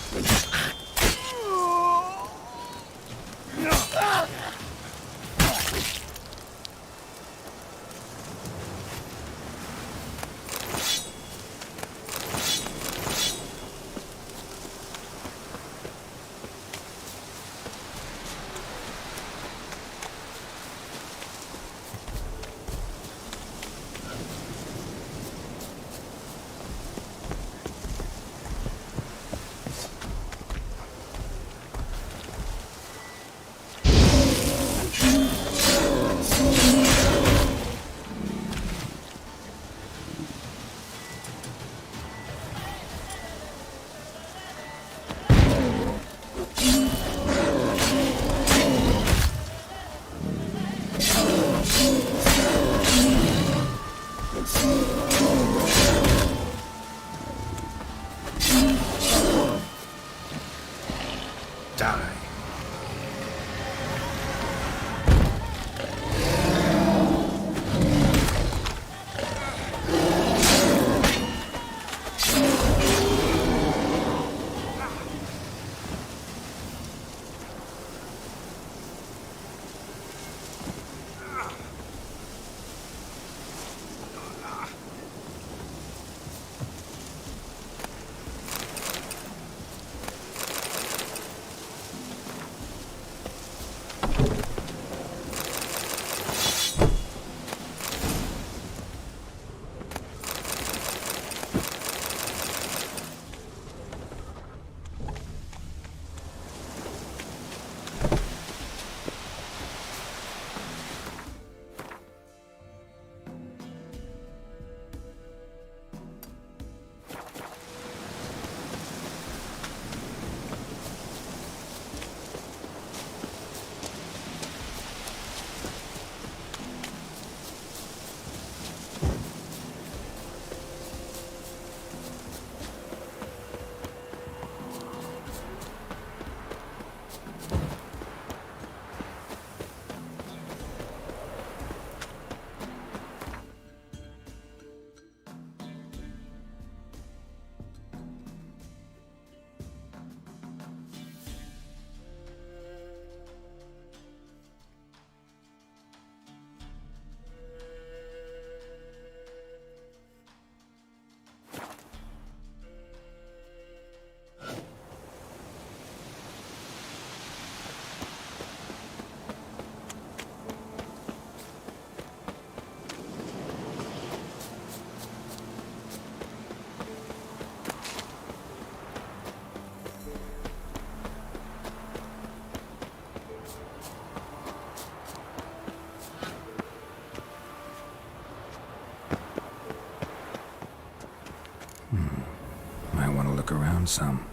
around some.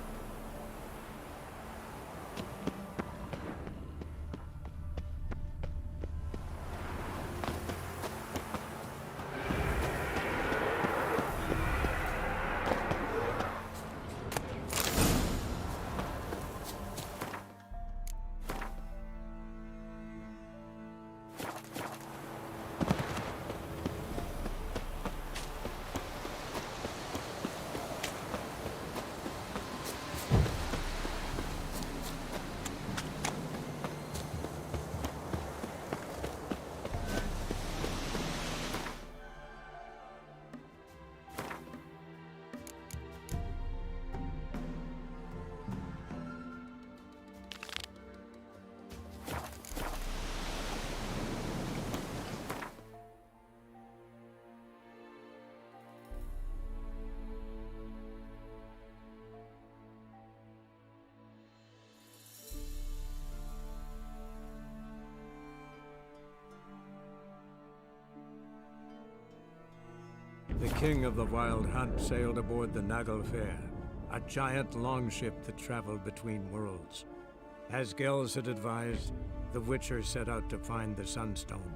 The king of the Wild Hunt sailed aboard the Naglfar, a giant longship that traveled between worlds. As Gels had advised, the Witcher set out to find the Sunstone,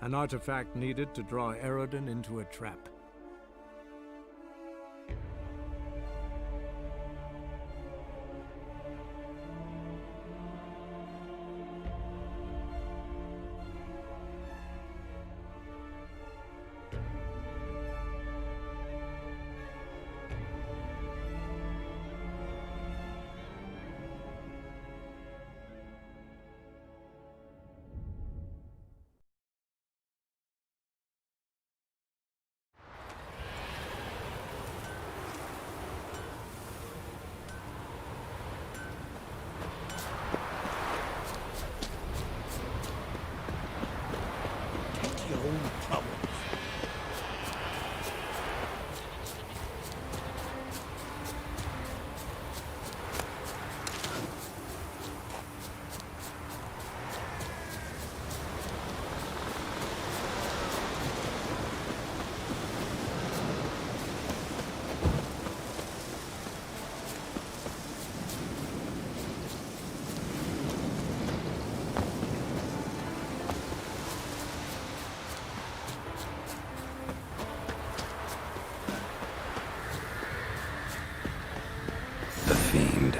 an artifact needed to draw Eredin into a trap. The Fiend.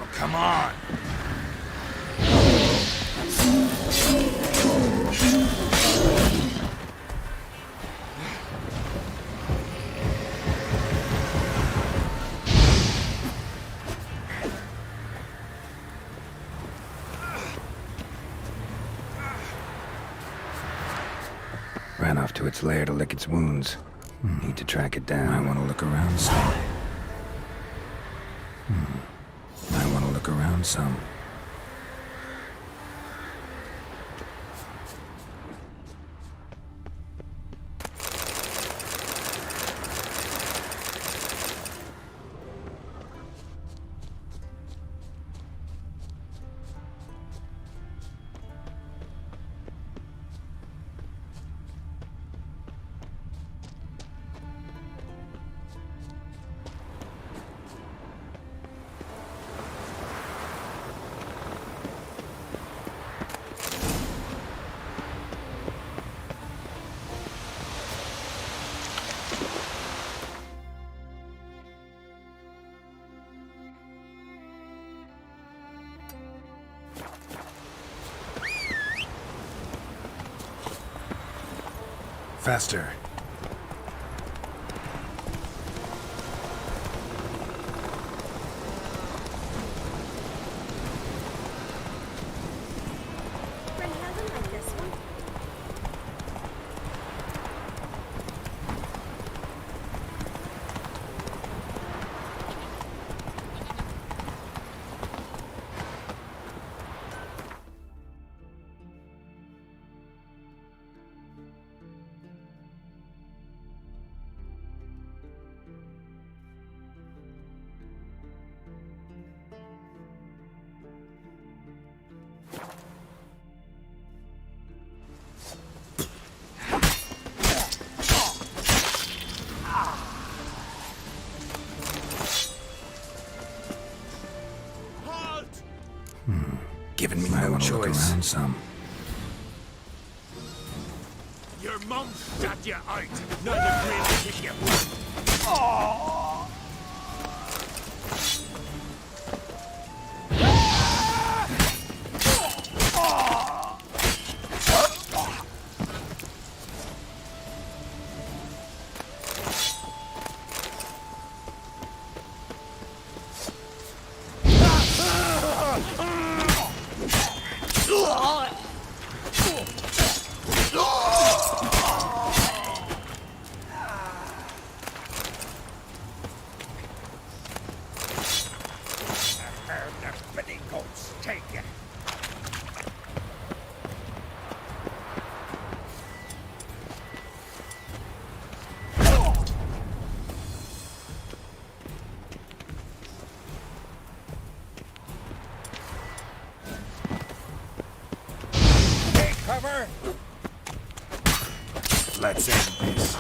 Oh, come on! Ran off to its lair to lick its wounds. Need to track it down. I want to look around some. I want to look around some. Faster. given me no choice. Look around some. Your mum shut you out. Not a green kick you. Oh! Cover! Let's end this.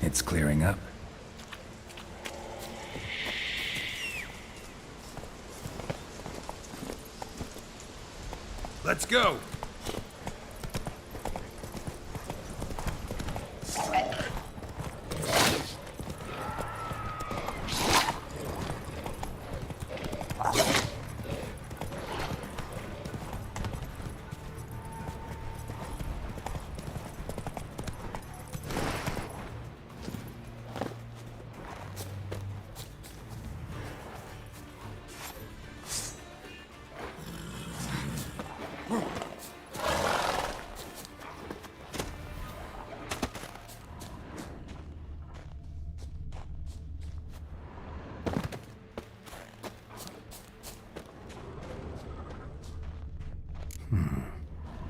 It's clearing up. Let's go!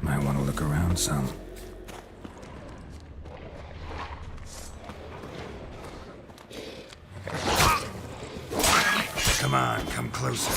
Might want to look around some. Come on, come closer.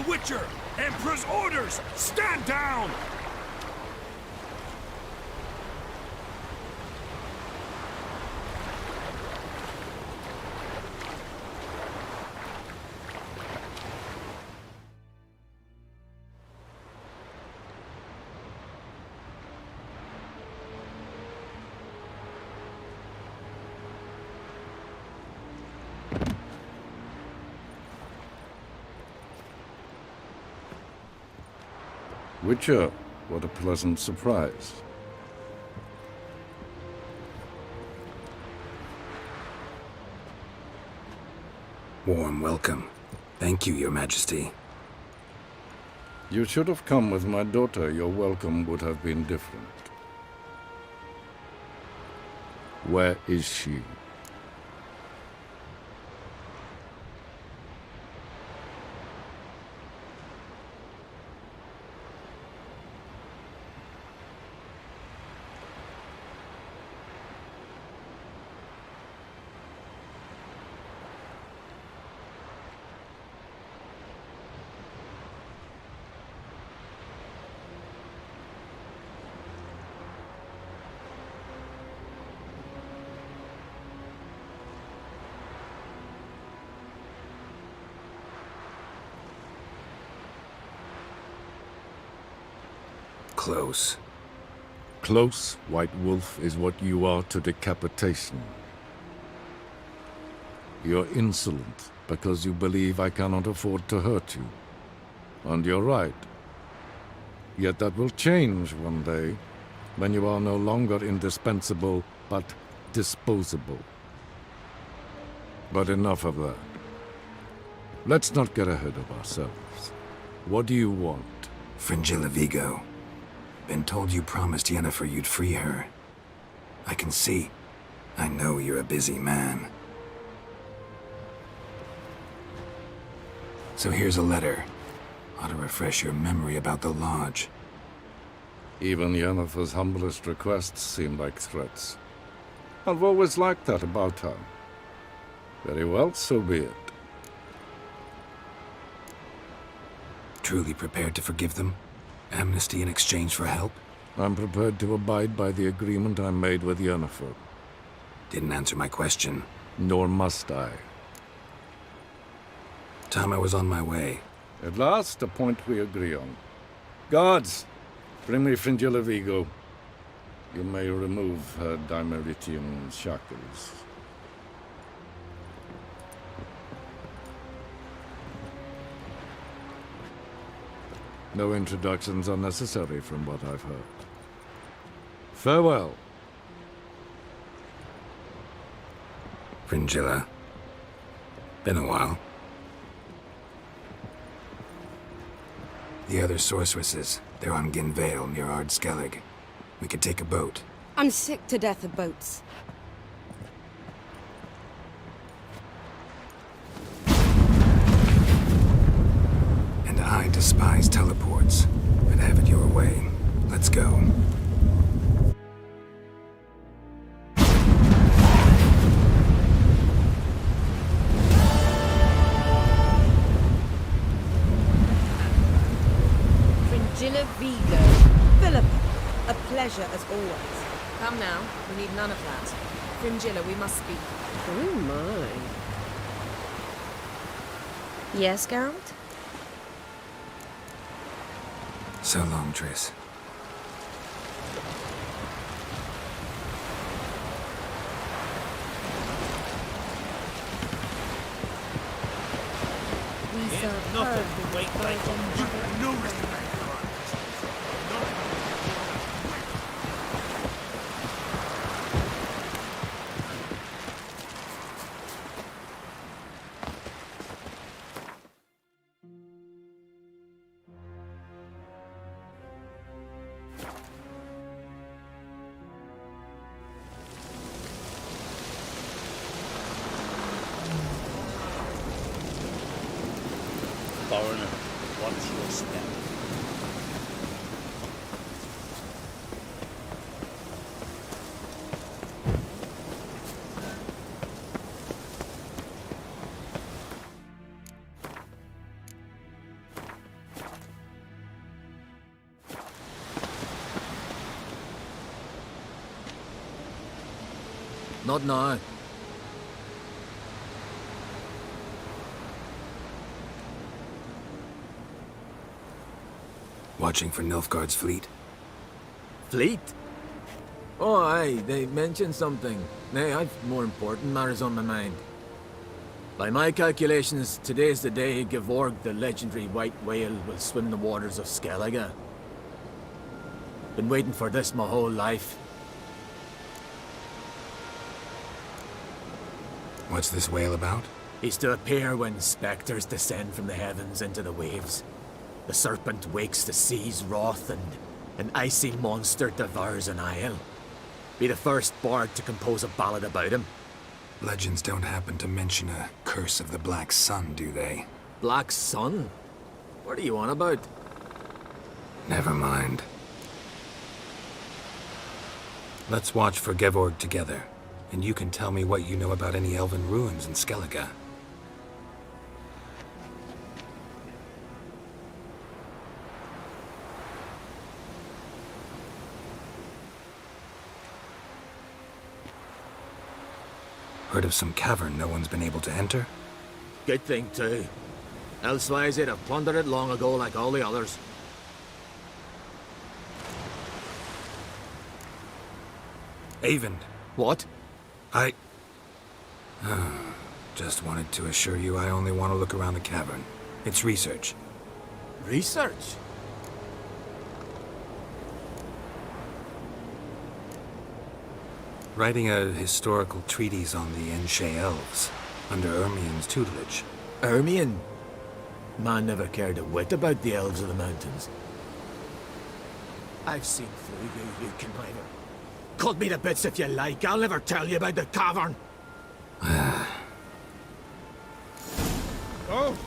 the Witcher! Emperor's orders! Stand down! Witcher, what a pleasant surprise. Warm welcome. Thank you, Your Majesty. You should have come with my daughter. Your welcome would have been different. Where is she? Close. Close, White Wolf, is what you are to decapitation. You're insolent because you believe I cannot afford to hurt you. And you're right. Yet that will change one day, when you are no longer indispensable, but disposable. But enough of that. Let's not get ahead of ourselves. What do you want? Fringilla Vigo. Been told you promised Yennefer you'd free her. I can see. I know you're a busy man. So here's a letter. Ought to refresh your memory about the Lodge. Even Yennefer's humblest requests seem like threats. I've always liked that about her. Very well, so be it. Truly prepared to forgive them? Amnesty in exchange for help? I'm prepared to abide by the agreement I made with Yennefer. Didn't answer my question. Nor must I. Time I was on my way. At last, a point we agree on. Guards, bring me Fringilla Vigo. You may remove her Dimeritian shackles. No introductions are necessary from what I've heard. Farewell. Fringilla. Been a while. The other sorceresses, they're on Ginvale near Ard Skellig. We could take a boat. I'm sick to death of boats. And I despise teleports, but have it your way. Let's go. Fringilla Vigo. Philip, a pleasure as always. Come now, we need none of that. Fringilla, we must speak. Oh my. Yes, Geralt? So long, Triss. We serve her the Virgin No respect. Foreigner, what's your step? Not now. Watching for Nilfgaard's fleet? Fleet? Oh, aye, they mentioned something. Nay, I've more important matters on my mind. By my calculations, today's the day Gevorg, the legendary white whale, will swim the waters of Skellige. Been waiting for this my whole life. What's this whale about? He's to appear when spectres descend from the heavens into the waves. The serpent wakes the sea's wrath, and an icy monster devours an isle. Be the first bard to compose a ballad about him. Legends don't happen to mention a curse of the Black Sun, do they? Black Sun? What are you on about? Never mind. Let's watch for Gevorg together, and you can tell me what you know about any elven ruins in Skellige. Heard of some cavern no one's been able to enter? Good thing, too. Elsewise, they'd have plundered it long ago like all the others. Eyvind. What? I... Just wanted to assure you I only want to look around the cavern. It's research. Research? Writing a historical treatise on the Enshe Elves, under Ermien's tutelage. Ermien? Man never cared a whit about the elves of the mountains. I've seen through you, you conniver. Cut me to bits if you like, I'll never tell you about the cavern. Oh!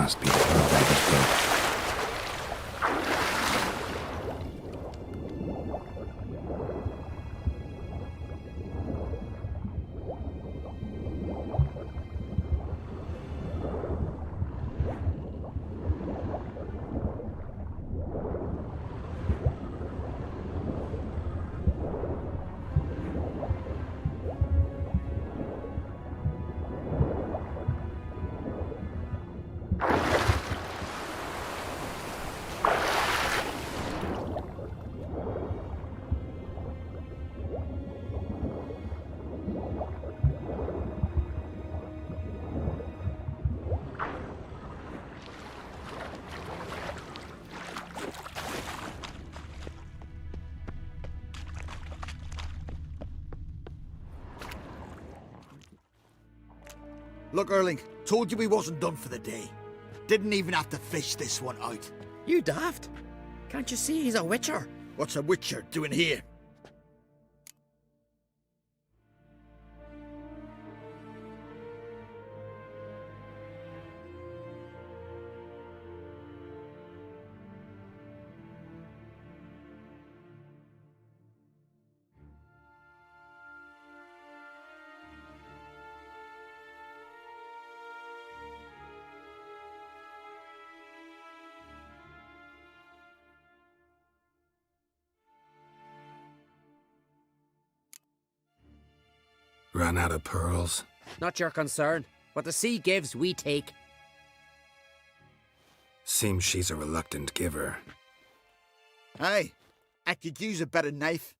must be the Pearl Riders' boat. Look, Erling, told you we wasn't done for the day. Didn't even have to fish this one out. You daft? Can't you see he's a witcher? What's a witcher doing here? Run out of pearls? Not your concern. What the sea gives, we take. Seems she's a reluctant giver. Aye, I could use a better knife.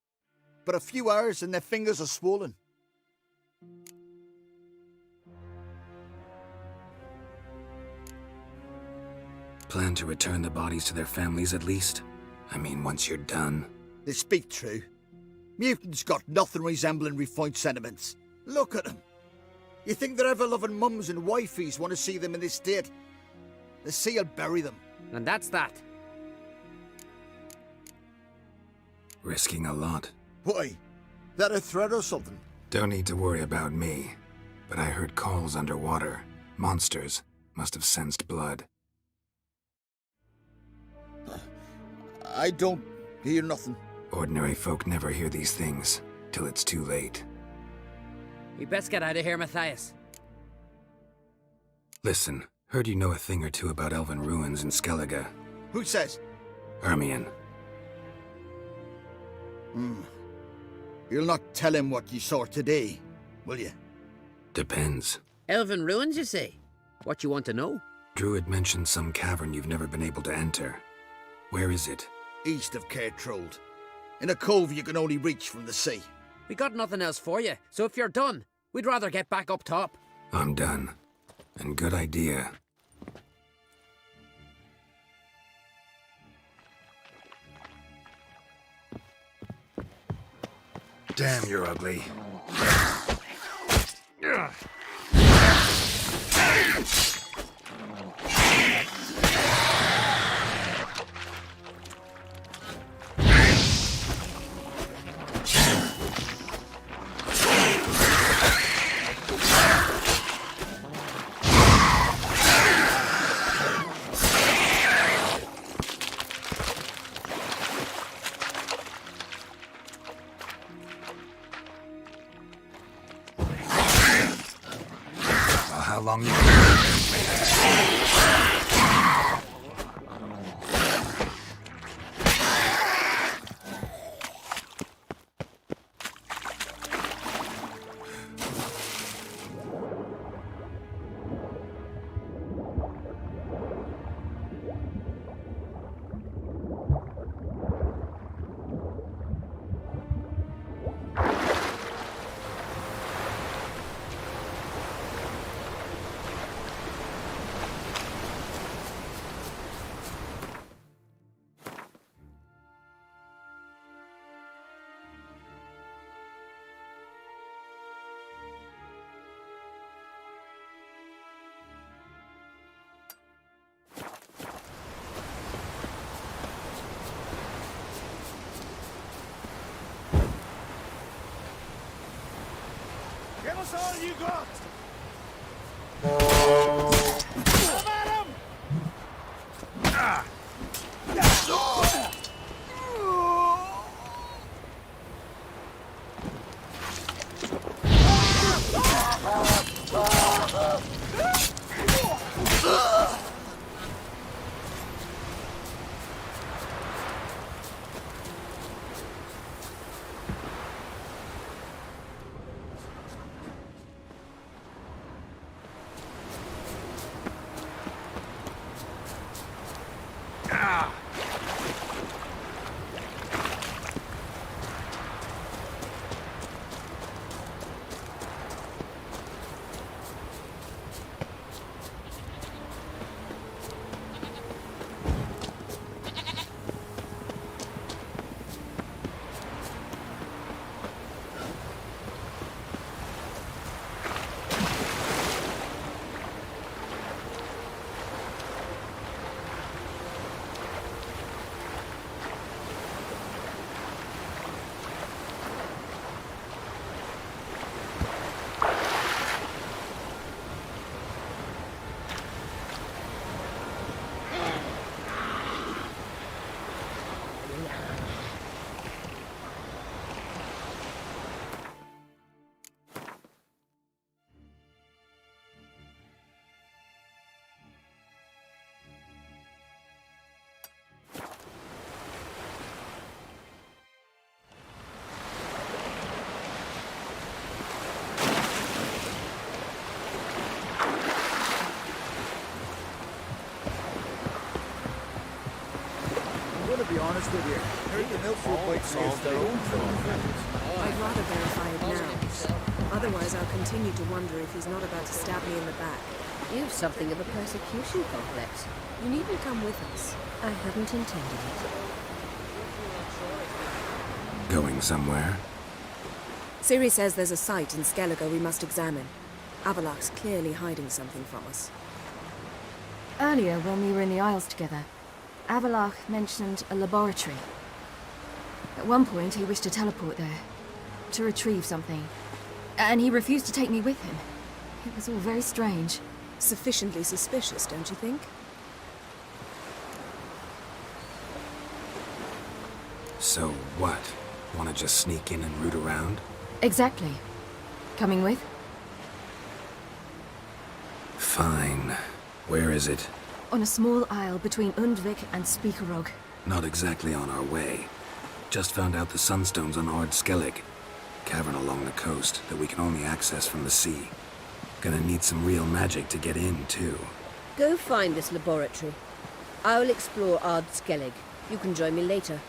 But a few hours and their fingers are swollen. Plan to return the bodies to their families at least? I mean, once you're done. They speak true. Mutants got nothing resembling refined sentiments. Look at them. You think their ever-loving mums and wifeys want to see them in this state? The sea will bury them. And that's that. Risking a lot. Why? That a threat or something? Don't need to worry about me. But I heard calls underwater. Monsters must have sensed blood. I don't hear nothing. Ordinary folk never hear these things, till it's too late. We best get out of here, Matthias. Listen, heard you know a thing or two about elven ruins in Skellige. Who says? Hermione. You'll not tell him what you saw today, will you? Depends. Elven ruins, you say? What you want to know? Druid mentioned some cavern you've never been able to enter. Where is it? East of Caer Trold. In a cove you can only reach from the sea. We got nothing else for you, so if you're done, we'd rather get back up top. I'm done. And good idea. Damn, you're ugly. How long you Give us all you got! Come at him! honest with you. Heard the Milford might solve their own problems. I'd rather verify it now. Otherwise, I'll continue to wonder if he's not about to stab me in the back. You've something of a persecution complex. You needn't come with us. I hadn't intended it. Going somewhere? Ciri says there's a site in Skellige we must examine. Avallac'h's clearly hiding something from us. Earlier, when we were in the Isles together, Avallac'h mentioned a laboratory. At one point, he wished to teleport there, to retrieve something. And he refused to take me with him. It was all very strange. Sufficiently suspicious, don't you think? So what? Want to just sneak in and root around? Exactly. Coming with? Fine. Where is it? On a small isle between Undvik and Spikerog. Not exactly on our way. Just found out the sunstone's on Ard Skellig. Cavern along the coast that we can only access from the sea. Gonna need some real magic to get in, too. Go find this laboratory. I'll explore Ard Skellig. You can join me later.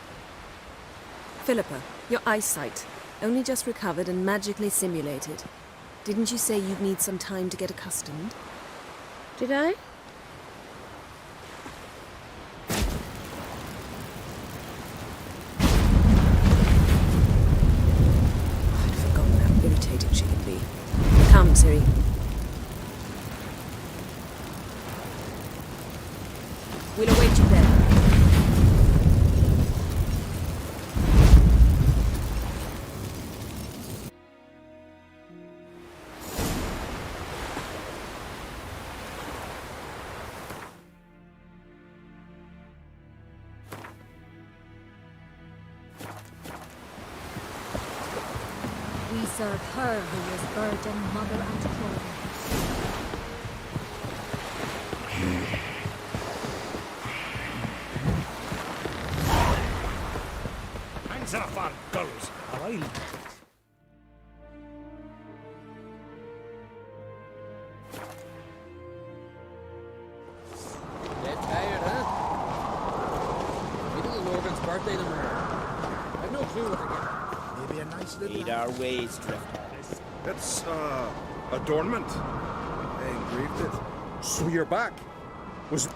Philippa, your eyesight. Only just recovered and magically simulated. Didn't you say you'd need some time to get accustomed? Did I? I'd forgotten how irritating she can be. Come, Ciri. We'll await you there. We serve her who is burden, mother, and father. Hands off our girls, or I'll... Dead tired, huh? Middle of Logan's birthday tomorrow. I've no clue what to get. Maybe a nice little... Need our ways, Drifter. It's, adornment. I engraved it. So you're back. Was...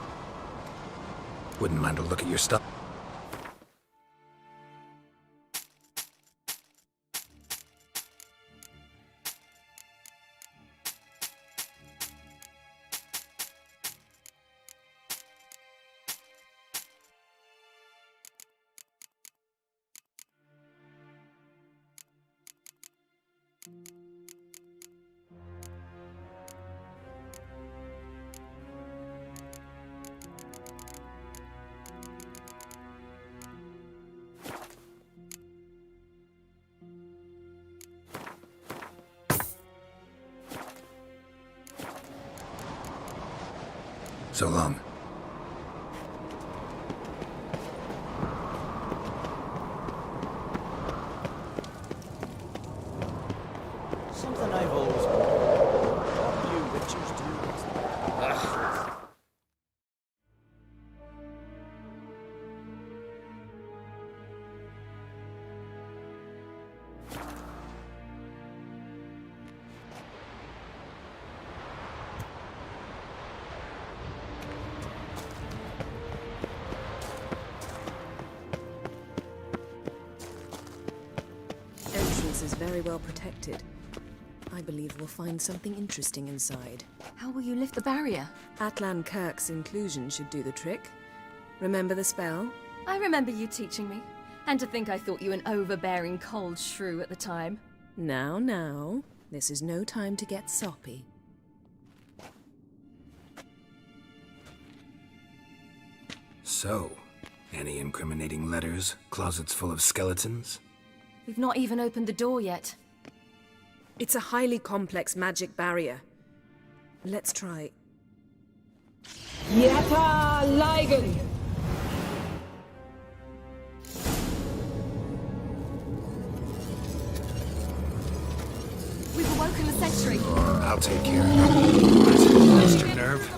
Wouldn't mind a look at your stuff. So long. Something I've always wondered. What you witches do. Entrance is very well protected. I believe we'll find something interesting inside. How will you lift the barrier? Atlan Kirk's inclusion should do the trick. Remember the spell? I remember you teaching me. And to think I thought you an overbearing cold shrew at the time. Now. This is no time to get soppy. So, any incriminating letters? Closets full of skeletons? We've not even opened the door yet. It's a highly complex magic barrier. Let's try. Yata Ligen! We've awoken the sentry. I'll take care of it. Lost your nerve?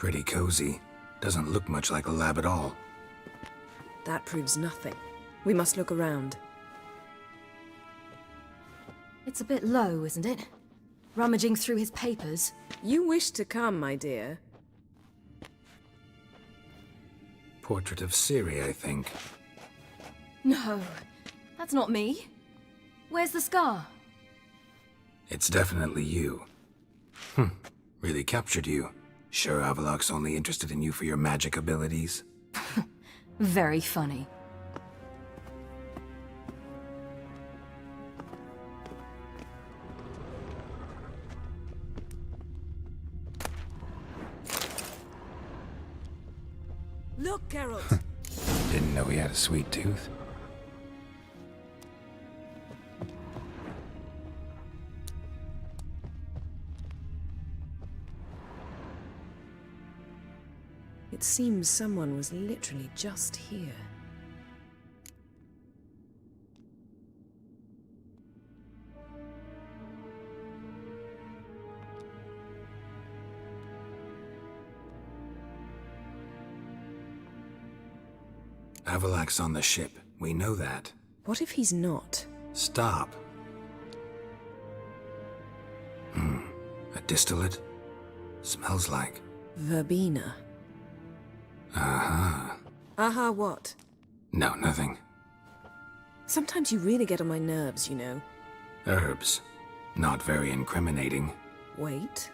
Pretty cozy. Doesn't look much like a lab at all. That proves nothing. We must look around. It's a bit low, isn't it? Rummaging through his papers. You wish to come, my dear. Portrait of Ciri, I think. No, that's not me. Where's the scar? It's definitely you. Really captured you. Sure Avallac'h's only interested in you for your magic abilities? Very funny. Look, Geralt! Didn't know he had a sweet tooth. It seems someone was literally just here. Avallac'h's on the ship. We know that. What if he's not? Stop. A distillate? Smells like... Verbena. Aha. Aha, what? No, nothing. Sometimes you really get on my nerves, you know. Herbs. Not very incriminating. Wait.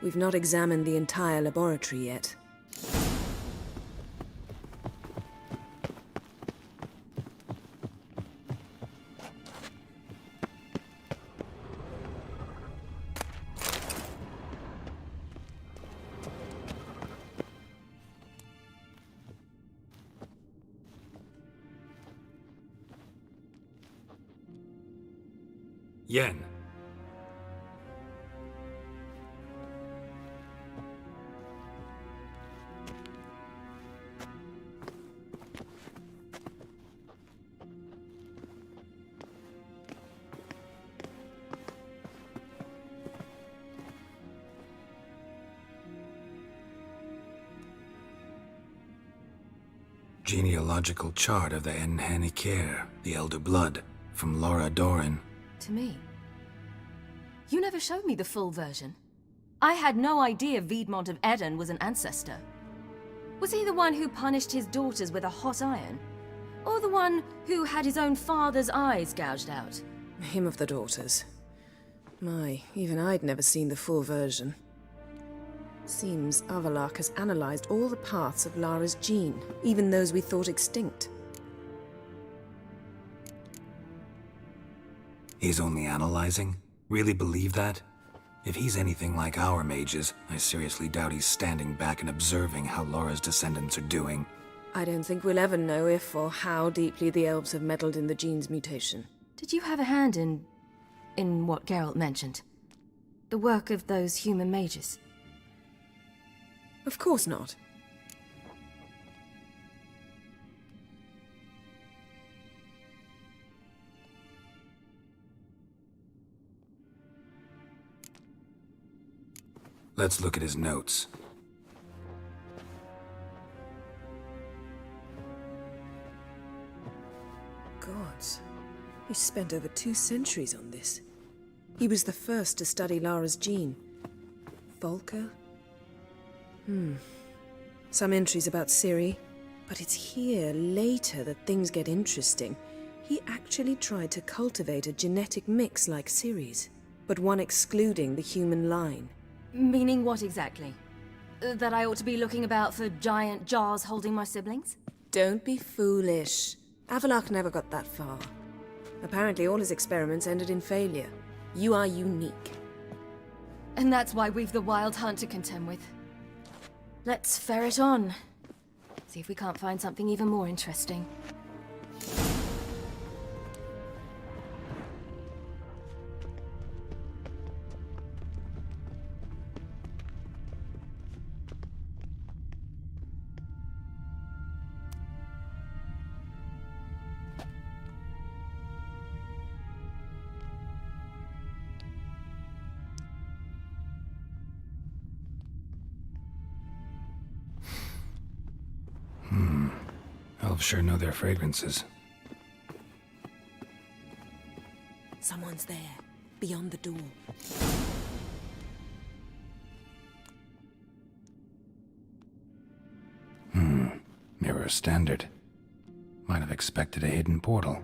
We've not examined the entire laboratory yet. Yen. Genealogical chart of the Enhanikir, the Elder Blood, from Laura Doran. To me. You never showed me the full version. I had no idea Viedmont of Eden was an ancestor. Was he the one who punished his daughters with a hot iron? Or the one who had his own father's eyes gouged out? Him of the daughters. My, even I'd never seen the full version. Seems Avallac'h has analyzed all the paths of Lara's gene, even those we thought extinct. He's only analyzing? Really believe that? If he's anything like our mages, I seriously doubt he's standing back and observing how Laura's descendants are doing. I don't think we'll ever know if or how deeply the elves have meddled in the gene's mutation. Did you have a hand in what Geralt mentioned? The work of those human mages? Of course not. Let's look at his notes. Gods. He spent over 2 centuries on this. He was the first to study Lara's gene. Volker? Some entries about Ciri, but it's here, later, that things get interesting. He actually tried to cultivate a genetic mix like Ciri's, but one excluding the human line. Meaning what exactly? That I ought to be looking about for giant jars holding my siblings? Don't be foolish. Avallac'h never got that far. Apparently all his experiments ended in failure. You are unique. And that's why we've the Wild Hunt to contend with. Let's ferret on. See if we can't find something even more interesting. elves sure know their fragrances. Someone's there, beyond the door. Mirror standard. Might have expected a hidden portal.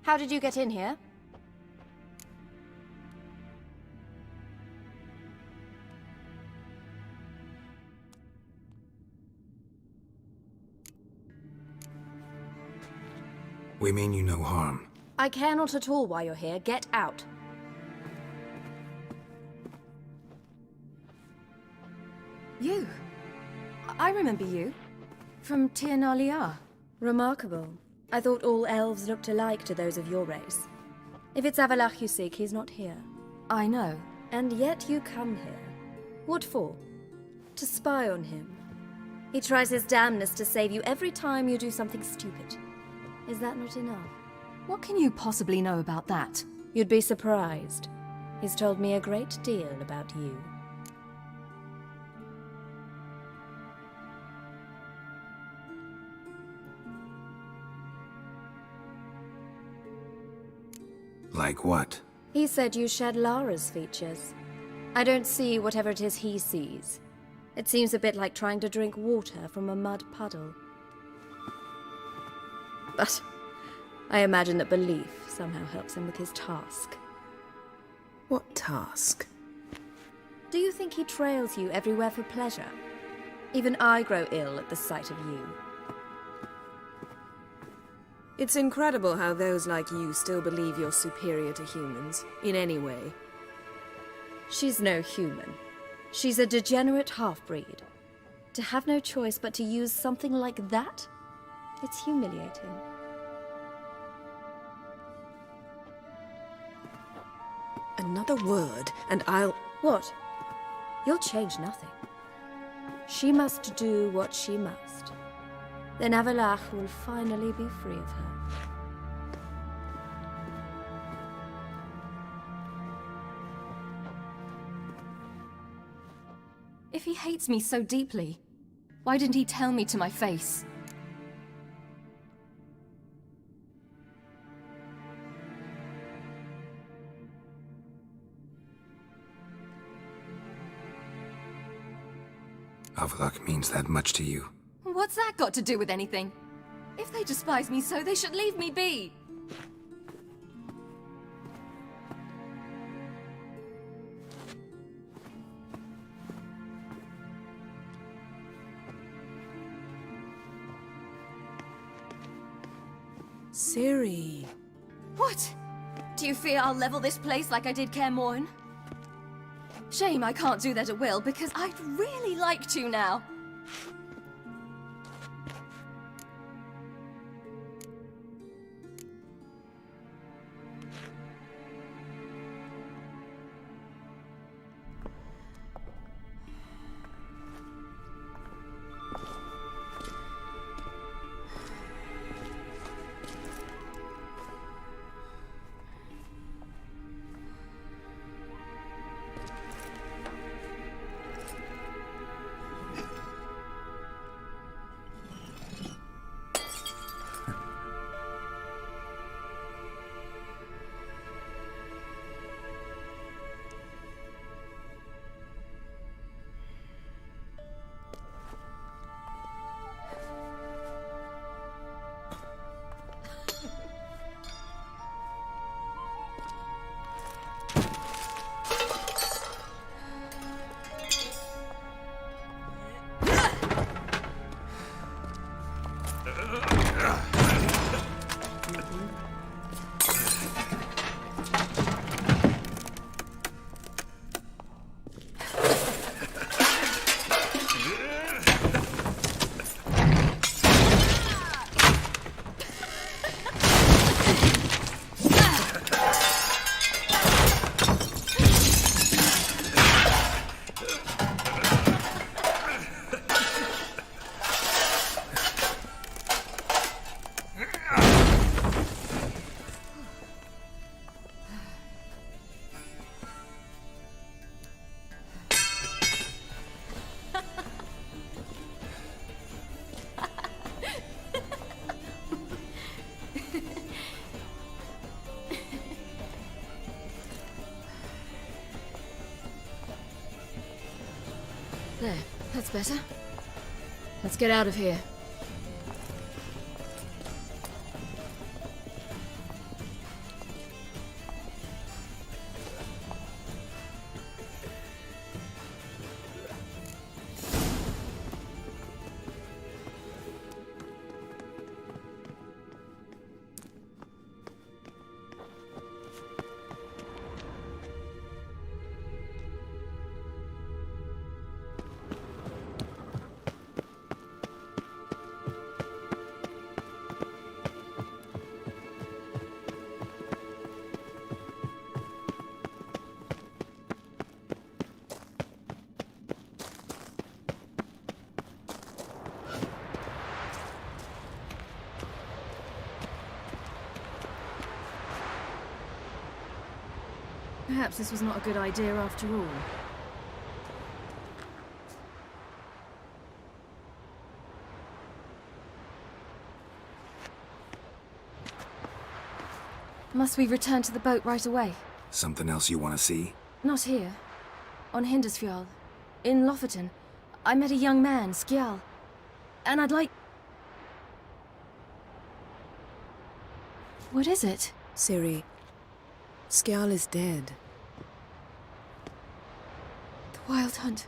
How did you get in here? We mean you no harm. I care not at all why you're here. Get out. You? I remember you. From Tir na Liar. Remarkable. I thought all elves looked alike to those of your race. If it's Avalach you seek, he's not here. I know. And yet you come here. What for? To spy on him. He tries his damnedest to save you every time you do something stupid. Is that not enough? What can you possibly know about that? You'd be surprised. He's told me a great deal about you. Like what? He said you shared Lara's features. I don't see whatever it is he sees. It seems a bit like trying to drink water from a mud puddle. But I imagine that belief somehow helps him with his task. What task? Do you think he trails you everywhere for pleasure? Even I grow ill at the sight of you. It's incredible how those like you still believe you're superior to humans, in any way. She's no human. She's a degenerate half-breed. To have no choice but to use something like that? It's humiliating. Another word, and I'll... What? You'll change nothing. She must do what she must. Then Avalach will finally be free of her. If he hates me so deeply, why didn't he tell me to my face? Avalach means that much to you. What's that got to do with anything? If they despise me so, they should leave me be. Ciri. What? Do you fear I'll level this place like I did Kaer Morhen? Shame I can't do that at will, because I'd really like to now. There, that's better. Let's get out of here. Perhaps this was not a good idea after all. Must we return to the boat right away? Something else you want to see? Not here. On Hindersfjall. In Lofoten. I met a young man, Skjal. And I'd like... What is it? Ciri, Skjal is dead. The Wild Hunt.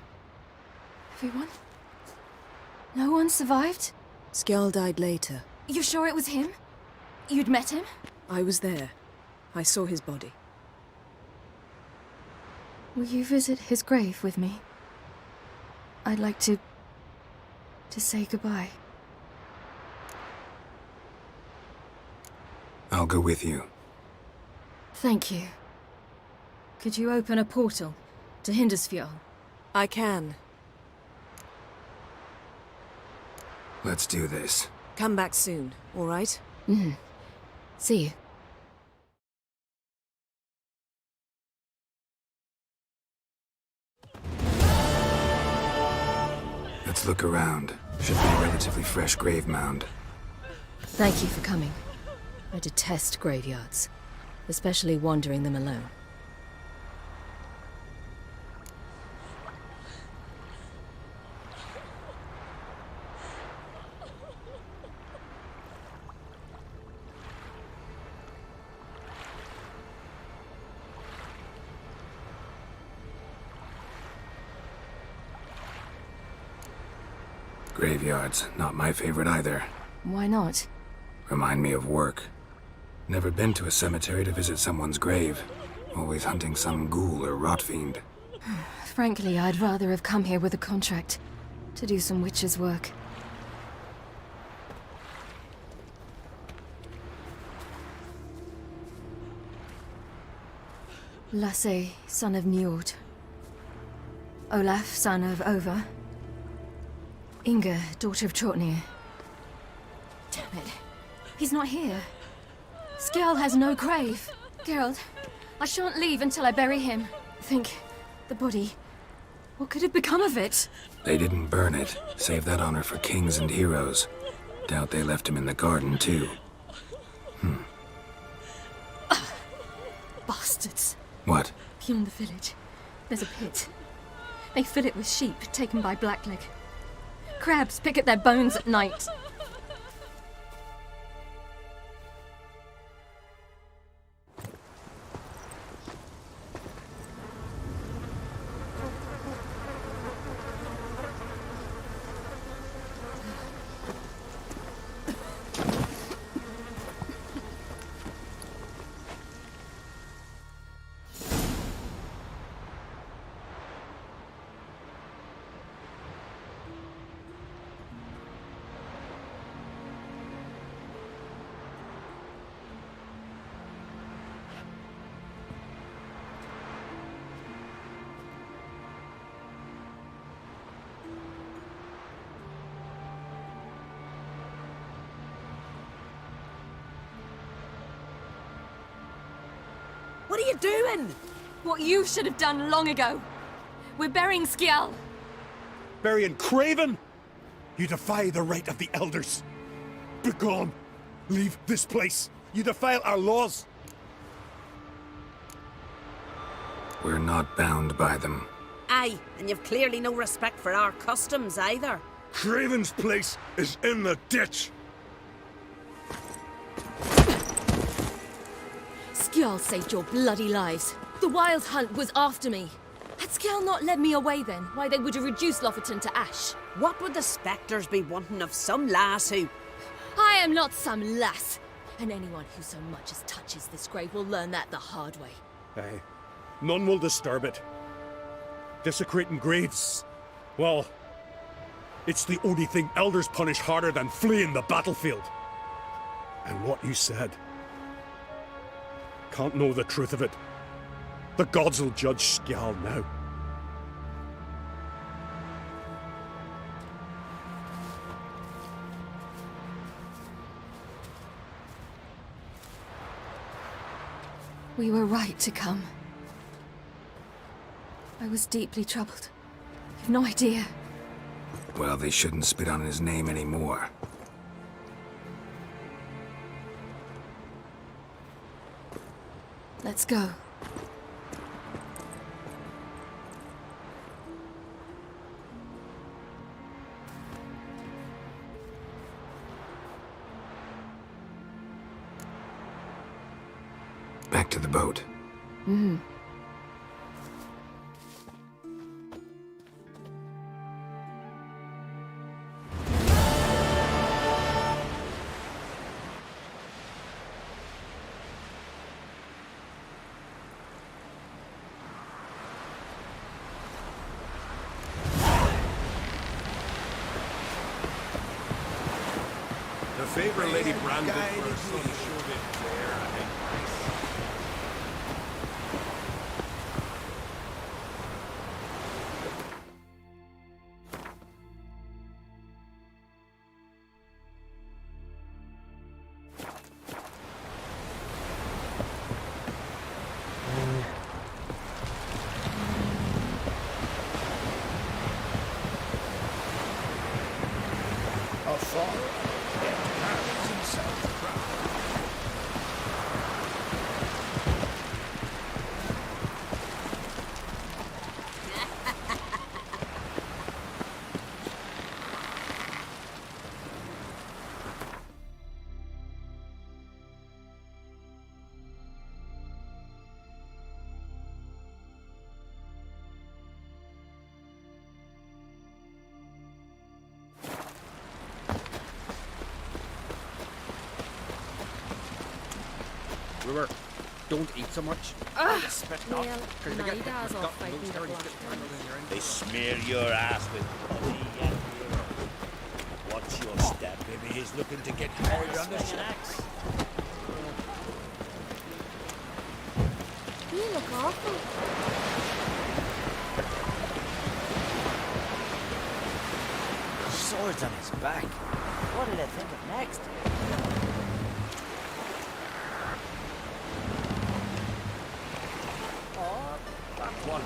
Everyone? No one survived? Skjal died later. You sure it was him? You'd met him? I was there. I saw his body. Will you visit his grave with me? I'd like to say goodbye. I'll go with you. Thank you. Could you open a portal to Hindersfjall? I can. Let's do this. Come back soon, all right? Mm-hmm. See you. Let's look around. Should be a relatively fresh grave mound. Thank you for coming. I detest graveyards, especially wandering them alone. Graveyards, not my favorite either. Why not? Remind me of work. Never been to a cemetery to visit someone's grave. Always hunting some ghoul or rot fiend. Frankly, I'd rather have come here with a contract to do some witch's work. Lasse, son of Njord. Olaf, son of Over. Inga, daughter of Trotnir. Damn it. He's not here. Skjal has no grave. Geralt, I shan't leave until I bury him. Think, the body. What could have become of it? They didn't burn it. Save that honor for kings and heroes. Doubt they left him in the garden, too. Bastards. What? Beyond the village, there's a pit. They fill it with sheep taken by Blackleg. Crabs pick at their bones at night. What are you doing? What you should have done long ago. We're burying Skjal. Burying Craven? You defy the right of the elders. Begone. Leave this place. You defile our laws. We're not bound by them. Aye, and you've clearly no respect for our customs either. Craven's place is in the ditch. Skjall saved your bloody lives. The Wild Hunt was after me. Had Skjall not led me away then, why they would have reduced Lofoten to ash. What would the spectres be wanting of some lass who... I am not some lass. And anyone who so much as touches this grave will learn that the hard way. Aye. None will disturb it. Desecrating graves, well, it's the only thing elders punish harder than fleeing the battlefield. And what you said. Can't know the truth of it. The gods will judge Skjall now. We were right to come. I was deeply troubled. You've no idea. Well, they shouldn't spit on his name anymore. Let's go. Back to the boat. Mm-hmm. The favor Lady Brandon for her son showed it there, I think. A father carries himself proud. Brewer, don't eat so much. Well, Naida's off fighting the Black Hand. They smear your ass with bloody and beer. Watch your step, baby. He's looking to get hard on the shacks. You look awful. Swords on his back. What did I think of next? Oh, that one.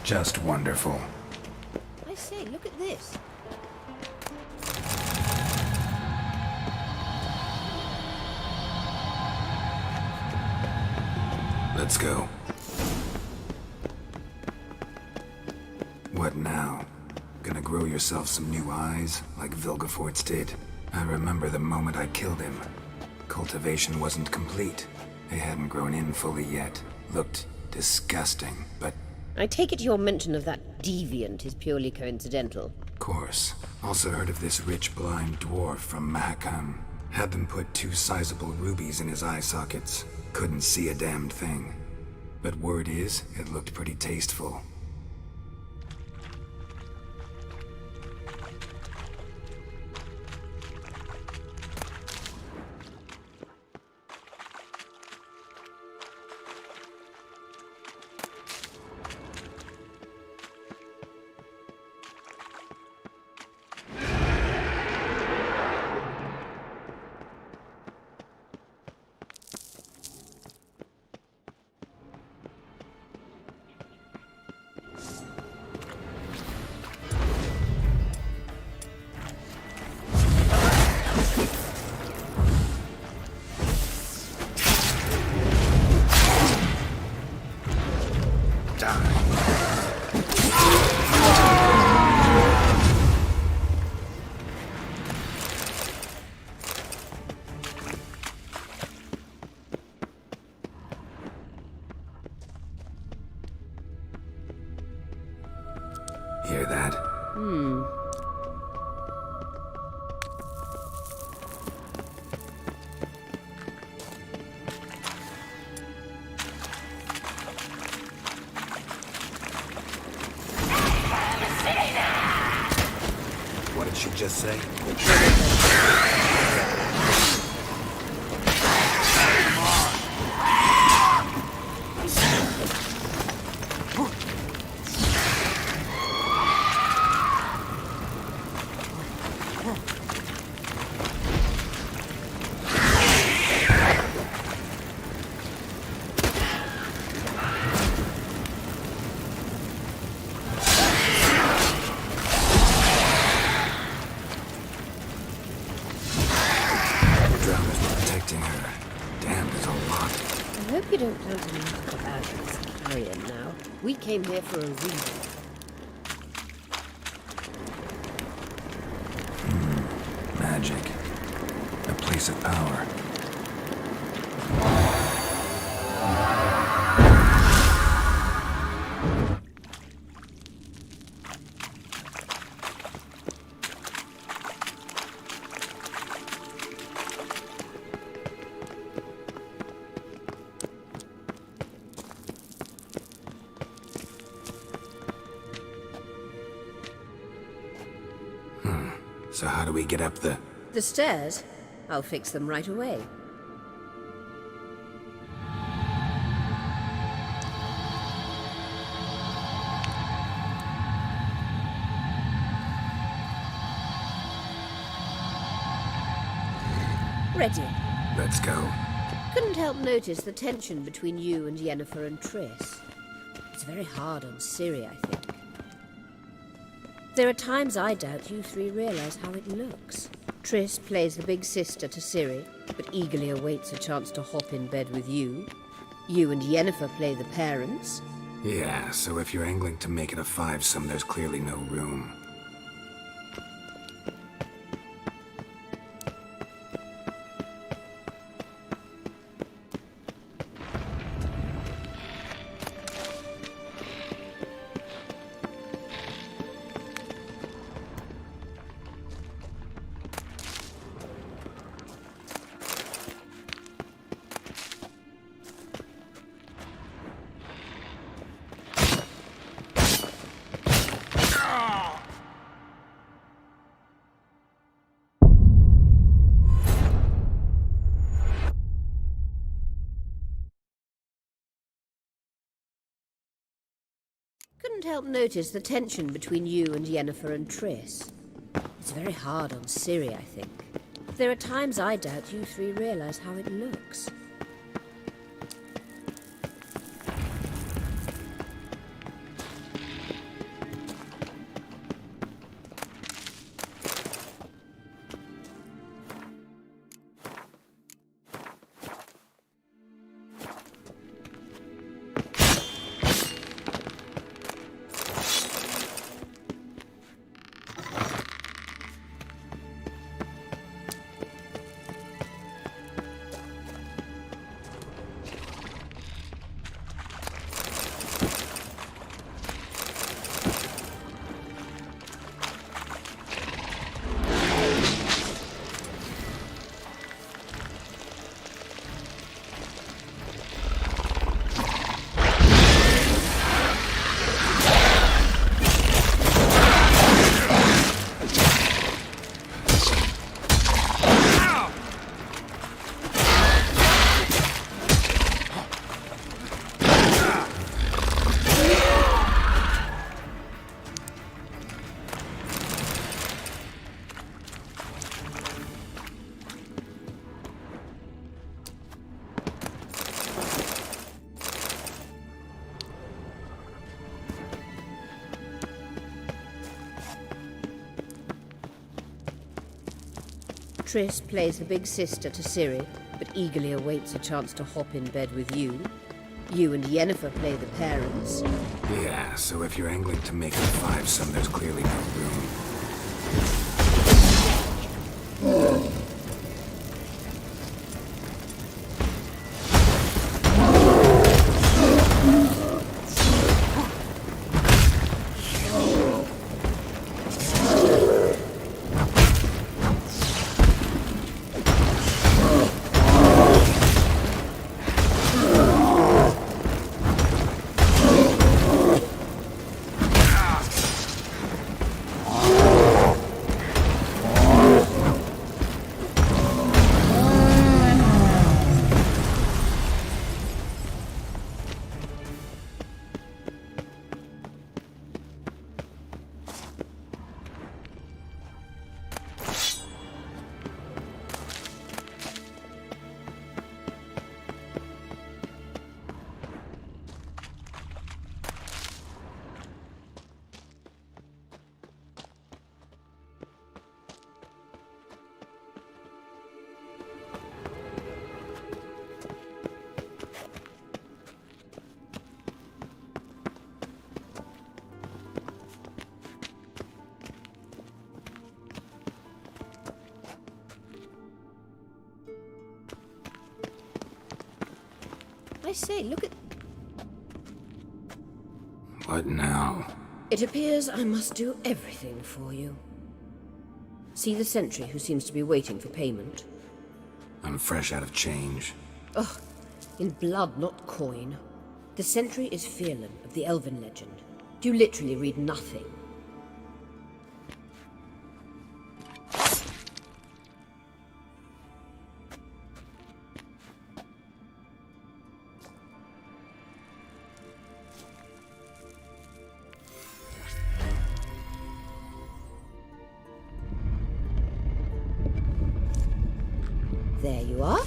Just wonderful. I say, look at this. Let's go. What now? Gonna grow yourself some new eyes, like Vilgefortz did? I remember the moment I killed him. Cultivation wasn't complete. They hadn't grown in fully yet. Looked disgusting, but... I take it your mention of that deviant is purely coincidental. Course. Also heard of this rich blind dwarf from Mahakam. Had them put 2 sizable rubies in his eye sockets. Couldn't see a damned thing. But word is, it looked pretty tasteful. Hear that? What did she just say? I hope you don't plan to knock about this carrion now. We came here for a reason. Magic. A place of power. So how do we get up the... The stairs? I'll fix them right away. Ready. Let's go. Couldn't help notice the tension between you and Yennefer and Triss. It's very hard on Ciri, I think. There are times I doubt you three realize how it looks. Triss plays the big sister to Ciri, but eagerly awaits a chance to hop in bed with you. You and Yennefer play the parents. Yeah, so if you're angling to make it a 5-some, there's clearly no room. Couldn't help notice the tension between you and Yennefer and Triss. It's very hard on Ciri, I think. There are times I doubt you three realize how it looks. Triss plays the big sister to Ciri, but eagerly awaits a chance to hop in bed with you. You and Yennefer play the parents. Yeah, so if you're angling to make a fivesome, there's clearly no room. I say, look at... What now? It appears I must do everything for you. See the sentry who seems to be waiting for payment? I'm fresh out of change. Ugh, in blood, not coin. The sentry is Firlan of the Elven legend. Do you literally read nothing? There you are.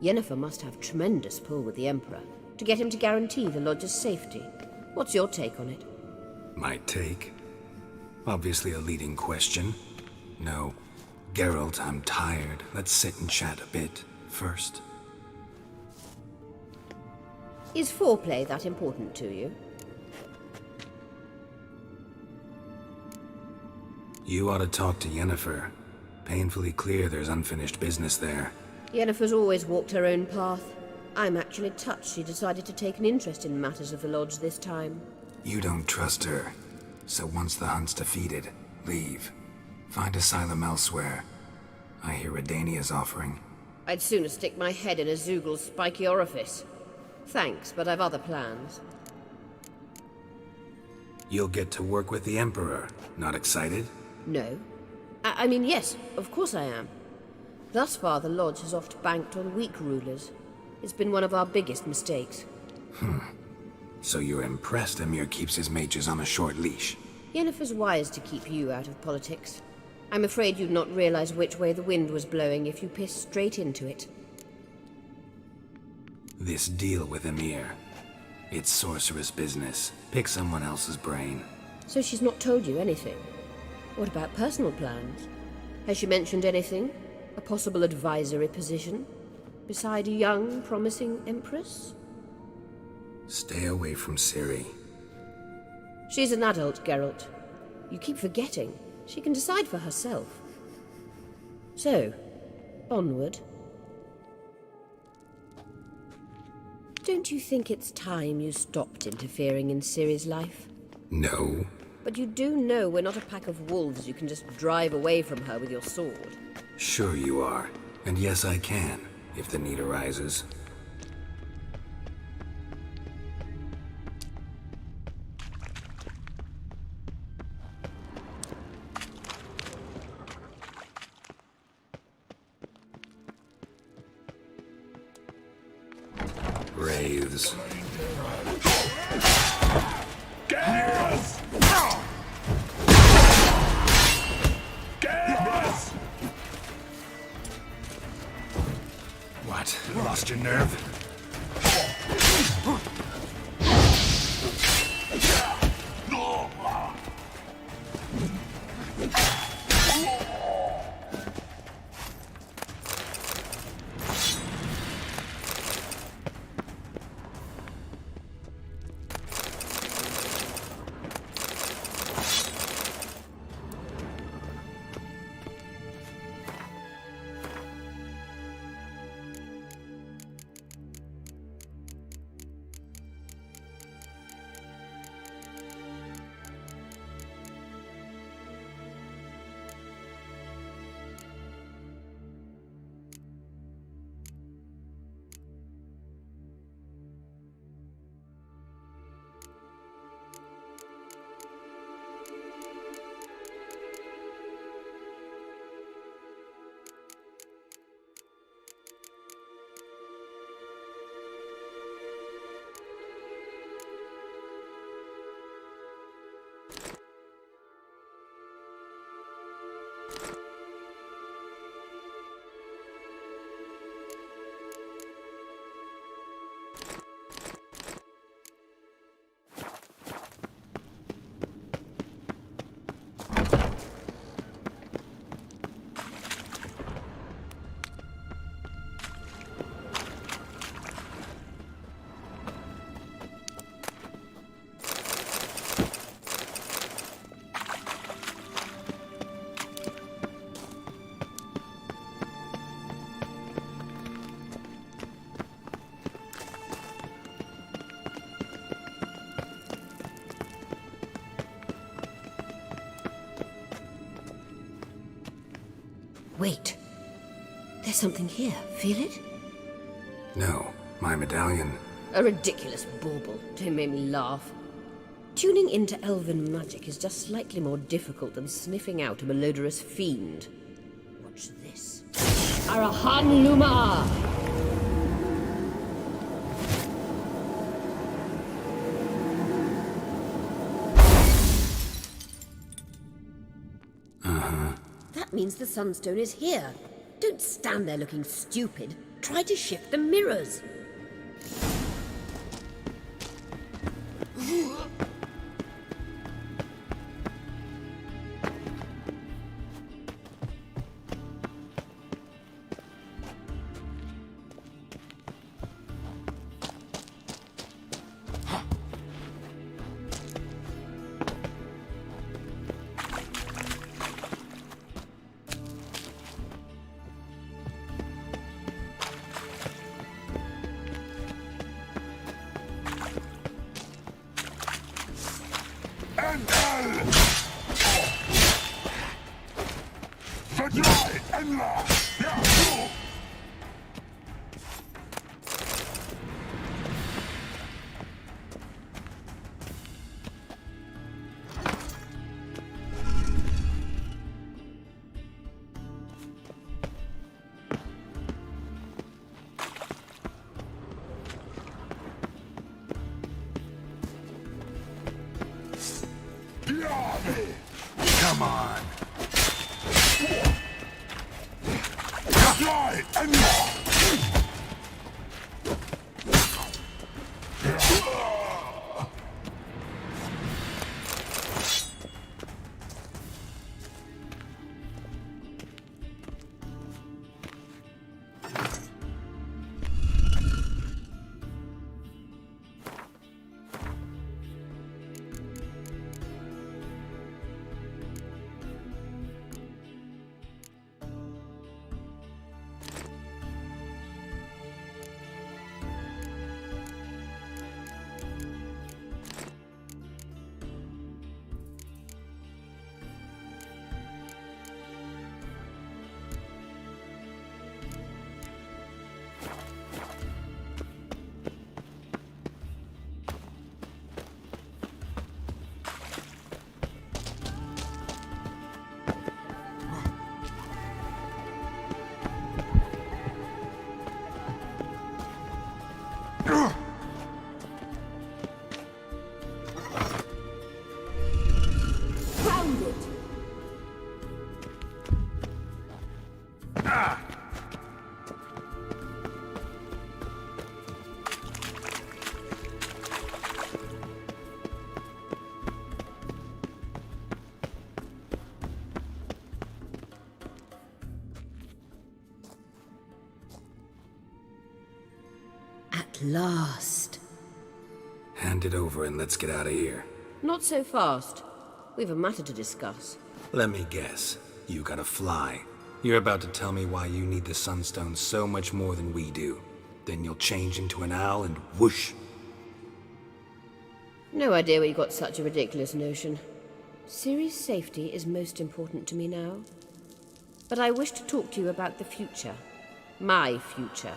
Yennefer must have tremendous pull with the Emperor to get him to guarantee the Lodge's safety. What's your take on it? My take? Obviously a leading question. No. Geralt, I'm tired. Let's sit and chat a bit first. Is foreplay that important to you? You ought to talk to Yennefer. Painfully clear there's unfinished business there. Yennefer's always walked her own path. I'm actually touched she decided to take an interest in matters of the Lodge this time. You don't trust her. So once the hunt's defeated, leave. Find asylum elsewhere. I hear Redania's offering. I'd sooner stick my head in a Zoogl's spiky orifice. Thanks, but I've other plans. You'll get to work with the Emperor. Not excited? No. I mean, yes, of course I am. Thus far, the Lodge has oft banked on weak rulers. It's been one of our biggest mistakes. So you're impressed Emir keeps his mages on a short leash? Yennefer's wise to keep you out of politics. I'm afraid you'd not realize which way the wind was blowing if you pissed straight into it. This deal with Emir. It's sorceress business. Pick someone else's brain. So she's not told you anything? What about personal plans? Has she mentioned anything? A possible advisory position? Beside a young, promising empress? Stay away from Ciri. She's an adult, Geralt. You keep forgetting. She can decide for herself. So, onward. Don't you think it's time you stopped interfering in Ciri's life? No. But you do know we're not a pack of wolves you can just drive away from her with your sword. Sure you are. And yes, I can, if the need arises. Wraiths. What? Lost your nerve? Wait. There's something here. Feel it? No, my medallion. A ridiculous bauble. Don't make me laugh. Tuning into elven magic is just slightly more difficult than sniffing out a malodorous fiend. Watch this. Arahan Luma! That means the Sunstone is here. Don't stand there looking stupid. Try to shift the mirrors. Come on. At last. Hand it over and let's get out of here. Not so fast. We've a matter to discuss. Let me guess. You gotta fly. You're about to tell me why you need the Sunstone so much more than we do. Then you'll change into an owl and whoosh. No idea where you got such a ridiculous notion. Ciri's safety is most important to me now. But I wish to talk to you about the future. My future.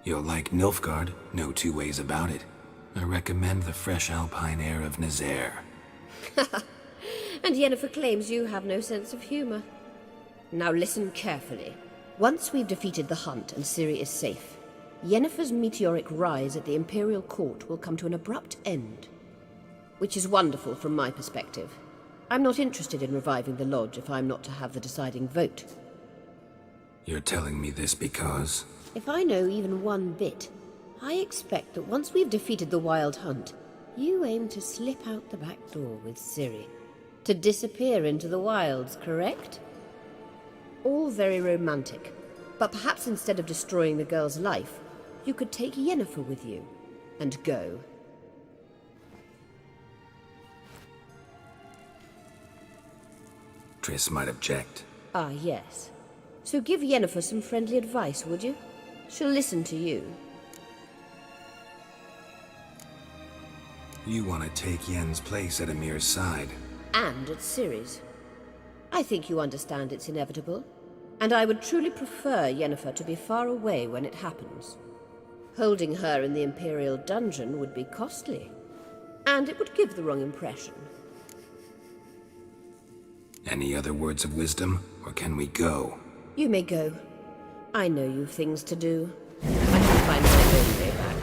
You'll like Nilfgaard, no two ways about it. I recommend the fresh alpine air of Nazaire. And Yennefer claims you have no sense of humor. Now listen carefully. Once we've defeated the hunt and Ciri is safe, Yennefer's meteoric rise at the Imperial Court will come to an abrupt end. Which is wonderful from my perspective. I'm not interested in reviving the Lodge if I'm not to have the deciding vote. You're telling me this because... If I know even one bit, I expect that once we've defeated the Wild Hunt, you aim to slip out the back door with Ciri. To disappear into the wilds, correct? All very romantic, but perhaps instead of destroying the girl's life, you could take Yennefer with you, and go. Triss might object. Ah, yes. So give Yennefer some friendly advice, would you? She'll listen to you. You want to take Yen's place at Emir's side. And at Ciri's. I think you understand it's inevitable, and I would truly prefer Yennefer to be far away when it happens. Holding her in the Imperial dungeon would be costly, and it would give the wrong impression. Any other words of wisdom, or can we go? You may go. I know you've things to do. I can find my own way back.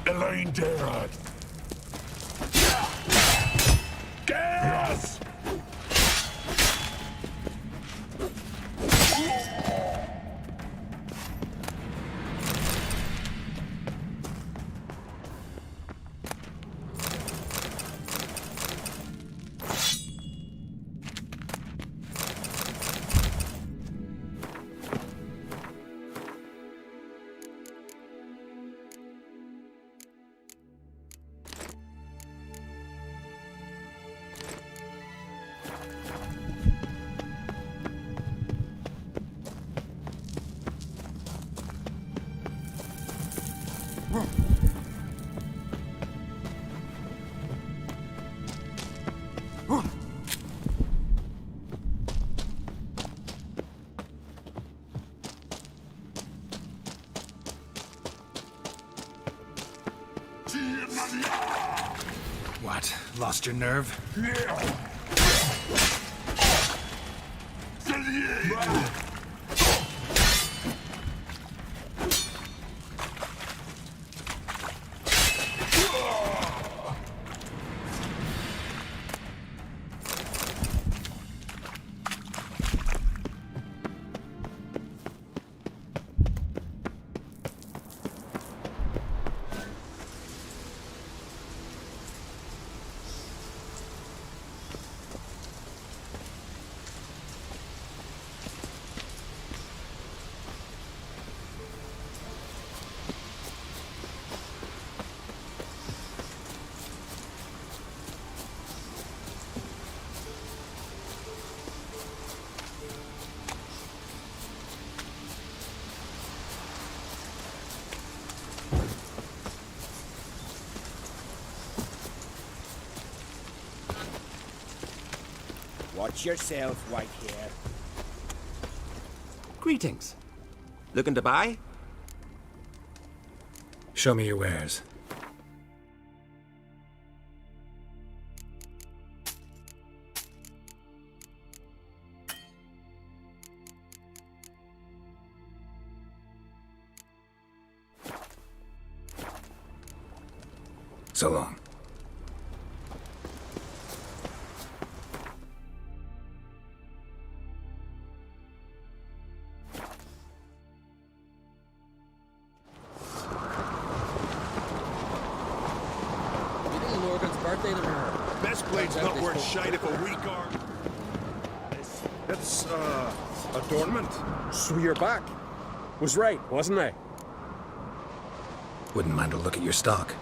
Elaine Darragh. Gas! What? Lost your nerve? Watch yourself, white hair. Greetings. Looking to buy? Show me your wares. So long. Best blade's not worth shite if a weak arm. That's, adornment. Swear back. Was right, wasn't I? Wouldn't mind a look at your stock.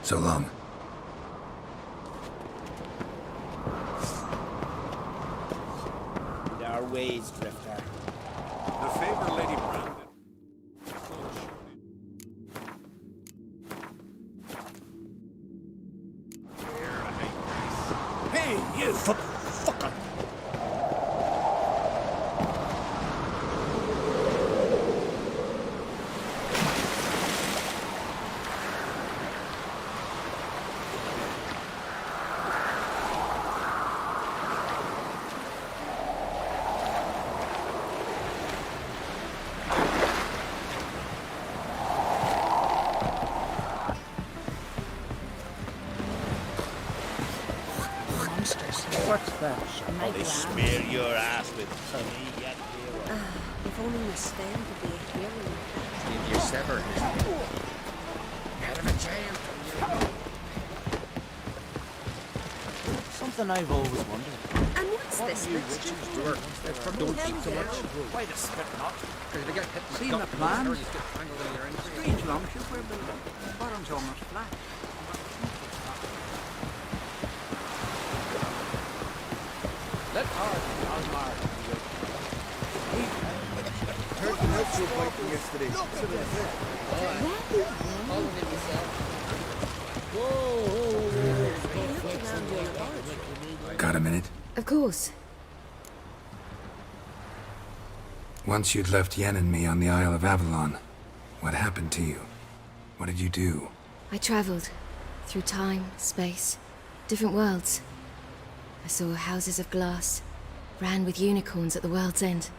So long. Our ways, Drifter. The favor Lady Brandon. Hey, you fucker! What's that? My They grand. smear your ass with honey and beer. If only Miss Sven could be a hero. If you sever his head of a giant. Something I've always wondered. And what's this? Don't eat so much. Why the spit not? Because if you get hit in the Seen gut, the plans? you get tangled in your entrance. Strange longship we're building. Bottom's almost flat. Let Almar. Heard the notes you were biting yesterday. Got a minute? Of course. Once you'd left Yen and me on the Isle of Avalon, what happened to you? What did you do? I traveled through time, space, different worlds. I saw houses of glass, ran with unicorns at the world's end.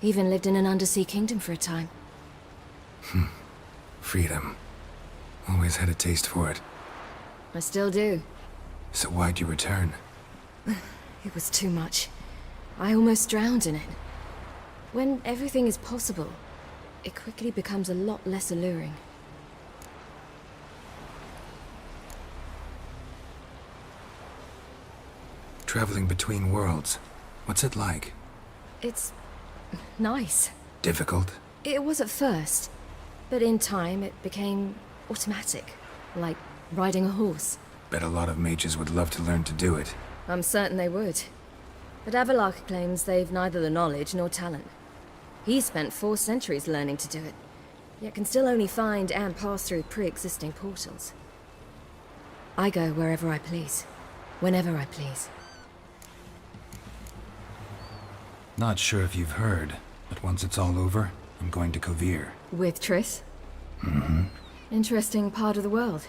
Even lived in an undersea kingdom for a time. Freedom. Always had a taste for it. I still do. So why'd you return? It was too much. I almost drowned in it. When everything is possible, it quickly becomes a lot less alluring. Traveling between worlds. What's it like? It's nice. Difficult? It was at first, but in time it became automatic, like riding a horse. Bet a lot of mages would love to learn to do it. I'm certain they would. But Avalach claims they've neither the knowledge nor talent. He spent 4 centuries learning to do it, yet can still only find and pass through pre-existing portals. I go wherever I please, whenever I please. Not sure if you've heard, but once it's all over, I'm going to Kovir. With Triss? Mm-hmm. Interesting part of the world.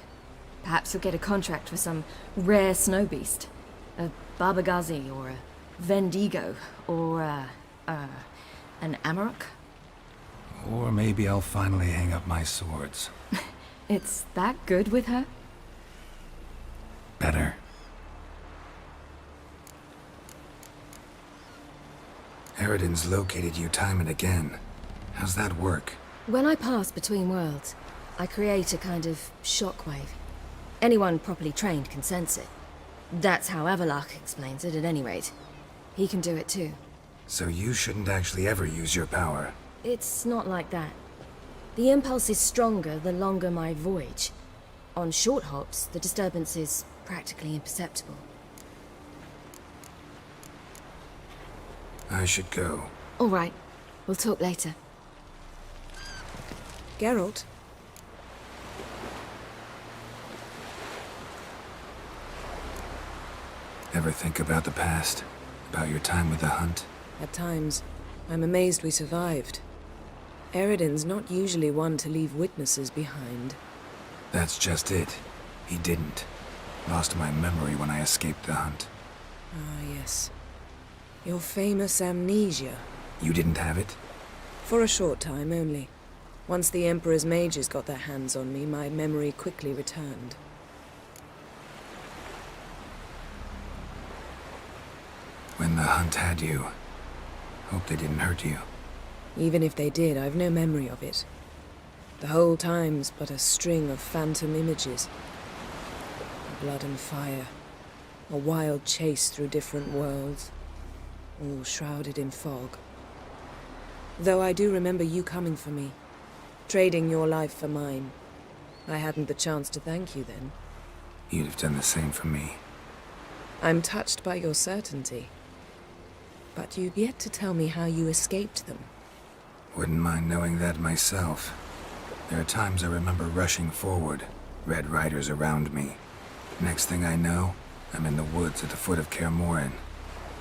Perhaps you'll get a contract for some rare snow beast. A Barbagazi, or a Vendigo, or an Amarok. Or maybe I'll finally hang up my swords. It's that good with her? Better. Eridan's located you time and again. How's that work? When I pass between worlds, I create a kind of shockwave. Anyone properly trained can sense it. That's how Avalach explains it, at any rate. He can do it too. So you shouldn't actually ever use your power. It's not like that. The impulse is stronger the longer my voyage. On short hops, the disturbance is practically imperceptible. I should go. All right. We'll talk later. Geralt? Ever think about the past? About your time with the hunt? At times, I'm amazed we survived. Eridan's not usually one to leave witnesses behind. That's just it. He didn't. Lost my memory when I escaped the hunt. Ah, yes. Your famous amnesia. You didn't have it? For a short time only. Once the Emperor's mages got their hands on me, my memory quickly returned. When the hunt had you, hope they didn't hurt you. Even if they did, I've no memory of it. The whole time's but a string of phantom images. Blood and fire. A wild chase through different worlds. All shrouded in fog. Though I do remember you coming for me. Trading your life for mine. I hadn't the chance to thank you then. You'd have done the same for me. I'm touched by your certainty. But you've yet to tell me how you escaped them. Wouldn't mind knowing that myself. There are times I remember rushing forward, Red Riders around me. Next thing I know, I'm in the woods at the foot of Kaer Morhen.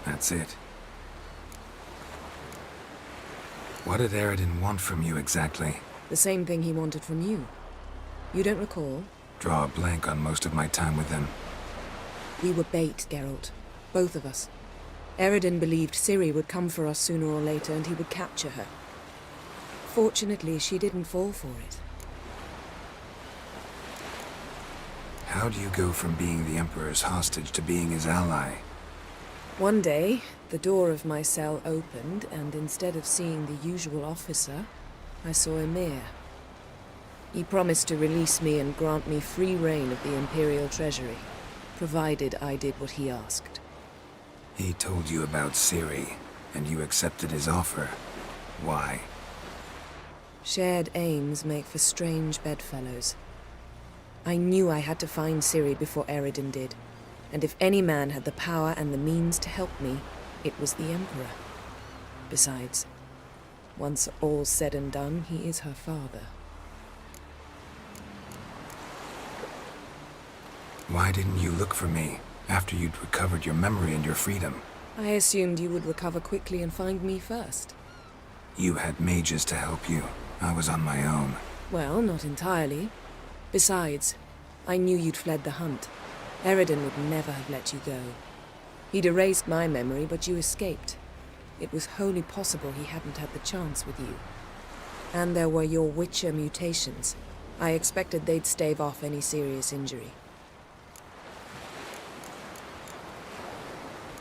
That's it. What did Eridan want from you exactly? The same thing he wanted from you. You don't recall? Draw a blank on most of my time with them. We were bait, Geralt. Both of us. Eridan believed Ciri would come for us sooner or later and he would capture her. Fortunately, she didn't fall for it. How do you go from being the Emperor's hostage to being his ally? One day, the door of my cell opened, and instead of seeing the usual officer, I saw Emir. He promised to release me and grant me free reign of the Imperial Treasury, provided I did what he asked. He told you about Ciri, and you accepted his offer. Why? Shared aims make for strange bedfellows. I knew I had to find Ciri before Eredin did, and if any man had the power and the means to help me, it was the Emperor. Besides, once all's said and done, he is her father. Why didn't you look for me after you'd recovered your memory and your freedom? I assumed you would recover quickly and find me first. You had mages to help you. I was on my own. Well, not entirely. Besides, I knew you'd fled the hunt. Eredin would never have let you go. He'd erased my memory, but you escaped. It was wholly possible he hadn't had the chance with you. And there were your Witcher mutations. I expected they'd stave off any serious injury.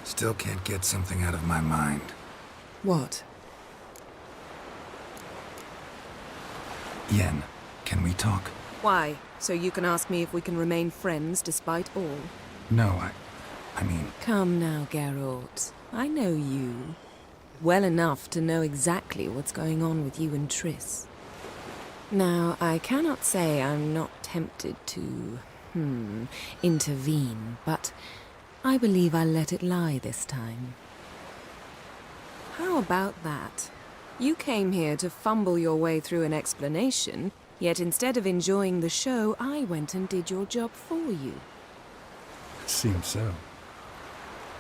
Still can't get something out of my mind. What? Yen, can we talk? Why? So you can ask me if we can remain friends despite all? No, I mean... Come now, Geralt. I know you. Well enough to know exactly what's going on with you and Triss. Now, I cannot say I'm not tempted to, intervene, but I believe I'll let it lie this time. How about that? You came here to fumble your way through an explanation, yet instead of enjoying the show, I went and did your job for you. It seems so.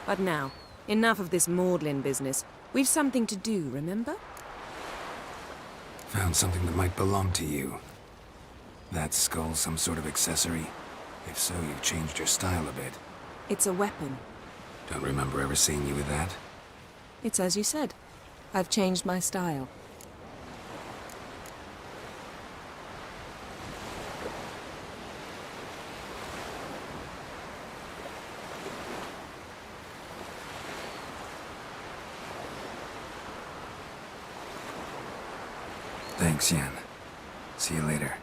But now, enough of this maudlin business. We've something to do, remember? Found something that might belong to you. That skull some sort of accessory? If so, you've changed your style a bit. It's a weapon. Don't remember ever seeing you with that. It's as you said. I've changed my style. Thanks, Yen. See you later.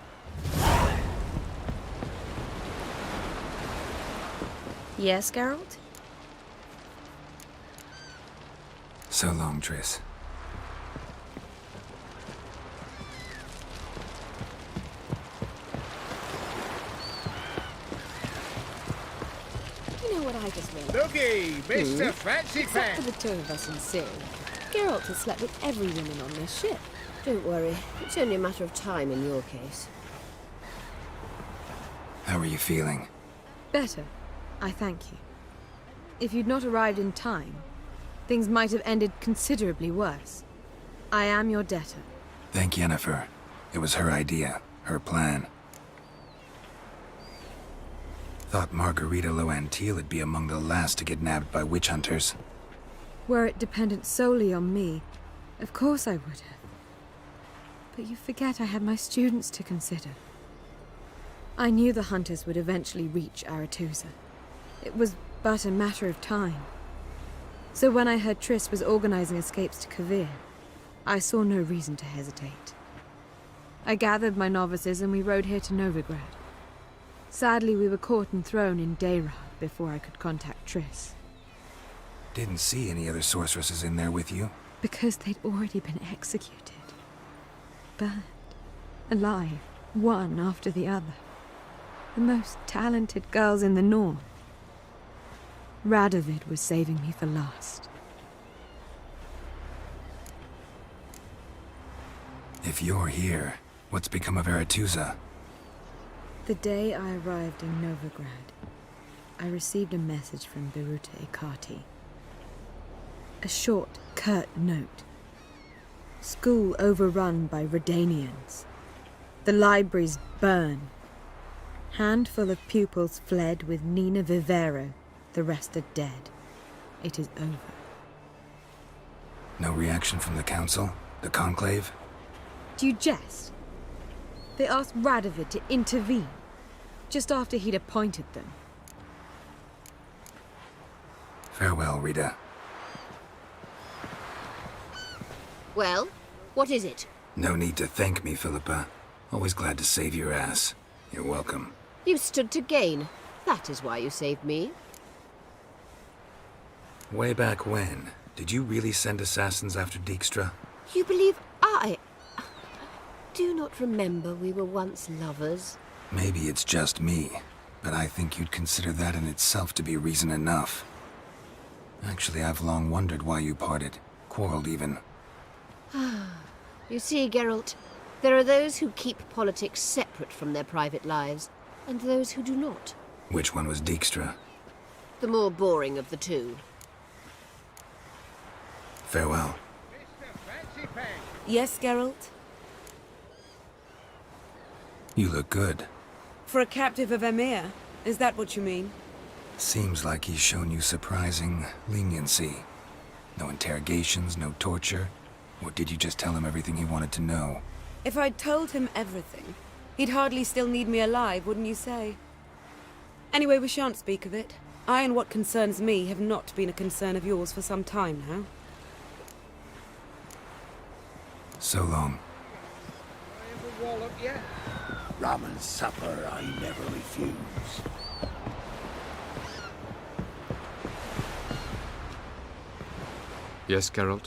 Yes, Geralt? So long, Triss. You know what I just realized? Looky, Mr. Fancy Except for Pants. the two of us and Ciri, Geralt has slept with every woman on this ship. Don't worry, it's only a matter of time in your case. How are you feeling? Better. I thank you. If you'd not arrived in time, things might have ended considerably worse. I am your debtor. Thank Yennefer. It was her idea, her plan. Thought Margarita Loantil would be among the last to get nabbed by witch hunters. Were it dependent solely on me, of course I would have. But you forget I had my students to consider. I knew the hunters would eventually reach Aretusa. It was but a matter of time. So when I heard Triss was organizing escapes to Kovir, I saw no reason to hesitate. I gathered my novices and we rode here to Novigrad. Sadly, we were caught and thrown in Dayrah before I could contact Triss. Didn't see any other sorceresses in there with you. Because they'd already been executed. Burned. Alive. One after the other. The most talented girls in the North. Radovid was saving me for last. If you're here, what's become of Aretusa? The day I arrived in Novigrad, I received a message from Biruta Ikati. A short, curt note. School overrun by Redanians. The libraries burn. Handful of pupils fled with Nina Vivero. The rest are dead. It is over. No reaction from the council? The conclave? Do you jest? They asked Radovid to intervene, just after he'd appointed them. Farewell, Rita. Well, what is it? No need to thank me, Philippa. Always glad to save your ass. You're welcome. You stood to gain. That is why you saved me. Way back when, did you really send assassins after Dijkstra? You believe I... Do you not remember we were once lovers? Maybe it's just me, but I think you'd consider that in itself to be reason enough. Actually, I've long wondered why you parted. Quarreled even. You see, Geralt, there are those who keep politics separate from their private lives, and those who do not. Which one was Dijkstra? The more boring of the two. Farewell. Yes, Geralt? You look good. For a captive of Emir, is that what you mean? Seems like he's shown you surprising leniency. No interrogations, no torture. Or did you just tell him everything he wanted to know? If I'd told him everything, he'd hardly still need me alive, wouldn't you say? Anyway, we shan't speak of it. I and what concerns me have not been a concern of yours for some time now. So long. Rum and supper I never refuse. Yes, Geralt?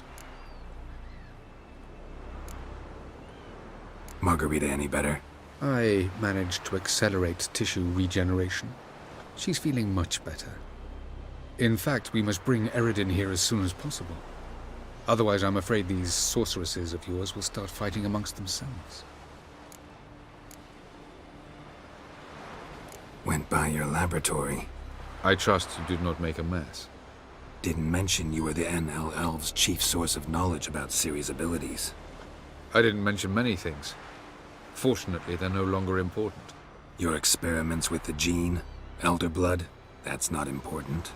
Margarita any better? I managed to accelerate tissue regeneration. She's feeling much better. In fact, we must bring Eredin here as soon as possible. Otherwise, I'm afraid these sorceresses of yours will start fighting amongst themselves. Went by your laboratory. I trust you did not make a mess. Didn't mention you were the NL Elves' chief source of knowledge about Ciri's abilities. I didn't mention many things. Fortunately, they're no longer important. Your experiments with the gene, Elder Blood, that's not important.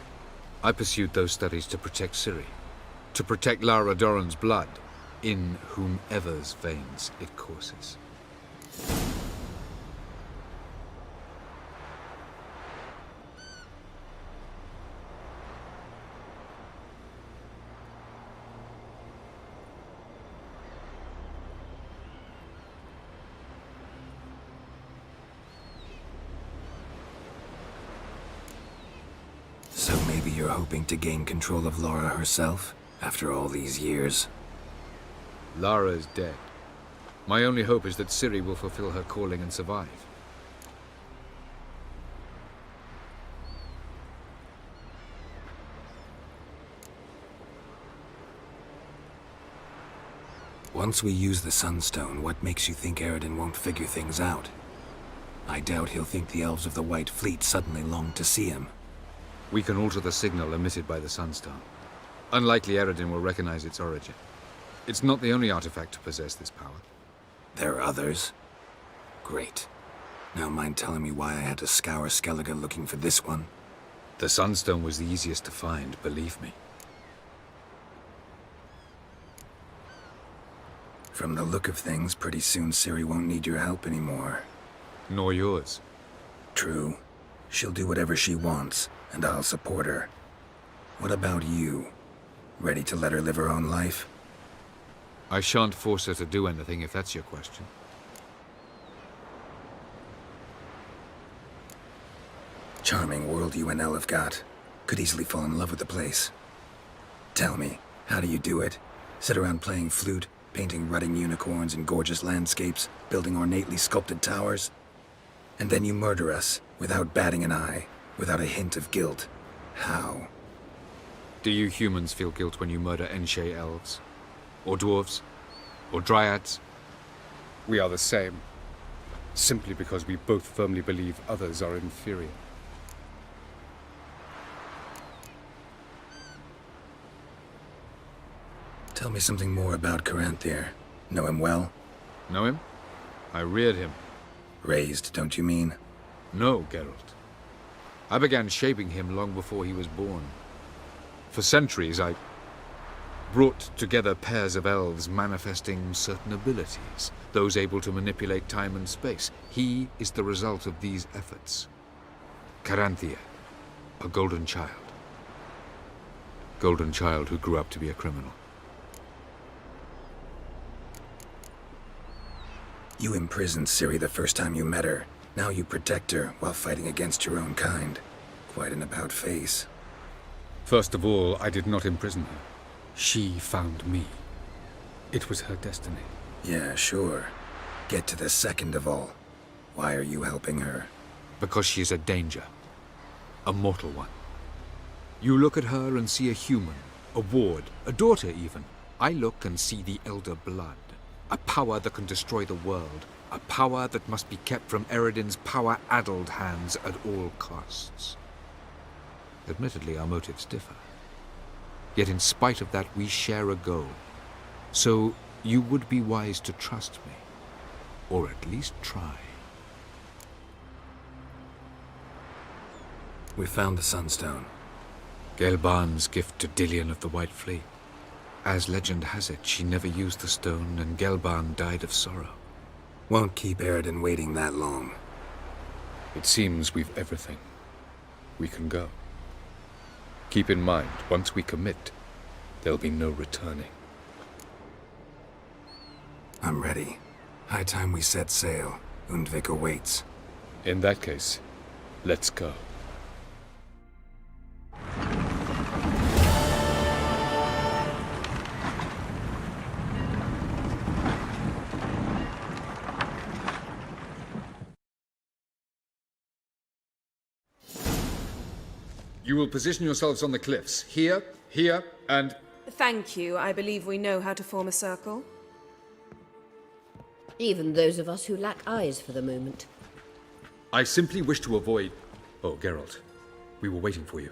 I pursued those studies to protect Ciri. To protect Lara Doran's blood, in whomever's veins it courses. So maybe you're hoping to gain control of Lara herself, after all these years? Lara is dead. My only hope is that Ciri will fulfill her calling and survive. Once we use the Sunstone, what makes you think Eredin won't figure things out? I doubt he'll think the Elves of the White Fleet suddenly longed to see him. We can alter the signal emitted by the Sunstone. Unlikely Eredin will recognize its origin. It's not the only artifact to possess this power. There are others? Great. Now mind telling me why I had to scour Skellige looking for this one? The Sunstone was the easiest to find, believe me. From the look of things, pretty soon Ciri won't need your help anymore. Nor yours. True. She'll do whatever she wants, and I'll support her. What about you? Ready to let her live her own life? I shan't force her to do anything, if that's your question. Charming world you and Elle have got. Could easily fall in love with the place. Tell me, how do you do it? Sit around playing flute, painting rutting unicorns in gorgeous landscapes, building ornately sculpted towers? And then you murder us, without batting an eye, without a hint of guilt. How? Do you humans feel guilt when you murder Enshe elves? Or dwarves? Or dryads? We are the same. Simply because we both firmly believe others are inferior. Tell me something more about Caranthir. Know him well? Know him? I reared him. Raised, don't you mean? No, Geralt. I began shaping him long before he was born. For centuries, I brought together pairs of elves manifesting certain abilities, those able to manipulate time and space. He is the result of these efforts. Caranthir, a golden child. Golden child who grew up to be a criminal. You imprisoned Ciri the first time you met her. Now you protect her while fighting against your own kind. Quite an about-face. First of all, I did not imprison her. She found me. It was her destiny. Yeah, sure. Get to the second of all. Why are you helping her? Because she is a danger. A mortal one. You look at her and see a human, a ward, a daughter even. I look and see the Elder Blood. A power that can destroy the world. A power that must be kept from Eredin's power-addled hands at all costs. Admittedly, our motives differ. Yet in spite of that, we share a goal. So, you would be wise to trust me. Or at least try. We found the Sunstone. Gelban's gift to Dillion of the White Fleet. As legend has it, she never used the stone, and Gelban died of sorrow. Won't keep Eredin waiting that long. It seems we've everything. We can go. Keep in mind, once we commit, there'll be no returning. I'm ready. High time we set sail. Undvik awaits. In that case, let's go. You will position yourselves on the cliffs. Here, here, and... Thank you. I believe we know how to form a circle. Even those of us who lack eyes for the moment. I simply wish to avoid... Oh, Geralt. We were waiting for you.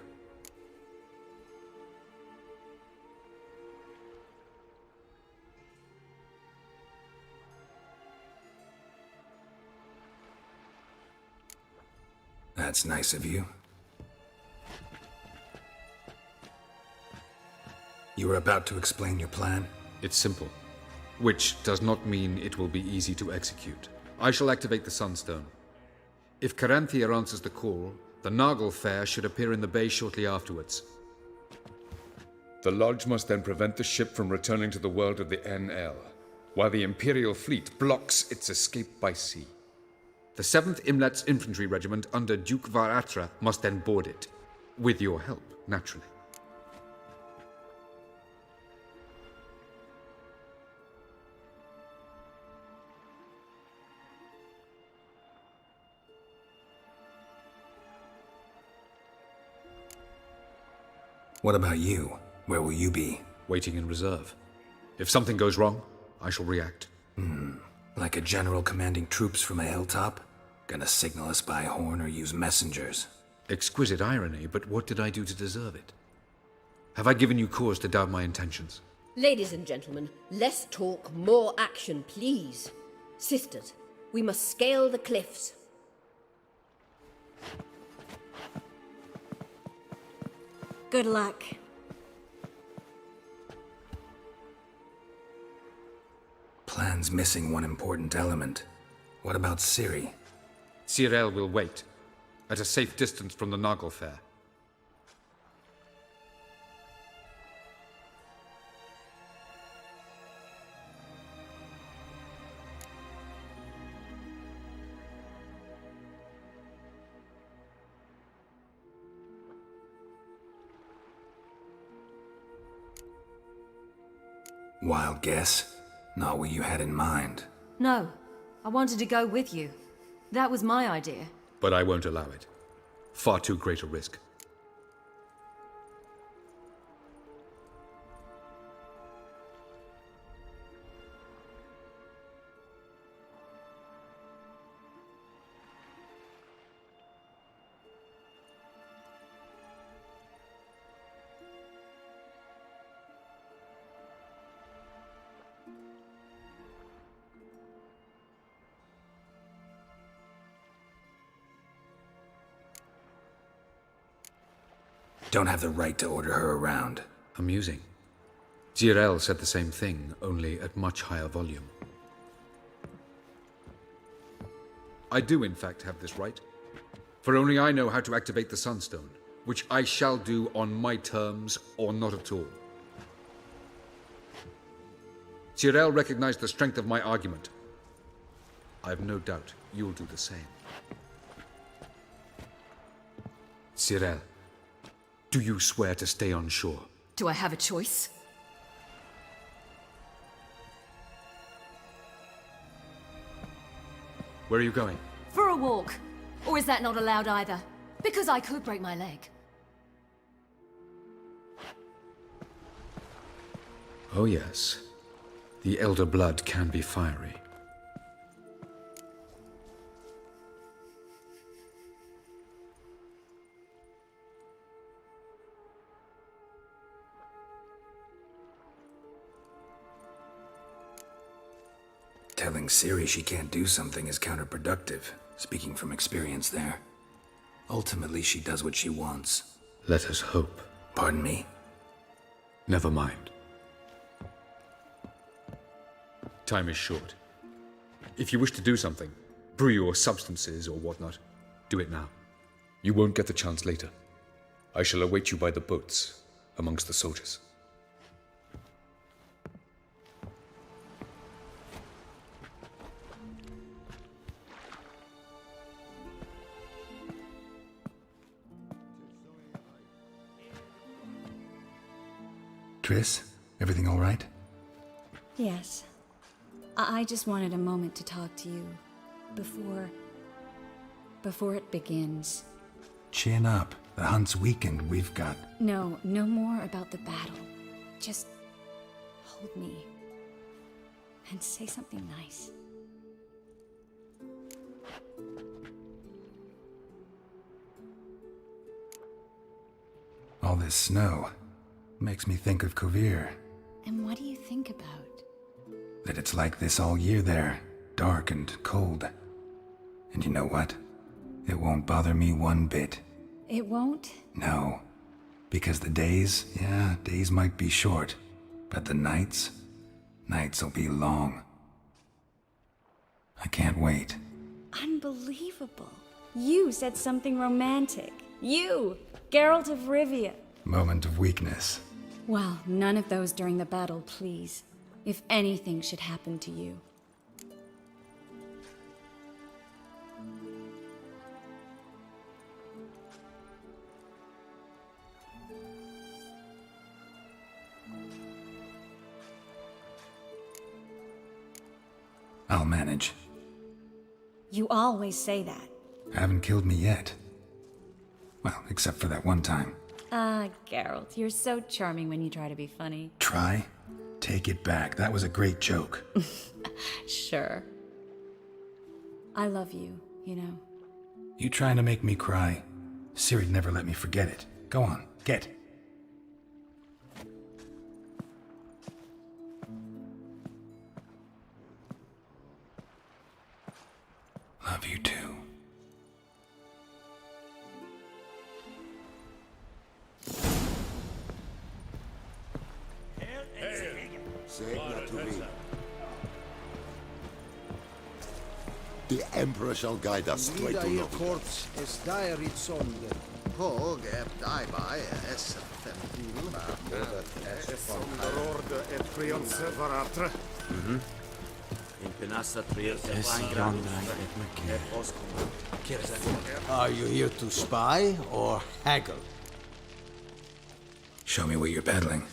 That's nice of you. You were about to explain your plan? It's simple. Which does not mean it will be easy to execute. I shall activate the Sunstone. If Caranthea answers the call, the Naglfar should appear in the bay shortly afterwards. The Lodge must then prevent the ship from returning to the world of the NL, while the Imperial fleet blocks its escape by sea. The 7th Imlet's Infantry Regiment under Duke Varatra must then board it. With your help, naturally. What about you? Where will you be? Waiting in reserve. If something goes wrong, I shall react. Like a general commanding troops from a hilltop? Gonna signal us by horn or use messengers? Exquisite irony, but what did I do to deserve it? Have I given you cause to doubt my intentions? Ladies and gentlemen, less talk, more action, please. Sisters, we must scale the cliffs. Good luck. Plan's missing one important element. What about Ciri? Cyril will wait, at a safe distance from the Naglfar. Wild guess? Not what you had in mind. No, I wanted to go with you. That was my idea. But I won't allow it. Far too great a risk. Don't have the right to order her around. Amusing. Zirel said the same thing, only at much higher volume. I do, in fact, have this right. For only I know how to activate the Sunstone, which I shall do on my terms or not at all. Zirel recognized the strength of my argument. I've no doubt you'll do the same. Cyril, do you swear to stay on shore? Do I have a choice? Where are you going? For a walk. Or is that not allowed either? Because I could break my leg. Oh yes. The elder blood can be fiery. Telling Ciri she can't do something is counterproductive, speaking from experience there. Ultimately, she does what she wants. Let us hope. Pardon me? Never mind. Time is short. If you wish to do something, brew your substances or whatnot, do it now. You won't get the chance later. I shall await you by the boats, amongst the soldiers. Triss, everything all right? Yes. I just wanted a moment to talk to you before it begins. Chin up. The hunt's weakened. We've got... No more about the battle. Just hold me and say something nice. All this snow makes me think of Kovir. And what do you think about? That it's like this all year there, dark and cold. And you know what? It won't bother me one bit. It won't? No. Because the days might be short. But the nights will be long. I can't wait. Unbelievable. You said something romantic. You, Geralt of Rivia. Moment of weakness. Well, none of those during the battle, please. If anything should happen to you. I'll manage. You always say that. Haven't killed me yet. Well, except for that one time. Ah, Geralt, you're so charming when you try to be funny. Try? Take it back. That was a great joke. Sure. I love you, you know. You trying to make me cry? Ciri'd never let me forget it. Go on, get. Love you too. The Emperor shall guide us straight to Vida Loki. corpse is diary sonde. Hog eb daibai es femtil. Orde et triumse varatre. Are you here to spy or haggle? Show me what you're peddling.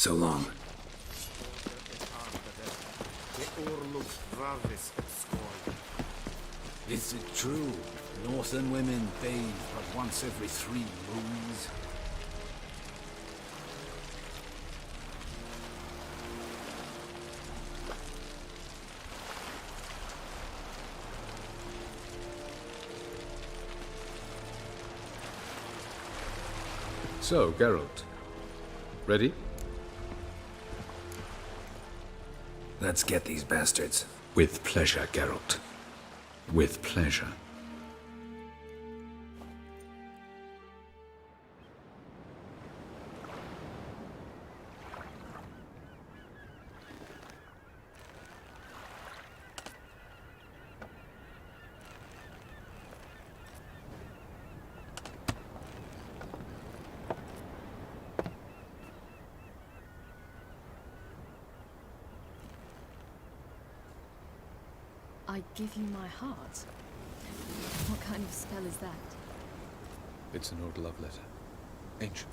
So long. Is it true? Northern women bathe but once every 3 moons? So, Geralt. Ready? Let's get these bastards. With pleasure, Geralt. With pleasure. I give you my heart? What kind of spell is that? It's an old love letter. Ancient.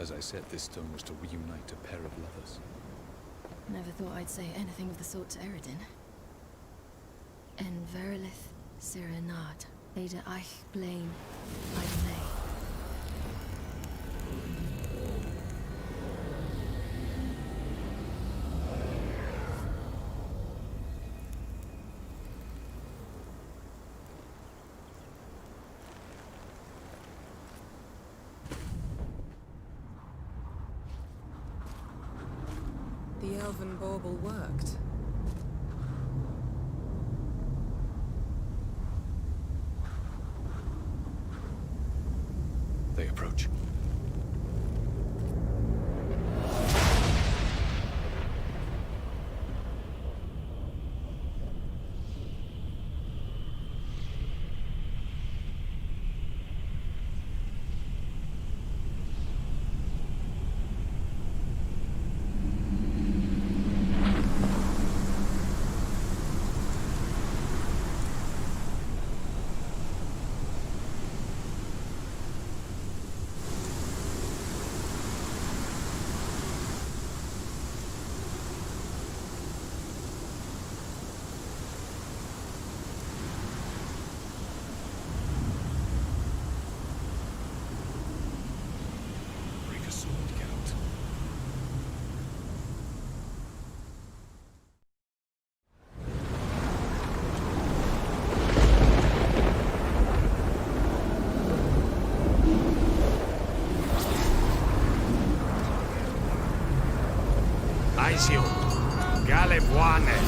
As I said, this stone was to reunite a pair of lovers. Never thought I'd say anything of the sort to Eredin. En verilith serenad, Ada eich blaen, Idle. The elven bauble worked. They approach. Aisio, Galebuane.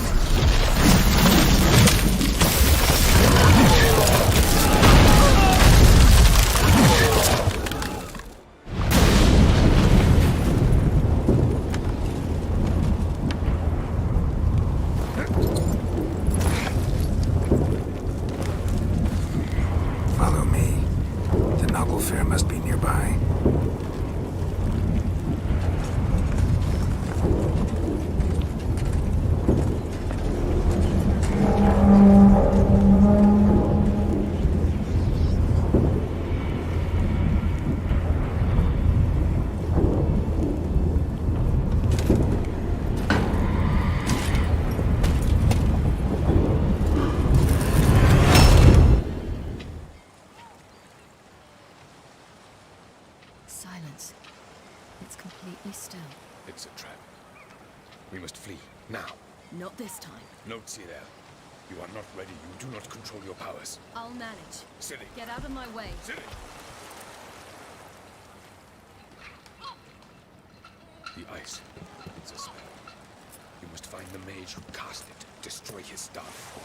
Follow me. The Naglfar must be nearby. Silence. It's completely still. It's a trap. We must flee, now. Not this time. Note, Cyril. You are not ready. You do not control your powers. I'll manage. Silly. Get out of my way. Silly. The ice. It's a spell. You must find the mage who cast it. Destroy his staff.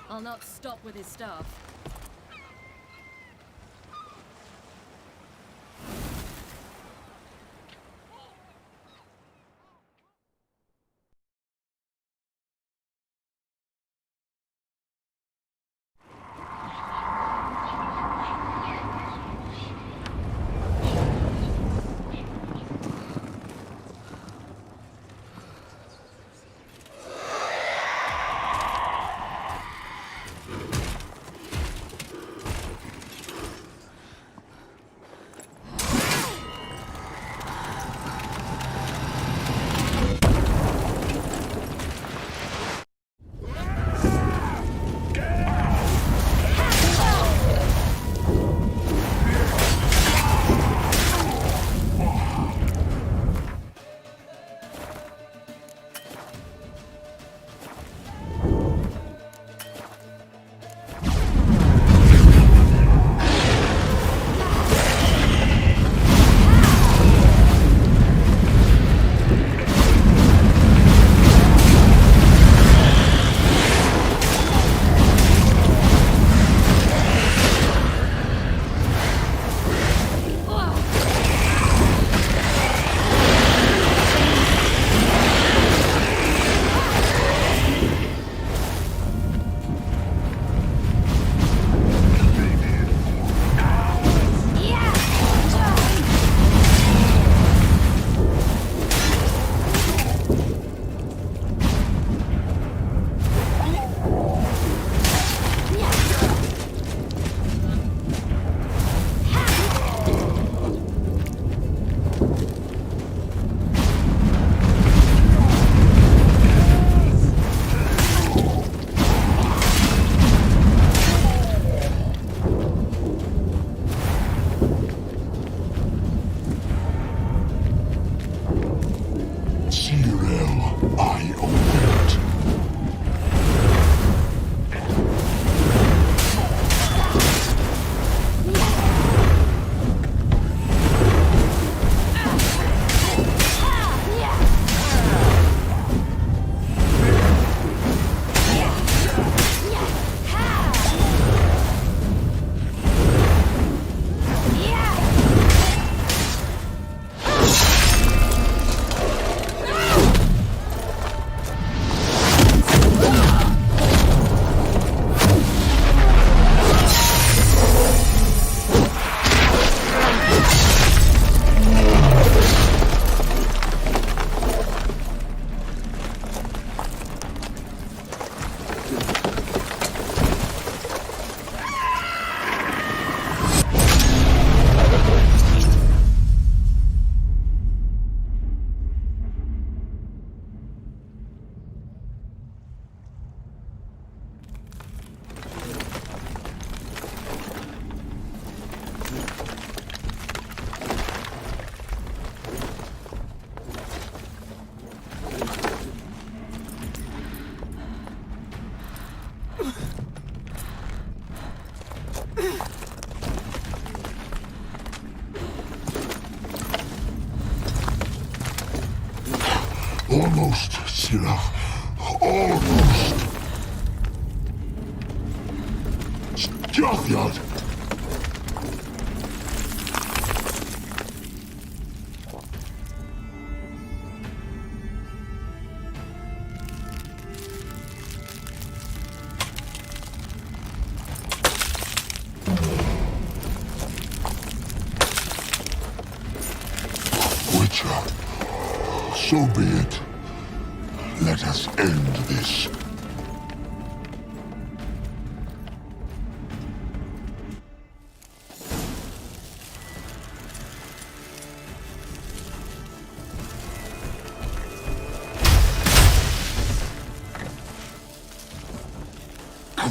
I'll not stop with his staff. Almost, Sirach. Almost. Jothyard. Witcher, so be it. Let us end this.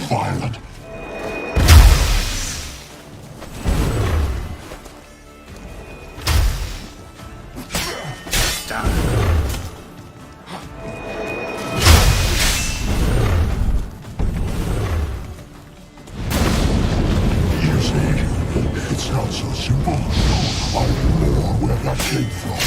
Violent. You see, it's not so simple. I know where that came from.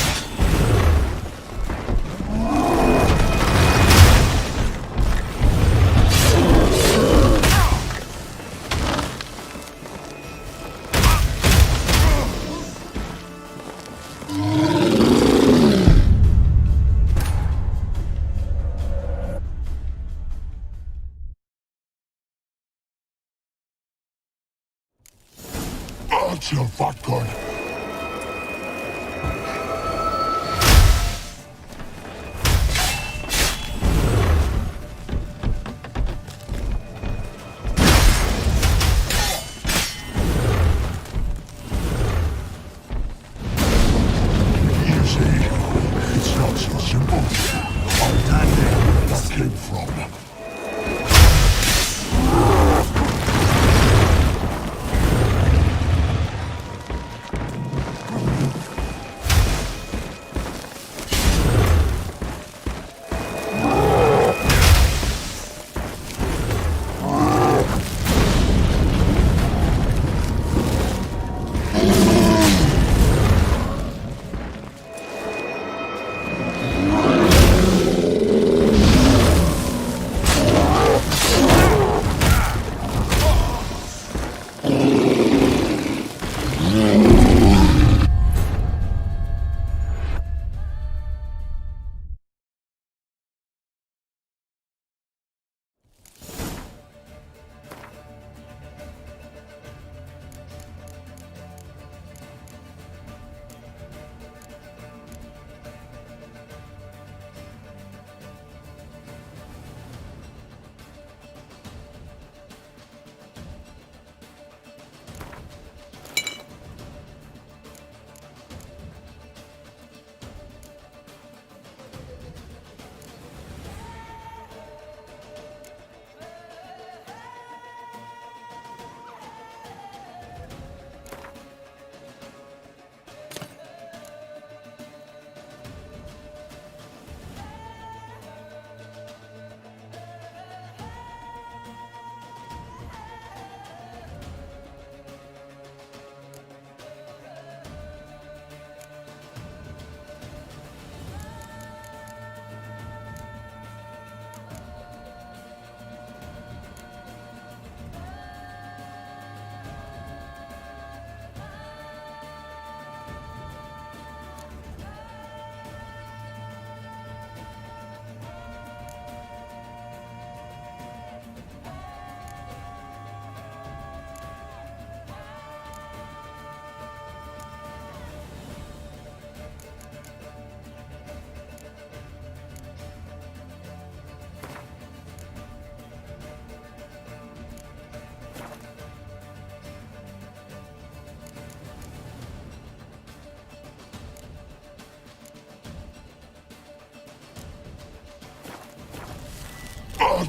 That's your vodka. You see, it's not so simple. I know where that came from.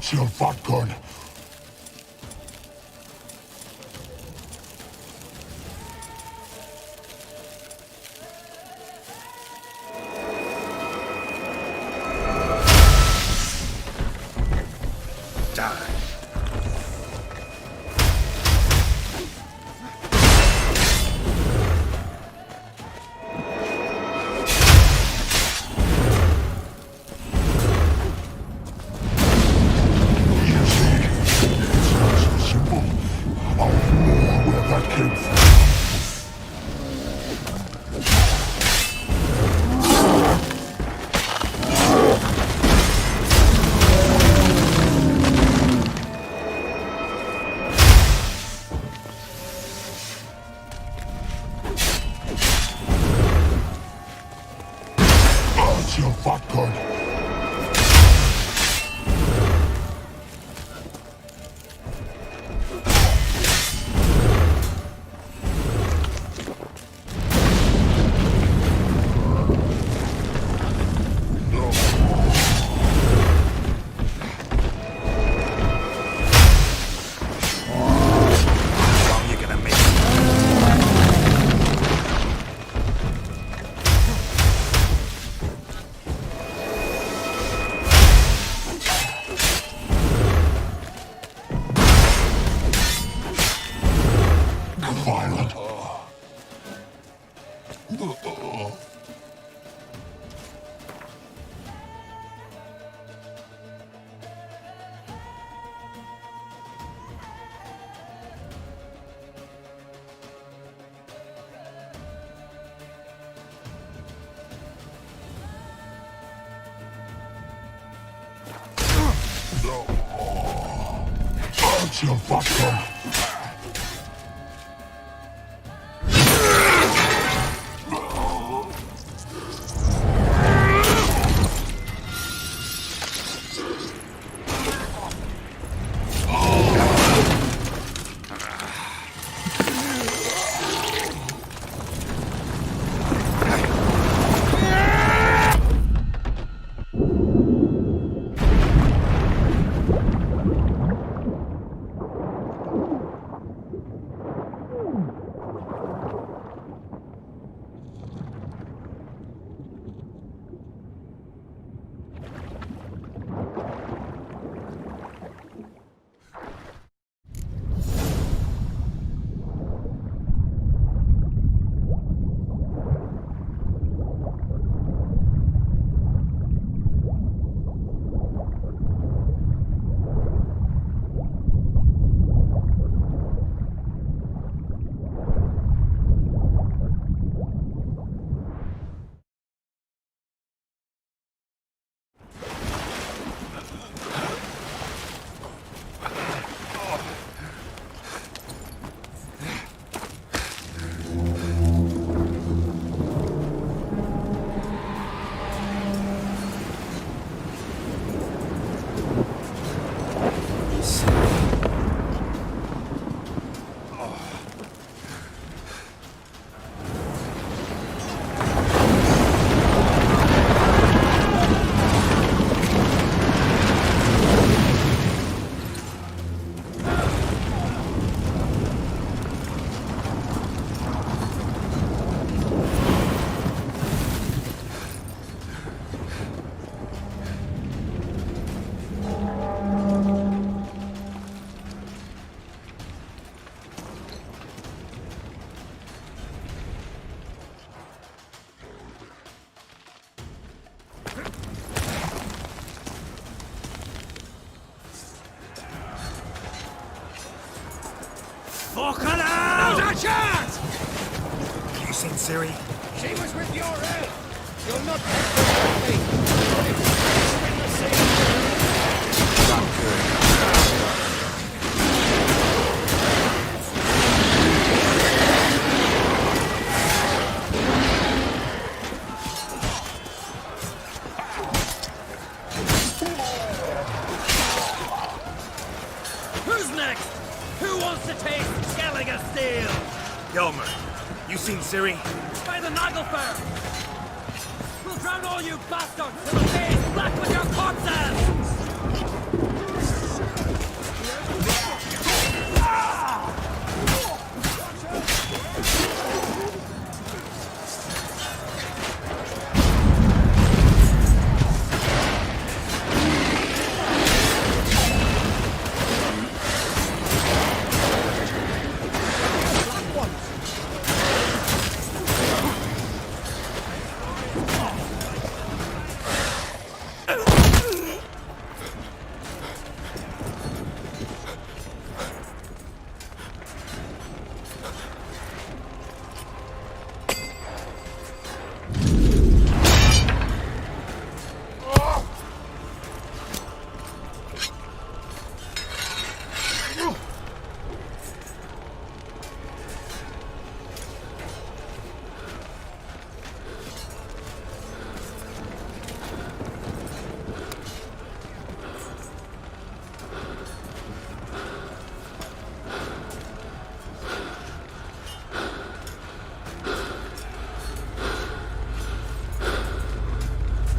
That's your vodka. fucker. Violent. Gotcha, fucker. Fucking hell! Not a chance! You seen Ciri? She was with your help! You'll not take me! In the sea! Not good. Who's next? Who wants to taste Skelliger Steel? Yelmer, you seen Ciri? By the Nagelfar! We'll drown all you bastards till the day is black with your corpses!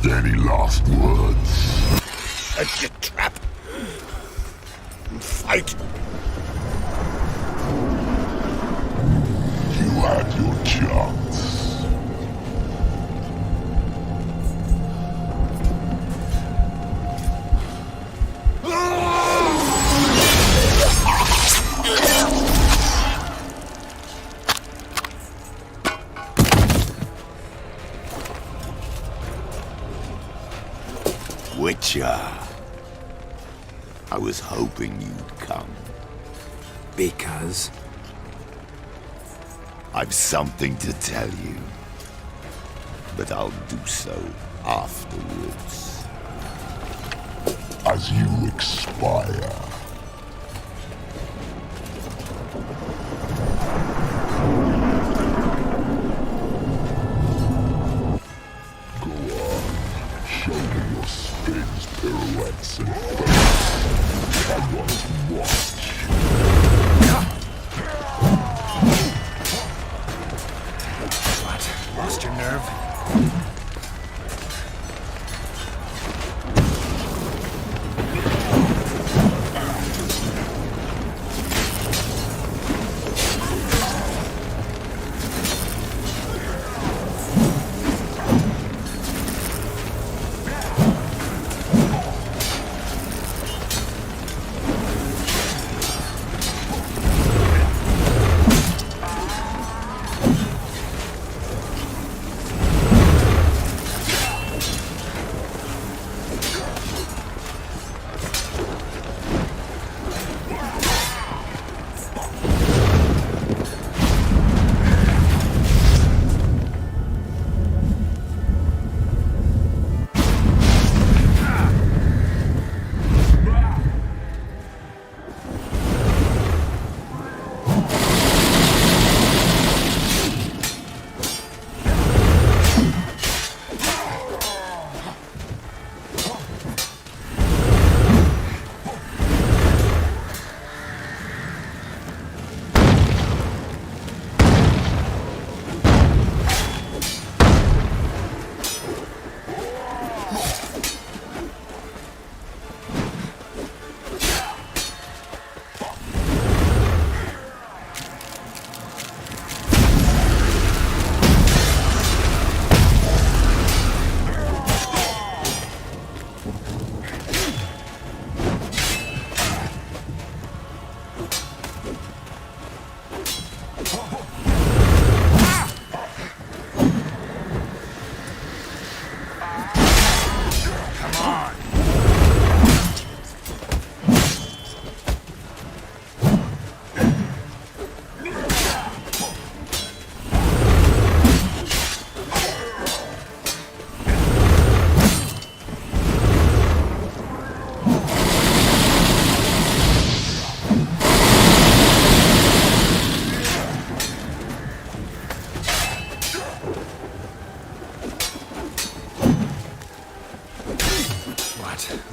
Any last words? Set your trap. And fight. You had your chance. Witcher. I was hoping you'd come. Because? I've something to tell you. But I'll do so afterwards. As you expire. Spins, pirouettes, and flips. I want to watch. What? Lost your nerve?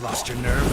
Lost your nerve?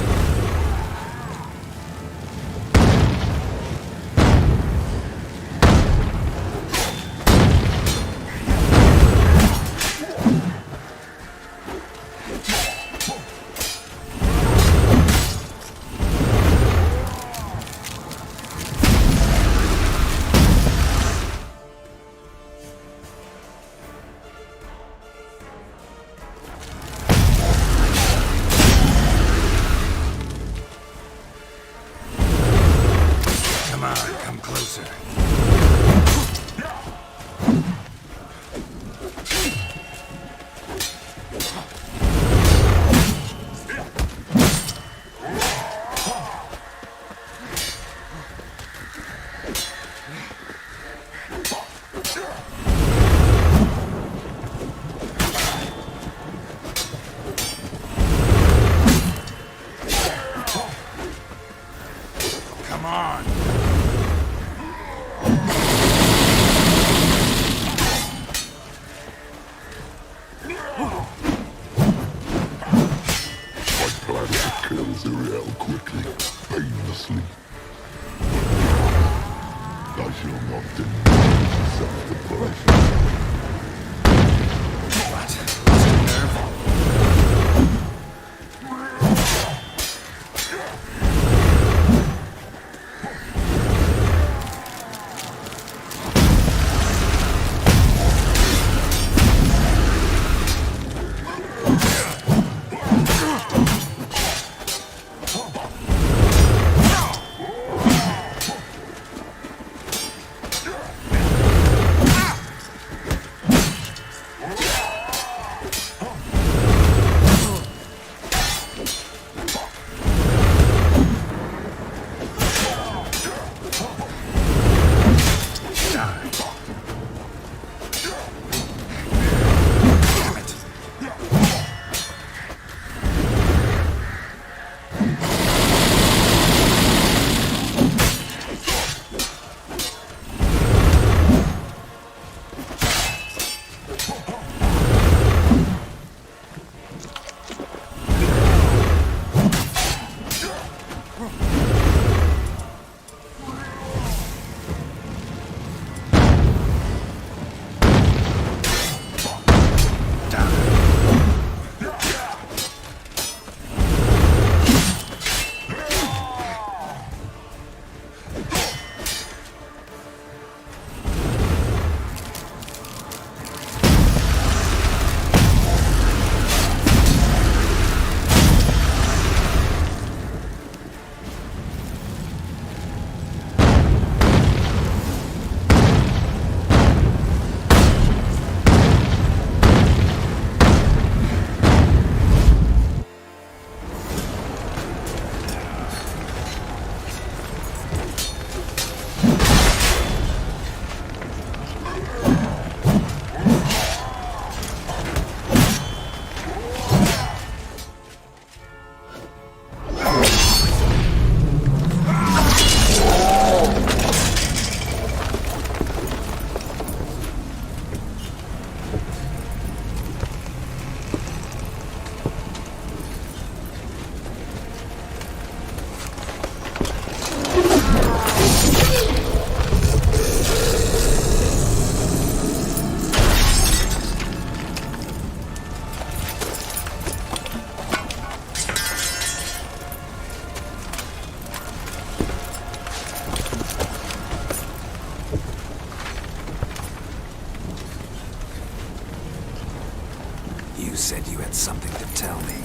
said you had something to tell me.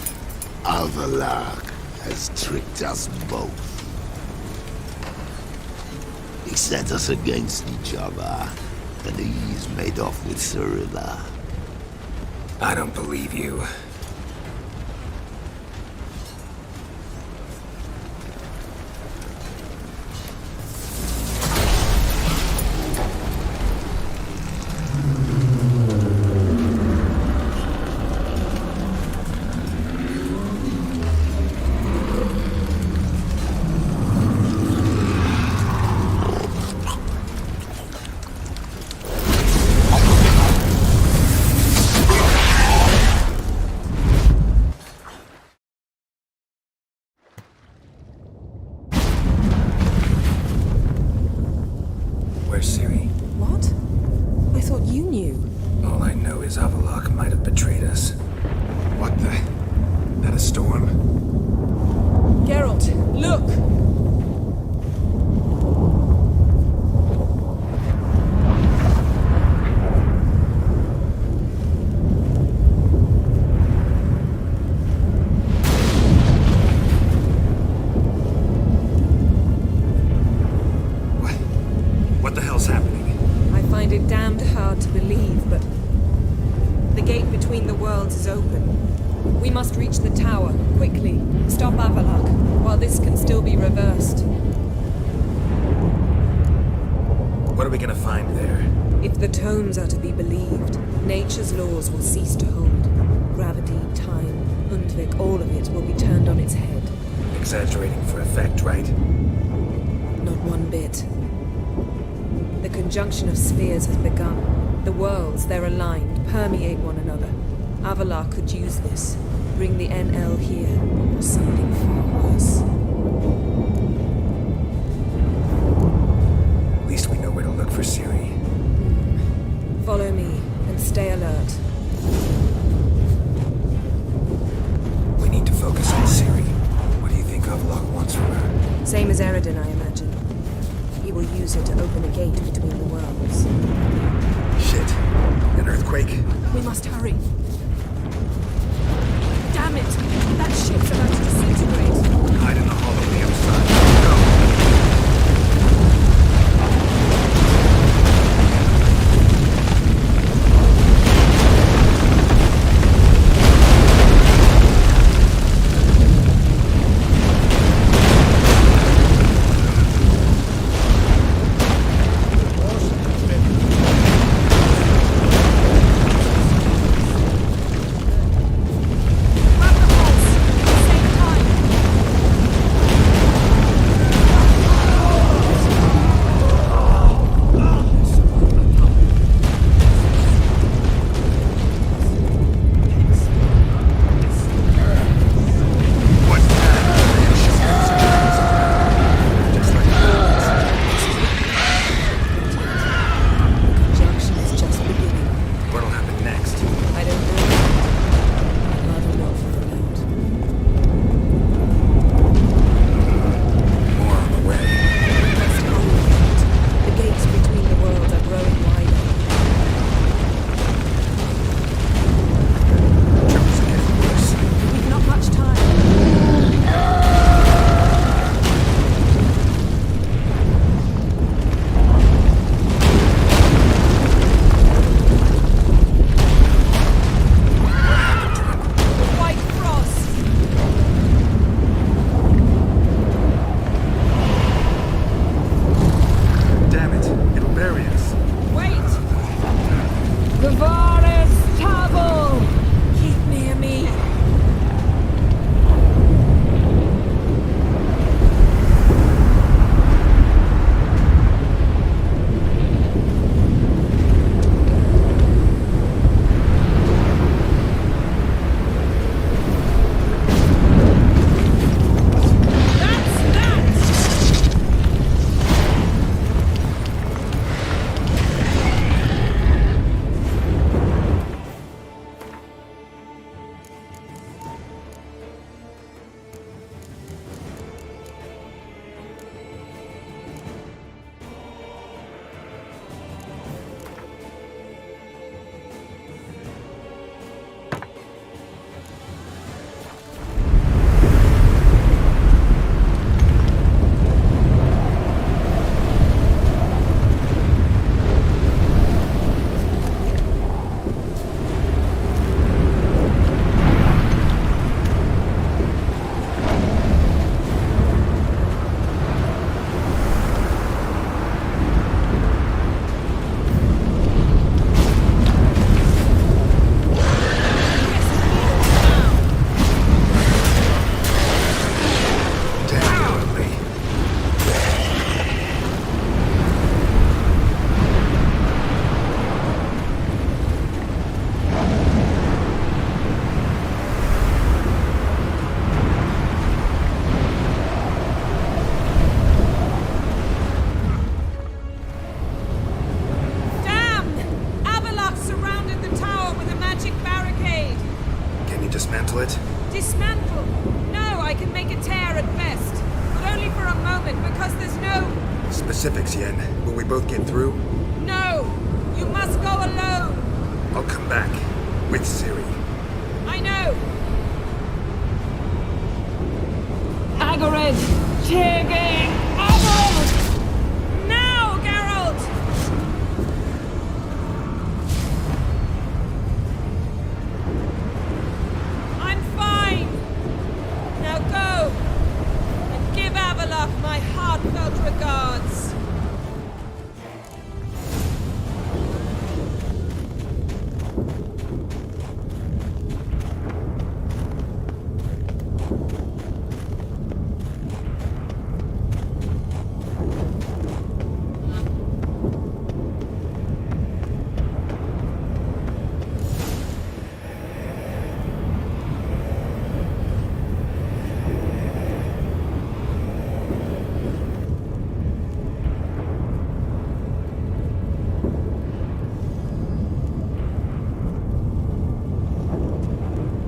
Avalark has tricked us both. He set us against each other, and he's made off with Cyrilla. I don't believe you. Where's Ciri? What? I thought you knew. All I know is Avallac'h might have betrayed us. What the? That a storm? Geralt, look! What the hell's happening? I find it damned hard to believe, but the gate between the worlds is open. We must reach the tower, quickly. Stop Avallac'h, while this can still be reversed. What are we gonna find there? If the tomes are to be believed, nature's laws will cease to hold. Gravity, time, Undvik, all of it will be turned on its head. Exaggerating for effect, right? Not one bit. The conjunction of spheres has begun. The worlds, they're aligned, permeate one another. Avallac'h could use this. Bring the NL here, or something far worse. At least we know where to look for Ciri. Follow me, and stay alert. We need to focus on Ciri. What do you think Avallac'h wants from her? Same as Eredin, I imagine. He will use it to open a gate between the worlds. Shit. An earthquake? We must hurry. Damn it! That ship's about to disintegrate. Hide in the hollow on the other side. Go! dismantle it? Dismantle? No, I can make a tear at best. But only for a moment, because there's no... Specifics, Yen. Will we both get through? No! You must go alone! I'll come back. With Ciri. I know! Agared! Tiging! Agared! Now, Geralt! I'm fine! Now go! And give Avallac'h my heartfelt regards!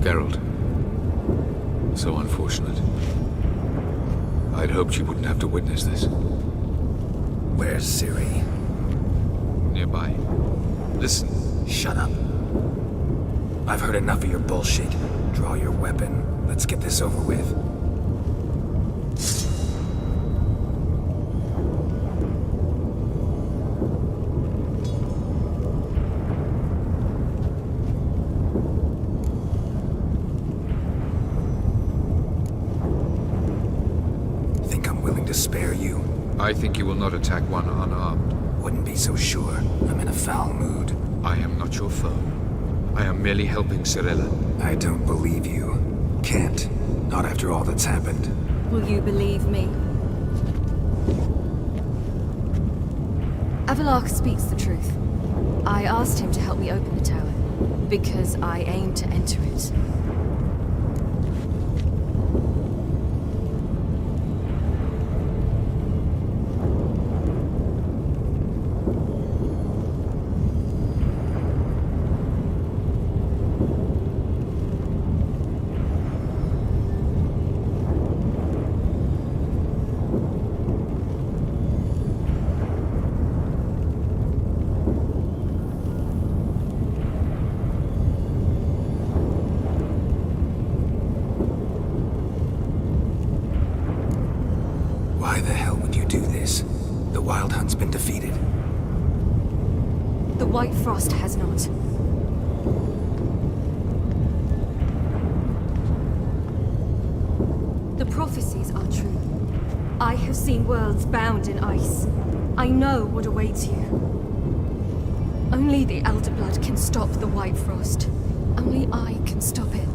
Geralt. So unfortunate. I'd hoped you wouldn't have to witness this. Where's Ciri? Nearby. Listen. Shut up. I've heard enough of your bullshit. Draw your weapon. Let's get this over with. Spare you? I think you will not attack one unarmed. Wouldn't be so sure. I'm in a foul mood. I am not your foe. I am merely helping Cirilla. I don't believe you. Can't. Not after all that's happened. Will you believe me? Avallac'h speaks the truth. I asked him to help me open the tower, because I aim to enter it. Why the hell would you do this? The Wild Hunt's been defeated. The White Frost has not. The prophecies are true. I have seen worlds bound in ice. I know what awaits you. Only the Elder Blood can stop the White Frost. Only I can stop it.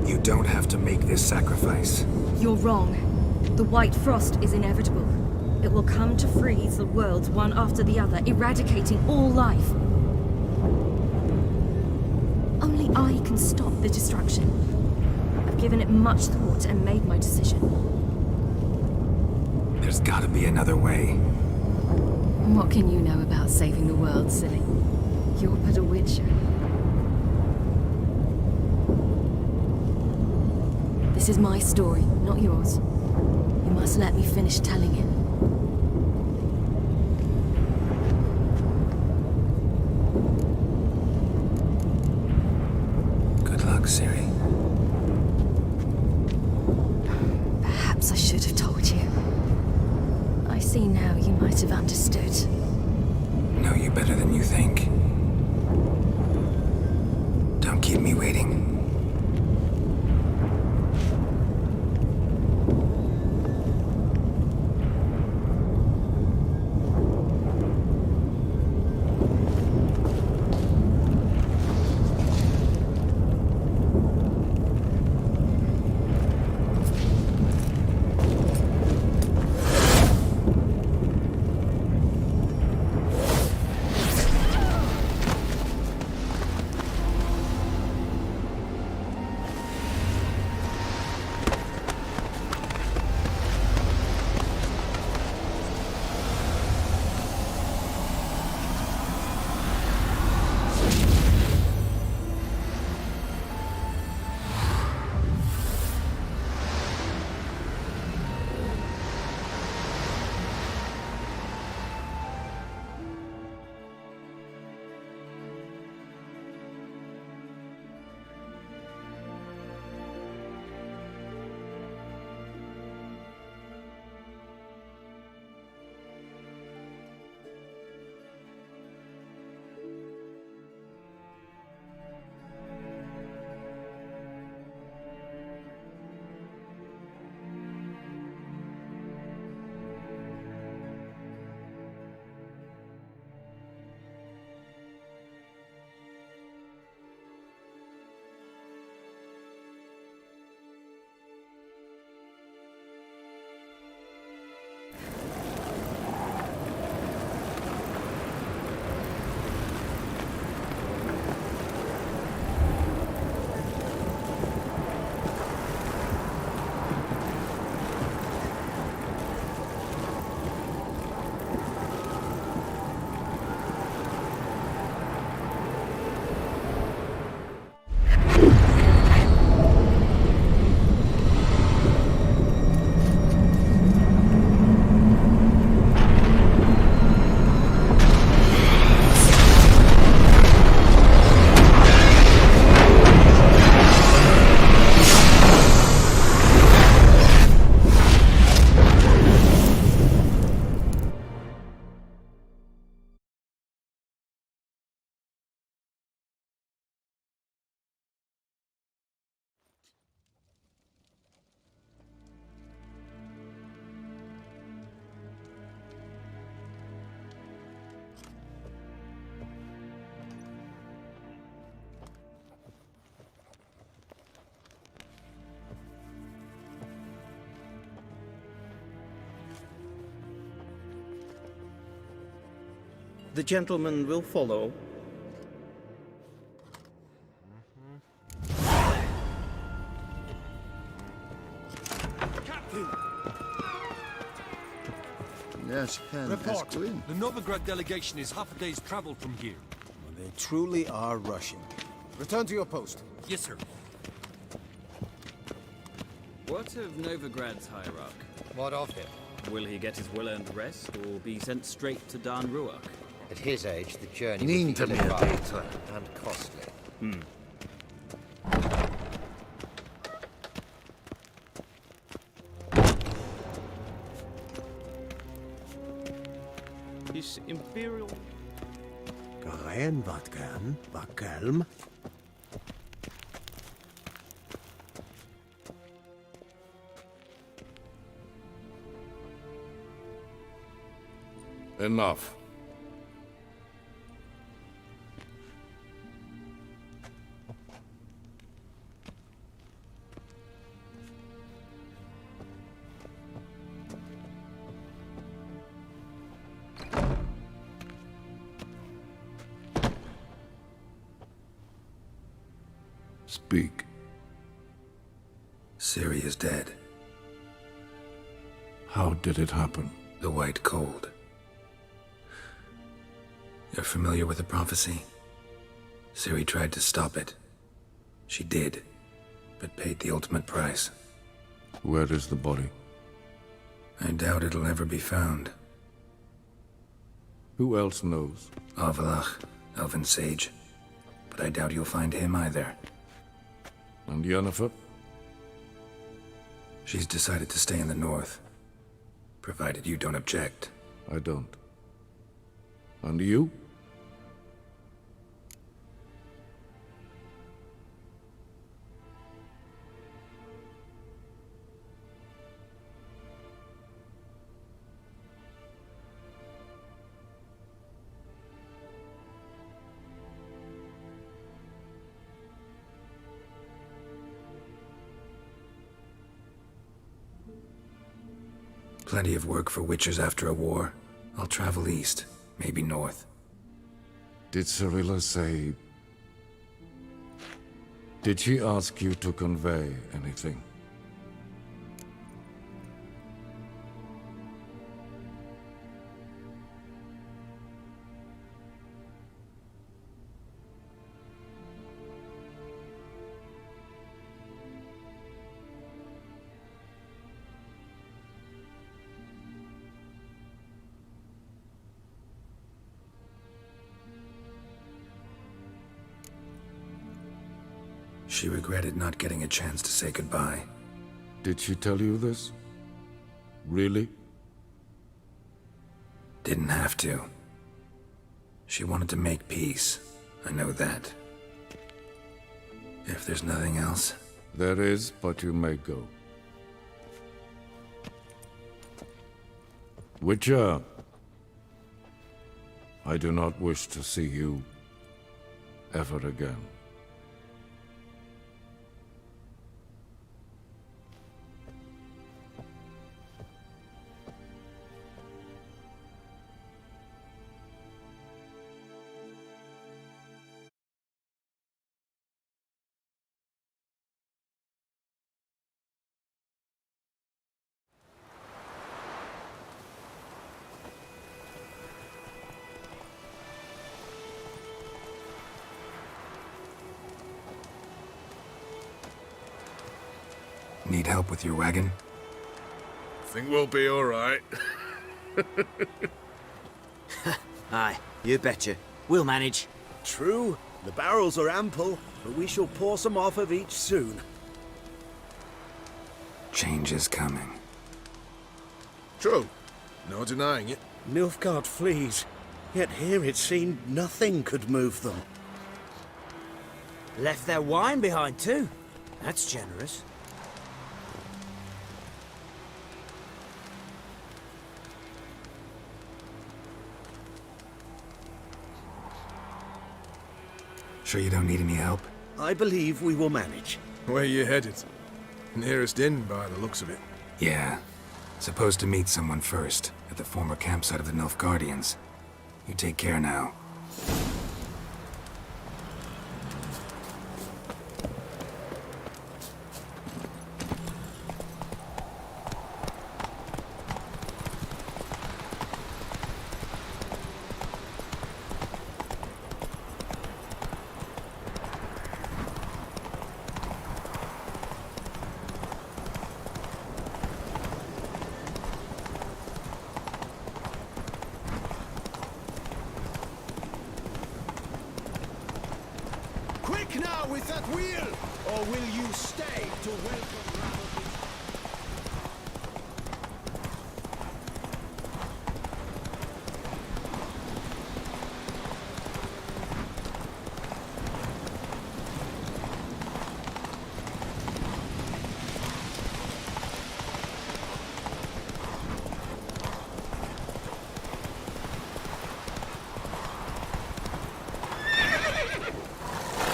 You don't have to make this sacrifice. You're wrong. The White Frost is inevitable. It will come to freeze the worlds one after the other, eradicating all life. Only I can stop the destruction. I've given it much thought and made my decision. There's gotta be another way. What can you know about saving the world, silly? You're but a witcher. This is my story, not yours. You must let me finish telling him. Good luck, Ciri. Perhaps I should have told you. I see now you might have understood. Know you better than you think. Don't keep me waiting. The gentleman will follow. Captain! Yes, Ken. Report. The Novigrad delegation is half a day's travel from here. They truly are rushing. Return to your post. Yes, sir. What of Novigrad's hierarch? What of him? Will he get his well-earned rest, or be sent straight to Dan Ruach? At his age, the journey Need would be to be a ill-advised data. and costly. His Imperial... Gerein wat gern, wat kelm. Enough. Speak. Ciri is dead. How did it happen? The White Cold. You're familiar with the prophecy? Ciri tried to stop it. She did, but paid the ultimate price. Where is the body? I doubt it'll ever be found. Who else knows? Avalach, Elven Sage. But I doubt you'll find him either. And Yennefer? She's decided to stay in the north. Provided you don't object. I don't. And you? Plenty of work for witchers after a war. I'll travel east, maybe north. Did Cirilla say... Did she ask you to convey anything? She regretted not getting a chance to say goodbye. Did she tell you this? Really? Didn't have to. She wanted to make peace. I know that. If there's nothing else... There is, but you may go. Witcher, I do not wish to see you ever again. Need help with your wagon? Think we'll be all right. Aye, you betcha. We'll manage. True, the barrels are ample, but we shall pour some off of each soon. Change is coming. True. No denying it. Nilfgaard flees, yet here it seemed nothing could move them. Left their wine behind too. That's generous. Sure you don't need any help? I believe we will manage. Where you headed? Nearest inn by the looks of it. Yeah. Supposed to meet someone first, at the former campsite of the Nilfgaardians. You take care now. Quick now with that wheel! Or will you stay to welcome Radovid?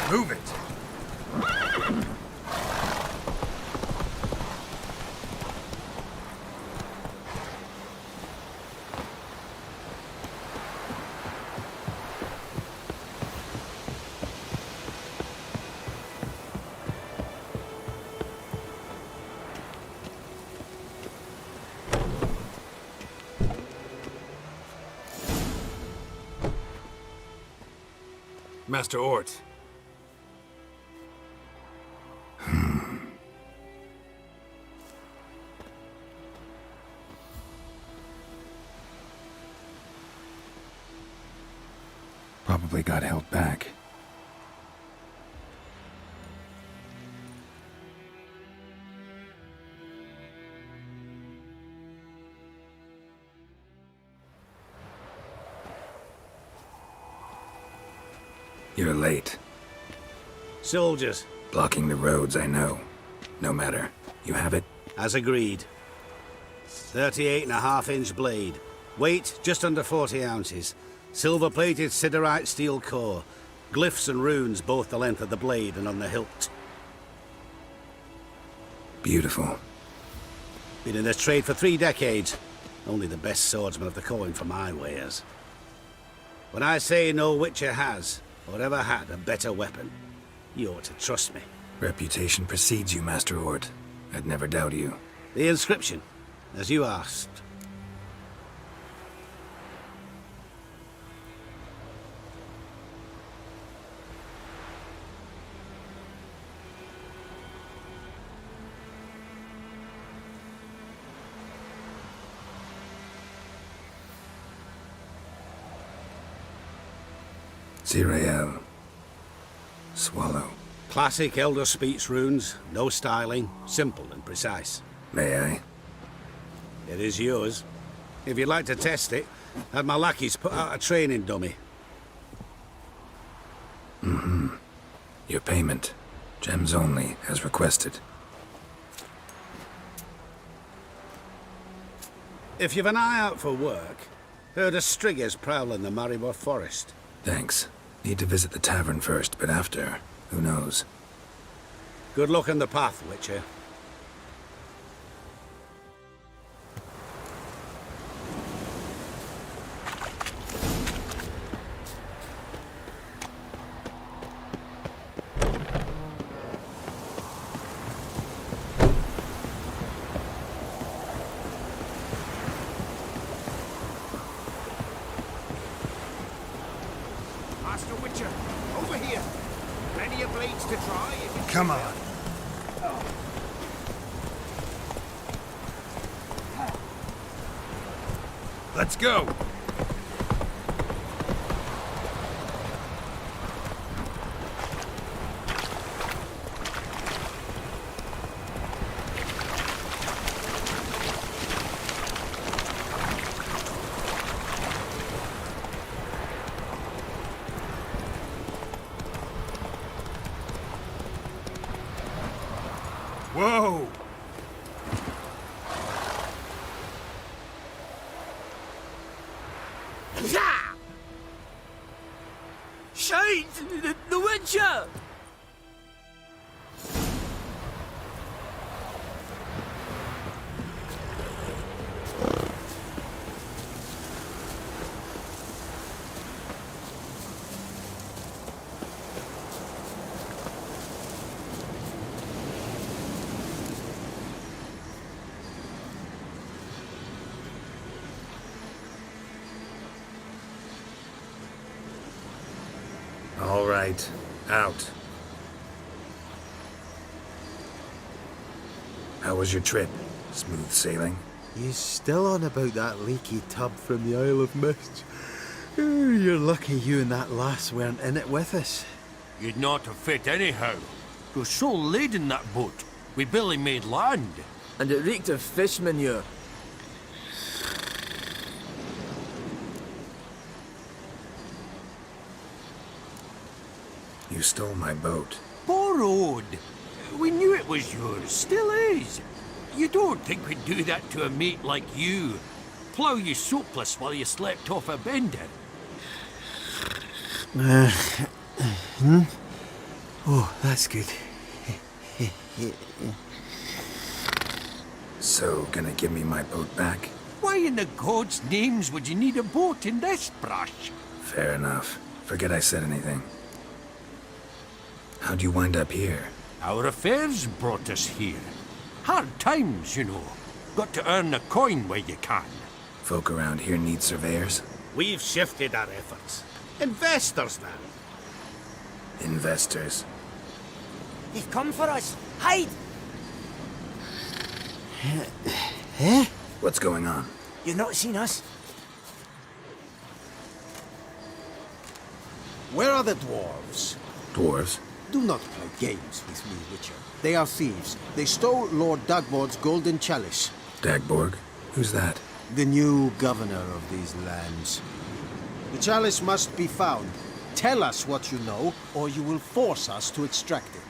Move it! Master Ort. Probably got held back. You're late. Soldiers. Blocking the roads, I know. No matter. You have it? As agreed. 38.5-inch blade. Weight just under 40 ounces. Silver-plated siderite steel core. Glyphs and runes both the length of the blade and on the hilt. Beautiful. Been in this trade for 3 decades. Only the best swordsman of the coin for my wares. When I say no Witcher has, or ever had, a better weapon, you ought to trust me. Reputation precedes you, Master Hort. I'd never doubt you. The inscription, as you asked. Zirael. Swallow. Classic Elder Speech runes, no styling, simple and precise. May I? It is yours. If you'd like to test it, have my lackeys put out a training dummy. Mm-hmm. Your payment. Gems only, as requested. If you've an eye out for work, heard of Striggers prowling the Maribor Forest. Thanks. Need to visit the tavern first, but after, who knows? Good luck on the path, Witcher. Master Witcher, over here. Plenty of blades to try if you Come on. Let's go! Whoa! Shades! The Witcher! All right. Out. How was your trip? Smooth sailing? You still on about that leaky tub from the Isle of Mist? You're lucky you and that lass weren't in it with us. You'd not have fit anyhow. You're so laden that boat. We barely made land. And it reeked of fish manure. You stole my boat. Borrowed. We knew it was yours. Still is. You don't think we'd do that to a mate like you? Plough you soapless while you slept off a bender? Oh, that's good. So, gonna give me my boat back? Why in the gods' names would you need a boat in this brush? Fair enough. Forget I said anything. How'd you wind up here? Our affairs brought us here. Hard times, you know. Got to earn a coin where you can. Folk around here need surveyors? We've shifted our efforts. Investors now. Investors. They've come for us. Hide! What's going on? You've not seen us? Where are the dwarves? Dwarves? Do not play games with me, Witcher. They are thieves. They stole Lord Dagborg's golden chalice. Dagborg? Who's that? The new governor of these lands. The chalice must be found. Tell us what you know, or you will force us to extract it.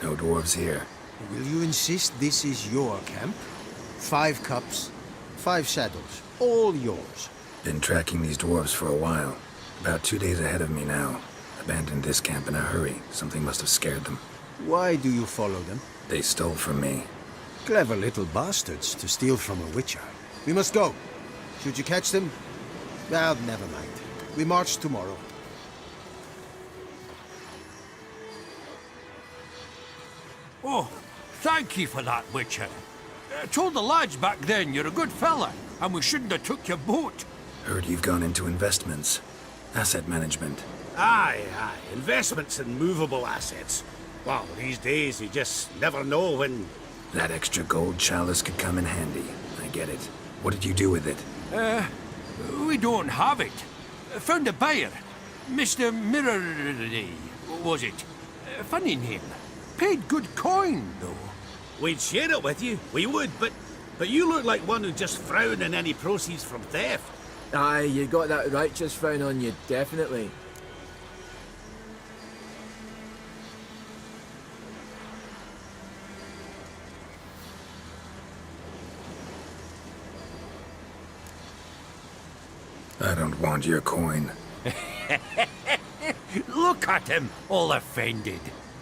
No dwarves here. Will you insist this is your camp? 5 cups, 5 shadows, all yours. Been tracking these dwarves for a while. About 2 days ahead of me now. Abandoned this camp in a hurry. Something must have scared them. Why do you follow them? They stole from me. Clever little bastards to steal from a witcher. We must go. Should you catch them? Well, never mind. We march tomorrow. Oh, thank you for that, Witcher. I told the lads back then you're a good fella, and we shouldn't have took your boat. Heard you've gone into investments. Asset management. Aye. Investments in movable assets. Well, these days you just never know when... That extra gold chalice could come in handy. I get it. What did you do with it? We don't have it. Found a buyer. Mr. Mirror... was it? Funny name. Paid good coin, though. We'd share it with you. We would, but you look like one who just frowned on any proceeds from theft. Aye, you got that righteous frown on you, definitely. I don't want your coin. Look at him, all offended.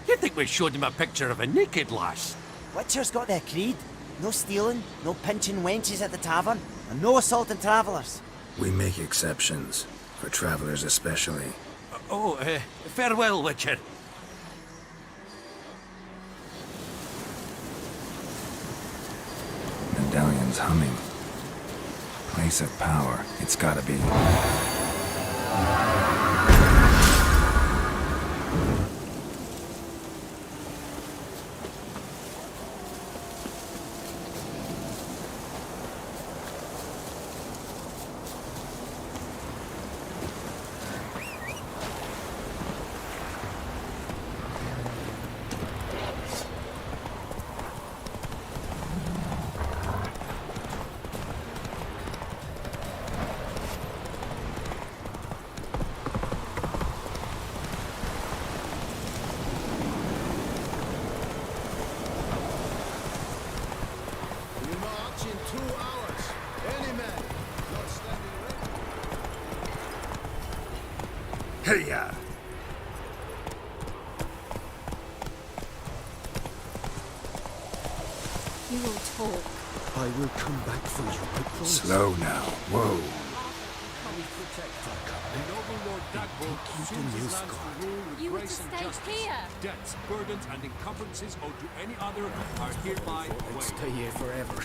You think we showed him a picture of a naked lass? Witcher's got their creed. No stealing, no pinching wenches at the tavern, and no assaulting travellers. We make exceptions. For travelers especially. Farewell, Witcher. Medallion's humming. Place of power. It's gotta be. We march in 2 hours. Any man not standing ready. Hey-ya! You will talk. I will come back for you, I promise. Slow now. Whoa. The noble Lord Dagborg assumes his lands to rule with You were to grace and stay justice. here. Debts, burdens, and encumbrances owed to any other are hereby waived. Stay here forever.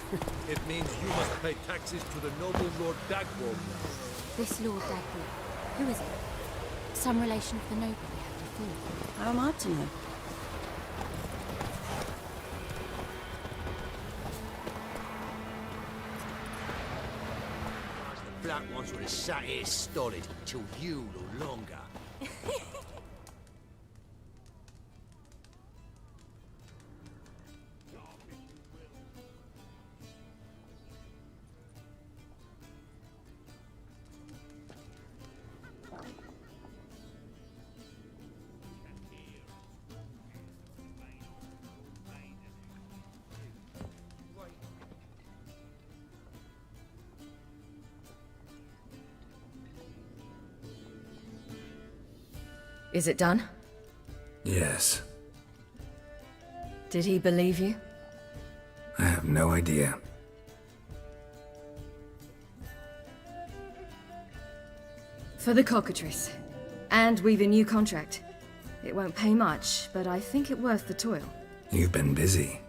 It means you must pay taxes to the noble Lord Dagborg now. This Lord Dagwood, who is it? Some relation of the noble we had before. How am I to know? The black ones would have sat here stolid till you no longer. Is it done? Yes. Did he believe you? I have no idea. For the cockatrice. And we've a new contract. It won't pay much, but I think it worth the toil. You've been busy.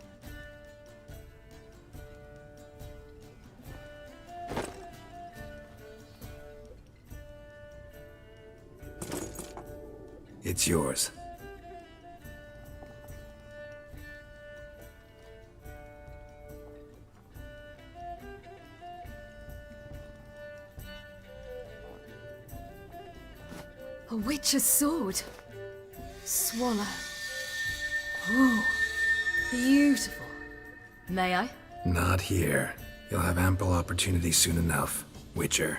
It's yours. A witch's sword. Swallow. Ooh, beautiful. May I? Not here. You'll have ample opportunity soon enough, Witcher.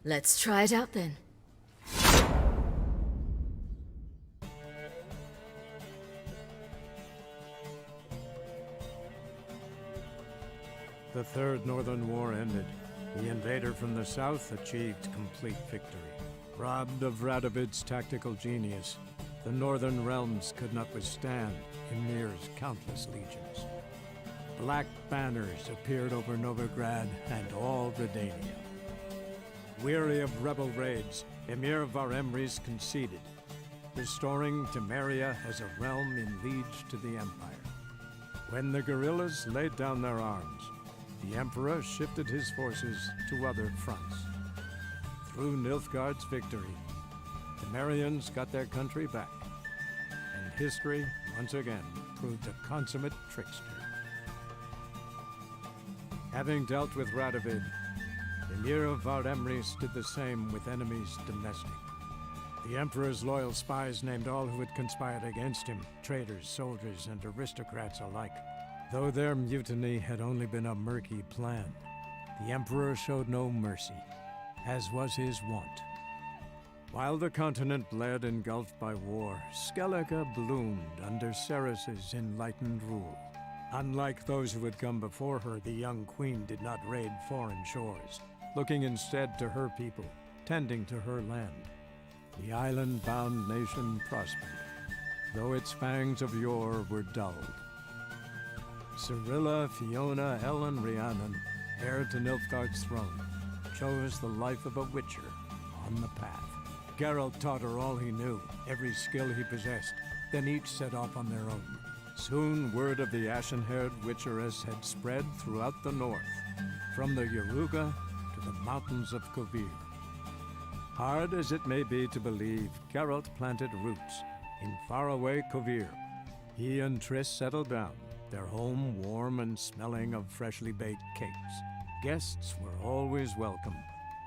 Let's try it out then. The Third Northern War ended. The invader from the south achieved complete victory. Robbed of Radovid's tactical genius, the Northern realms could not withstand Ymir's countless legions. Black banners appeared over Novigrad and all Redania. Weary of rebel raids, Emir Varemres conceded, restoring Temeria as a realm in liege to the Empire. When the guerrillas laid down their arms, the Emperor shifted his forces to other fronts. Through Nilfgaard's victory, the Temerians got their country back, and history once again proved a consummate trickster. Having dealt with Radovid, Emir of Varemres did the same with enemies domestic. The Emperor's loyal spies named all who had conspired against him, traitors, soldiers, and aristocrats alike. Though their mutiny had only been a murky plan, the Emperor showed no mercy, as was his wont. While the continent bled engulfed by war, Skellige bloomed under Ceres's enlightened rule. Unlike those who had come before her, the young queen did not raid foreign shores, looking instead to her people, tending to her land. The island-bound nation prospered, though its fangs of yore were dulled. Cirilla, Fiona, Ellen, Rhiannon, heir to Nilfgaard's throne, chose the life of a witcher on the path. Geralt taught her all he knew, every skill he possessed, then each set off on their own. Soon word of the ashen-haired witcheress had spread throughout the north, from the Yaruga to the mountains of Kovir. Hard as it may be to believe, Geralt planted roots in faraway Kovir. He and Triss settled down, their home warm and smelling of freshly baked cakes. Guests were always welcome,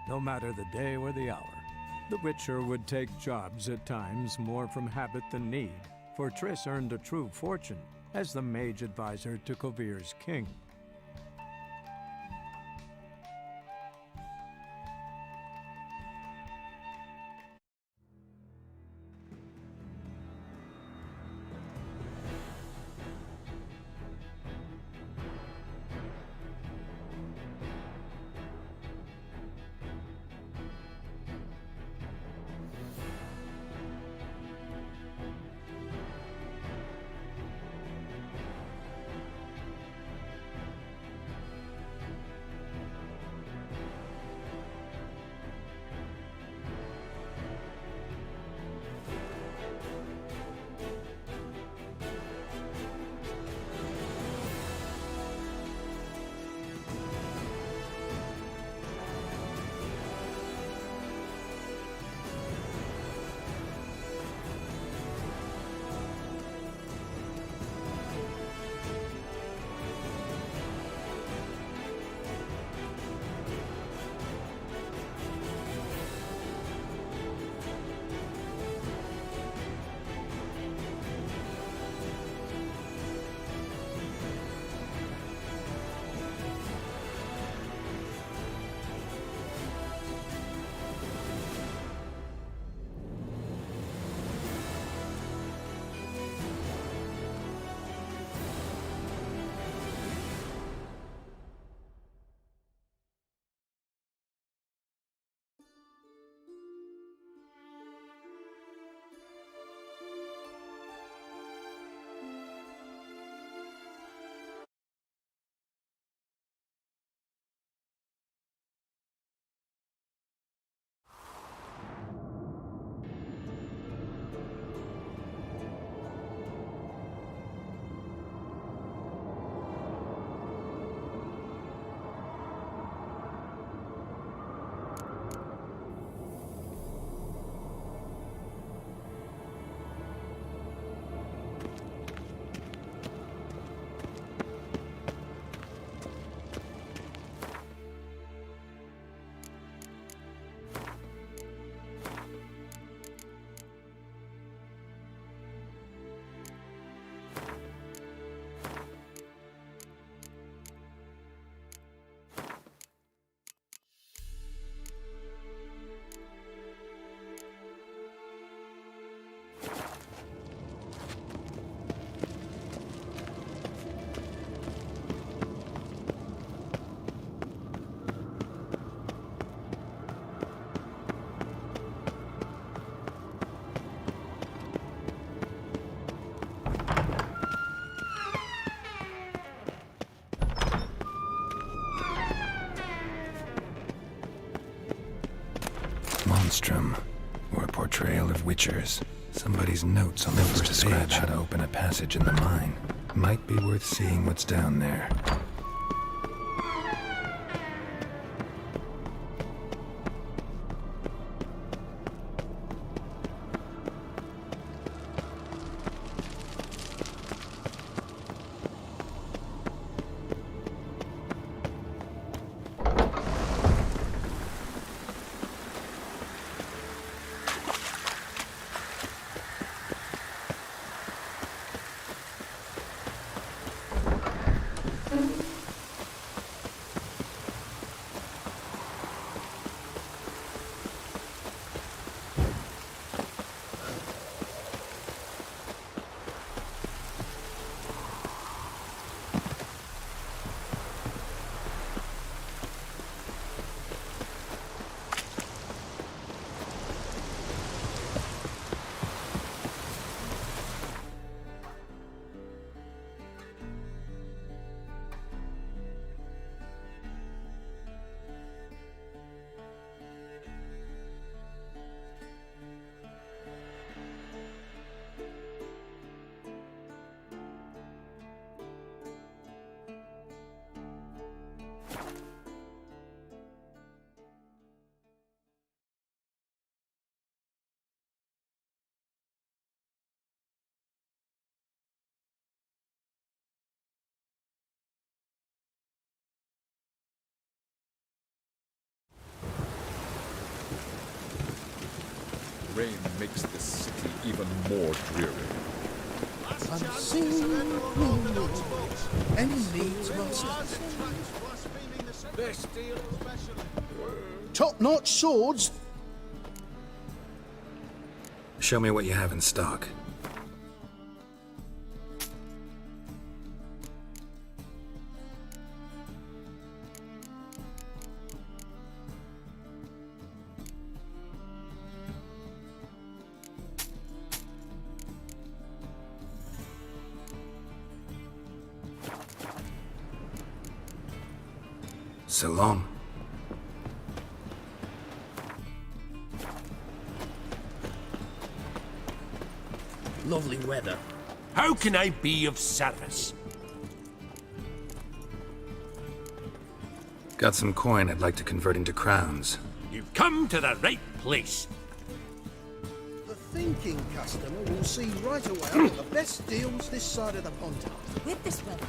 no matter the day or the hour. The Witcher would take jobs at times more from habit than need, for Triss earned a true fortune as the mage advisor to Kovir's king. Monstrum, or a portrayal of witchers. Somebody's notes on the first page how to open a passage in the mine. Might be worth seeing what's down there. Rain makes this city even more dreary. Any needs top-notch swords. Show me what you have in stock. So long. Lovely weather. How can I be of service? Got some coin I'd like to convert into crowns. You've come to the right place. The thinking customer will see right away the best deals this side of the pond. With this weather.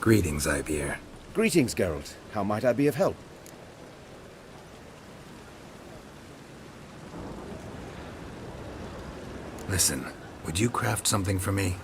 Greetings, Ibeer. Greetings, Geralt. How might I be of help? Listen, would you craft something for me?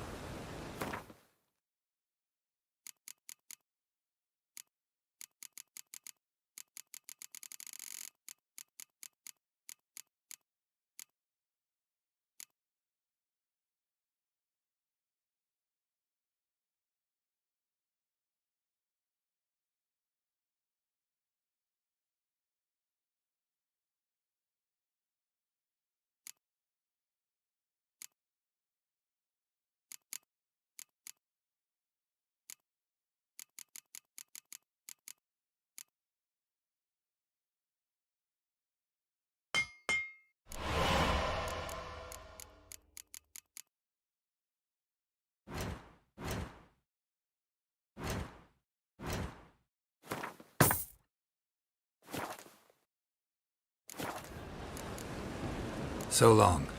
So long.